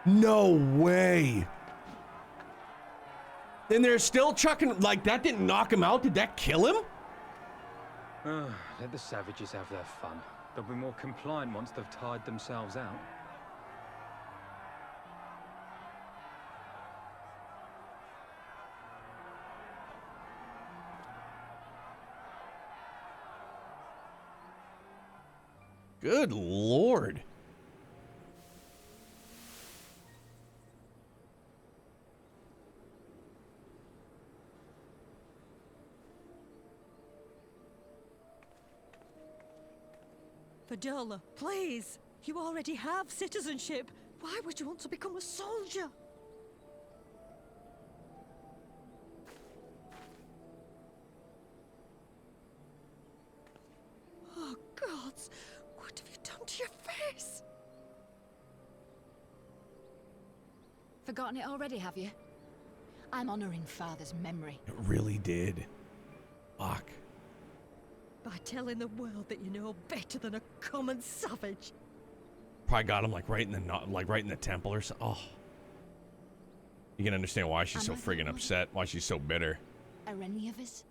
No way. And they're still chucking, like, that didn't knock him out? Did that kill him? Let the savages have their fun. They'll be more compliant once they've tired themselves out. Good Lord. Fadola, please! You already have citizenship. Why would you want to become a soldier? Oh, gods! What have you done to your face? Forgotten it already, have you? I'm honoring Father's memory. It really did. Fuck. By telling the world that you know better than a common savage. Probably got him like right in the temple or so. Oh. You can understand why she's so friggin' upset, why she's so bitter. Are any of us?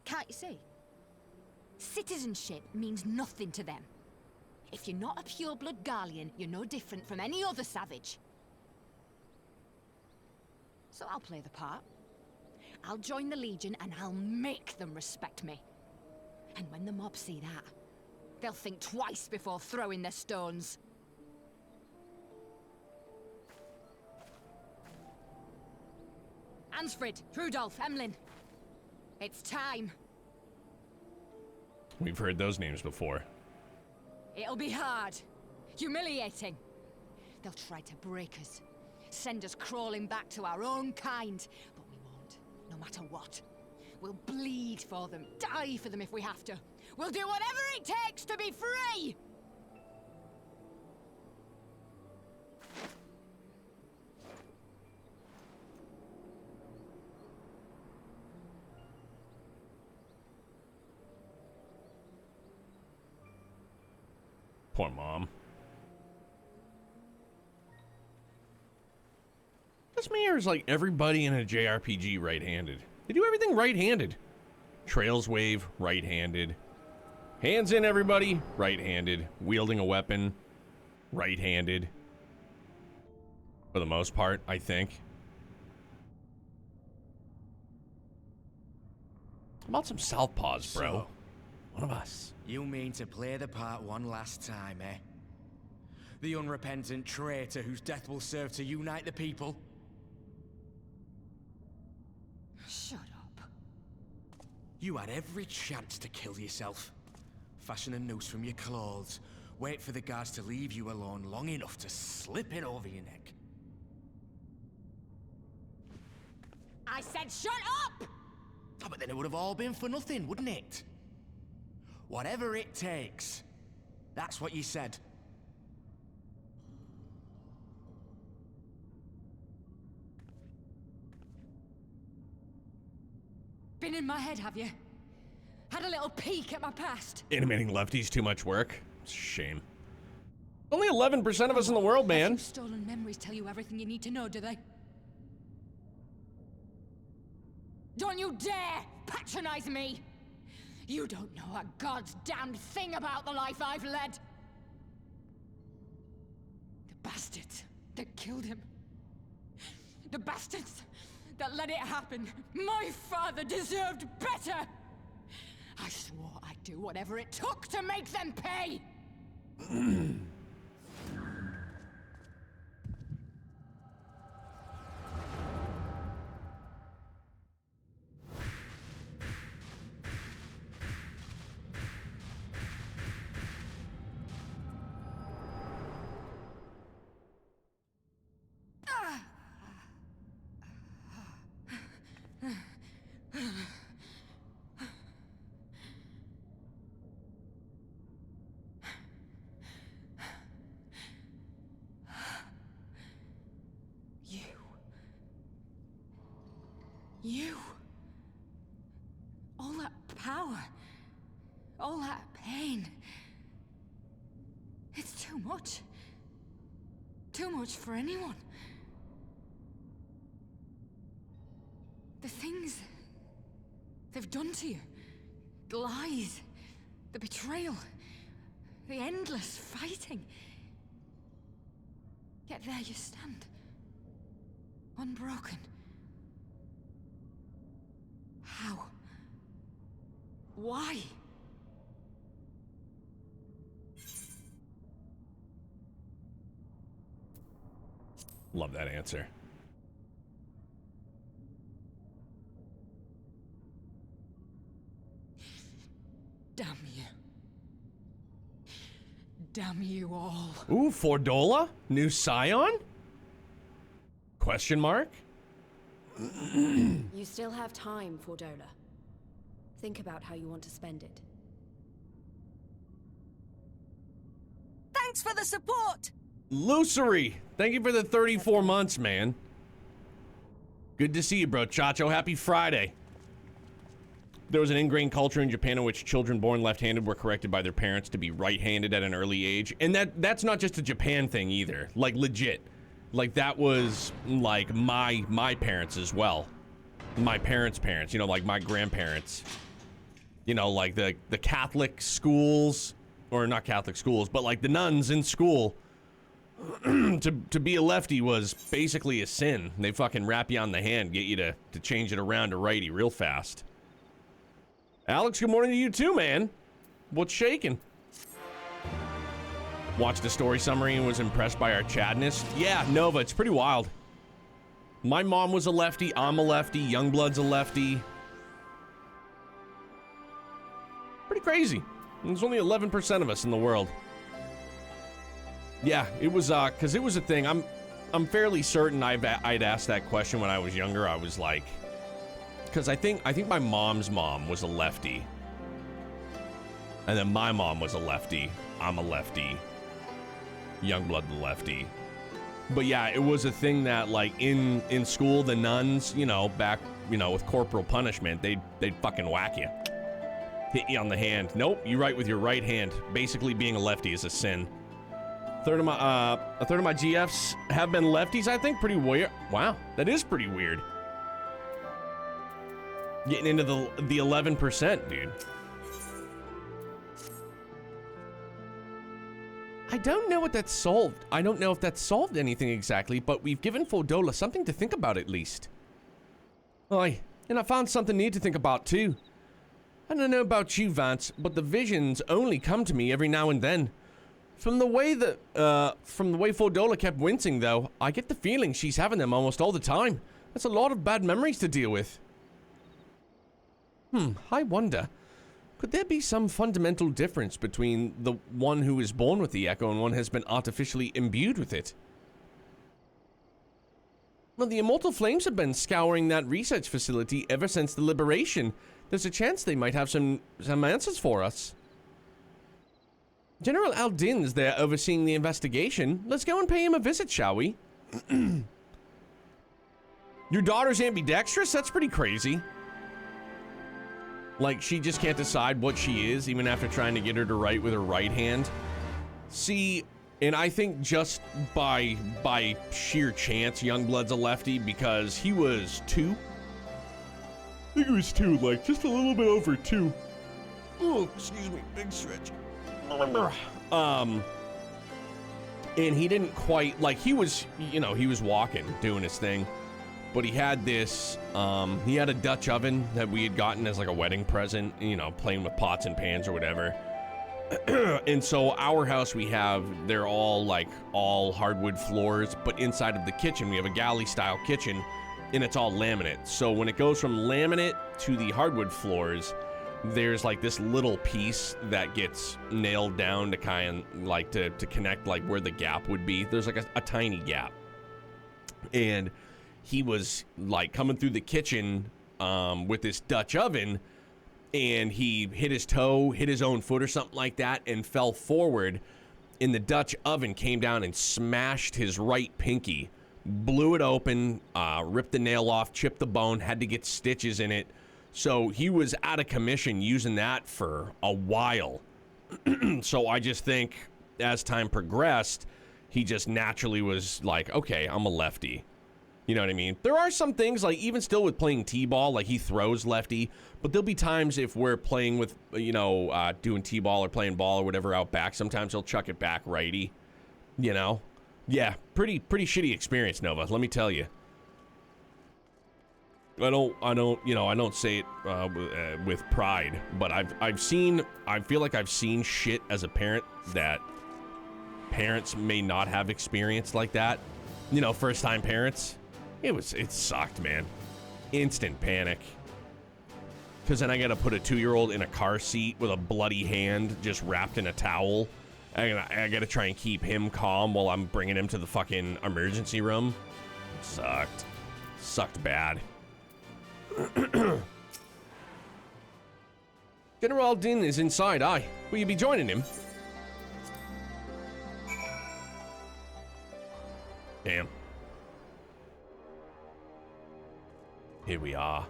Can't you see? Citizenship means nothing to them. If you're not a pure-blood Garlean, you're no different from any other savage. So I'll play the part. I'll join the Legion and I'll make them respect me. And when the mob see that, they'll think twice before throwing their stones. Ansfrid, Rudolph, Emlyn. It's time. We've heard those names before. It'll be hard. Humiliating. They'll try to break us. Send us crawling back to our own kind. But we won't, no matter what. We'll bleed for them, die for them if we have to. We'll do whatever it takes to be free! Poor mom. This mayor's like everybody in a JRPG right-handed. They do everything right-handed. Trails wave, right-handed. Hands in, everybody, right-handed. Wielding a weapon, right-handed. For the most part, I think. How about some southpaws, bro? So, one of us. You mean to play the part one last time, eh? The unrepentant traitor whose death will serve to unite the people? Shut up. You had every chance to kill yourself. Fashion a noose from your clothes. Wait for the guards to leave you alone long enough to slip it over your neck. I said shut up! Oh, but then it would have all been for nothing, wouldn't it? Whatever it takes. That's what you said. Been in my head, have you? Had a little peek at my past? Animating lefties too much work? It's a shame. Only 11% of us in the world, man. Stolen memories tell you everything you need to know, do they? Don't you dare patronize me! You don't know a god's damned thing about the life I've led! The bastards that killed him. The bastards that let it happen. My father deserved better! I swore I'd do whatever it took to make them pay! You. All that power. All that pain. It's too much. Too much for anyone. The things they've done to you. The lies. The betrayal. The endless fighting. Yet there you stand. Unbroken. How? Why? Love that answer. Damn you. Damn you all. Ooh, Fordola? New Scion? Question mark? You still have time, Fordola. Think about how you want to spend it. Thanks for the support! Lucery, thank you for the 34 months, man. Good to see you, bro. Chacho, happy Friday. There was an ingrained culture in Japan in which children born left-handed were corrected by their parents to be right-handed at an early age. And that's not just a Japan thing either. Like, legit. Like, that was, like, my parents as well. My parents' parents, you know, like my grandparents. You know, like the Catholic schools, or not Catholic schools, but like the nuns in school. to be a lefty was basically a sin. They fucking wrap you on the hand, get you to change it around to righty real fast. Alex, good morning to you too, man. What's shaking? Watched the story summary and was impressed by our Chadness. Yeah, Nova, it's pretty wild. My mom was a lefty. I'm a lefty. Youngblood's a lefty. Pretty crazy. There's only 11% of us in the world. Yeah, it was, because it was a thing. I'm fairly certain I'd asked that question when I was younger. I was like, because I think my mom's mom was a lefty. And then my mom was a lefty. I'm a lefty. Youngblood the lefty. But yeah, it was a thing that, like, in school, the nuns, you know, back, you know, with corporal punishment, they'd fucking whack you. Hit you on the hand. Nope, you write with your right hand. Basically, being a lefty is a sin. A third of my GFs have been lefties, I think. Pretty weird. Wow, that is pretty weird. Getting into the 11%, dude. I don't know what that solved. I don't know if that solved anything exactly, but we've given Fordola something to think about at least. Aye, and I found something new to think about too. I don't know about you, Vance, but the visions only come to me every now and then. From the way Fordola kept wincing, though, I get the feeling she's having them almost all the time. That's a lot of bad memories to deal with. I wonder, could there be some fundamental difference between the one who is born with the Echo and one has been artificially imbued with it? Well, the Immortal Flames have been scouring that research facility ever since the liberation. There's a chance they might have some answers for us. General Aldin's there overseeing the investigation. Let's go and pay him a visit, shall we? Your daughter's ambidextrous? That's pretty crazy. Like, she just can't decide what she is, even after trying to get her to write with her right hand. See, and I think just by sheer chance, Youngblood's a lefty because he was 2. I think he was 2, like, just a little bit over 2. Oh, excuse me, big stretch. And he didn't quite, like, he was, you know, he was walking, doing his thing. But he had this, he had a Dutch oven that we had gotten as like a wedding present, you know, playing with pots and pans or whatever. And so our house they're all hardwood floors, but inside of the kitchen, we have a galley style kitchen and it's all laminate. So when it goes from laminate to the hardwood floors, there's like this little piece that gets nailed down to kind of like to connect like where the gap would be. There's like a tiny gap. And he was like coming through the kitchen with this Dutch oven and he hit his toe, hit his own foot or something like that and fell forward. And the Dutch oven came down and smashed his right pinky, blew it open, ripped the nail off, chipped the bone, had to get stitches in it. So he was out of commission using that for a while. So I just think as time progressed, he just naturally was like, okay, I'm a lefty. You know what I mean? There are some things, like, even still with playing T-ball, like, he throws lefty, but there'll be times if we're playing with, you know, doing T-ball or playing ball or whatever out back, sometimes he'll chuck it back righty, you know? Yeah, pretty shitty experience, Nova, let me tell you. I don't say it with pride, but I feel like I've seen shit as a parent that parents may not have experienced like that. You know, first-time parents. It sucked, man. Instant panic. Because then I gotta put a 2-year-old in a car seat with a bloody hand just wrapped in a towel. I gotta try and keep him calm while I'm bringing him to the fucking emergency room. It sucked. Sucked bad. General Aldin is inside. Aye. Will you be joining him? Damn. Here we are.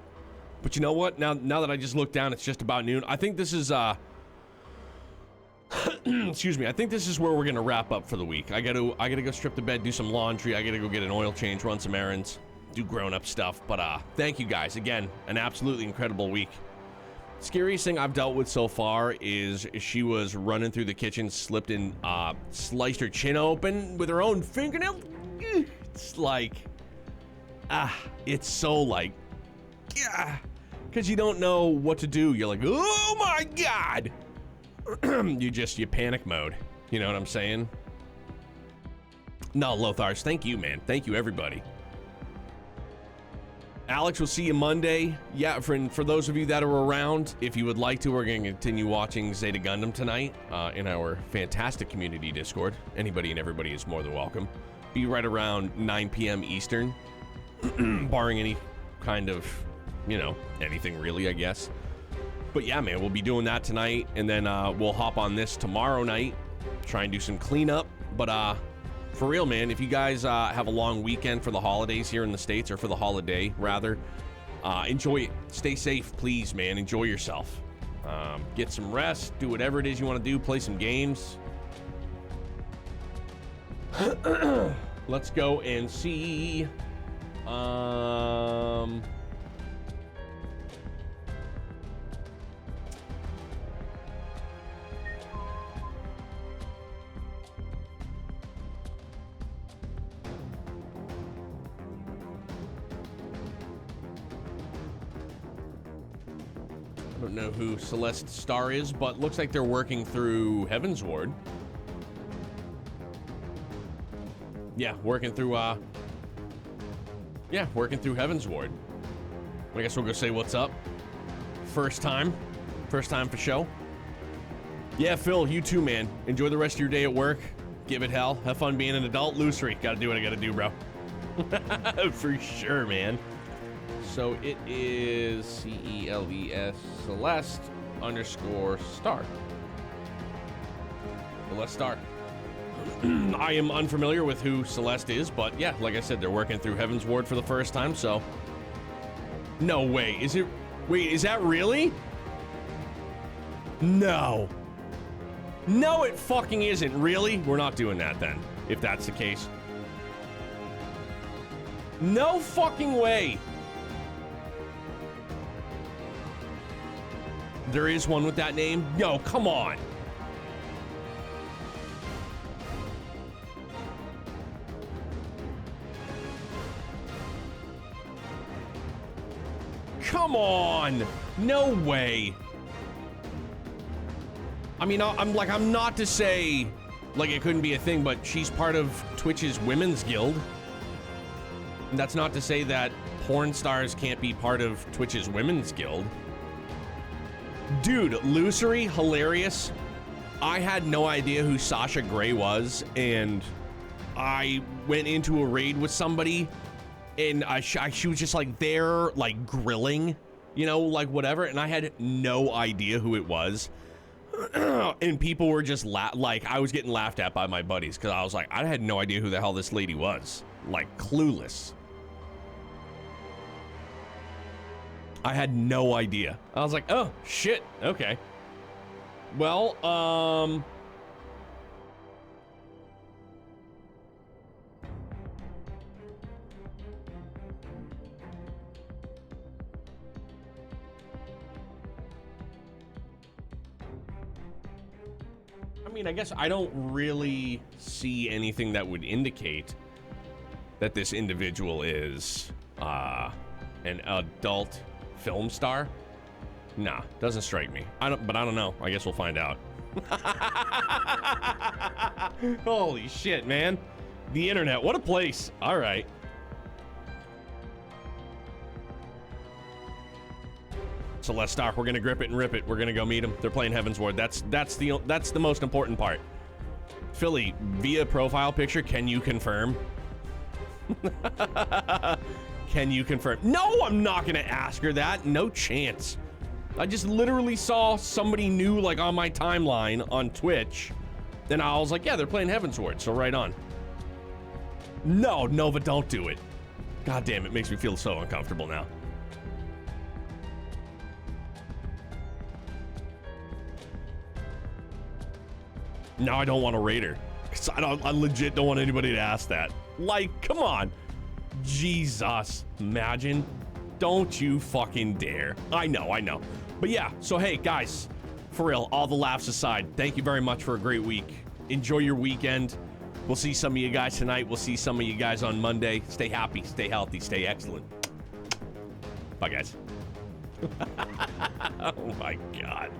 But you know what? Now that I just looked down, it's just about noon. I think this is, excuse me. I think this is where we're gonna wrap up for the week. I gotta go strip the bed, do some laundry. I gotta go get an oil change, run some errands, do grown-up stuff. But, thank you guys. Again, an absolutely incredible week. Scariest thing I've dealt with so far is she was running through the kitchen, slipped and, sliced her chin open with her own fingernail. It's like, it's so like, yeah, because you don't know what to do. You're like, oh my God. you panic mode. You know what I'm saying? No, Lothars, thank you, man. Thank you, everybody. Alex, we'll see you Monday. Yeah, for those of you that are around, if you would like to, we're going to continue watching Zeta Gundam tonight in our fantastic community Discord. Anybody and everybody is more than welcome. Be right around 9 p.m. Eastern, barring any kind of, you know, anything really, I guess. But yeah, man, we'll be doing that tonight, and then we'll hop on this tomorrow night, try and do some cleanup. But for real, man, if you guys have a long weekend for the holidays here in the States, or for the holiday, rather, enjoy it. Stay safe, please, man. Enjoy yourself. Get some rest. Do whatever it is you want to do. Play some games. Let's go and see. I don't know who Celeste Star is, but looks like they're working through Heaven's Ward. Yeah, working through Heaven's Ward. I guess we'll go say what's up. First time for show. Yeah, Phil, you too, man. Enjoy the rest of your day at work. Give it hell. Have fun being an adult. Lucery. Gotta do what I gotta do, bro. For sure, man. So it is CELES Celeste _ Star. Celeste Star. I am unfamiliar with who Celeste is, but yeah, like I said, they're working through Heaven's Ward for the first time, so. No way. Is it? Wait, is that really? No. No, it fucking isn't. Really? We're not doing that then, if that's the case. No fucking way. There is one with that name? No, come on. Come on. No way. I mean, I'm not to say like it couldn't be a thing, but she's part of Twitch's Women's Guild. And that's not to say that porn stars can't be part of Twitch's Women's Guild. Dude, Lucery, hilarious. I had no idea who Sasha Grey was, and I went into a raid with somebody, and she was just like there, like grilling, you know, like whatever, and I had no idea who it was. And people were just like, I was getting laughed at by my buddies because I was like, I had no idea who the hell this lady was. Like, clueless. I had no idea. I was like, oh, shit. Okay. Well, I mean, I guess I don't really see anything that would indicate that this individual is an adult film star. Nah, doesn't strike me. But I don't know. I guess we'll find out. Holy shit, man. The internet, what a place. All right. Celeste Star, we're gonna grip it and rip it. We're gonna go meet them. They're playing Heaven's Ward. That's the most important part. Philly, via profile picture, can you confirm? Can you confirm? No, I'm not gonna ask her that. No chance. I just literally saw somebody new, like, on my timeline on Twitch. Then I was like, yeah, they're playing Heaven's Ward, so right on. No, Nova, don't do it. God damn, it makes me feel so uncomfortable now. No, I don't want to raid her. 'Cause I legit don't want anybody to ask that. Like, come on. Jesus. Imagine. Don't you fucking dare. I know. But yeah, so hey, guys, for real, all the laughs aside, thank you very much for a great week. Enjoy your weekend. We'll see some of you guys tonight. We'll see some of you guys on Monday. Stay happy, stay healthy, stay excellent. Bye, guys. Oh my God.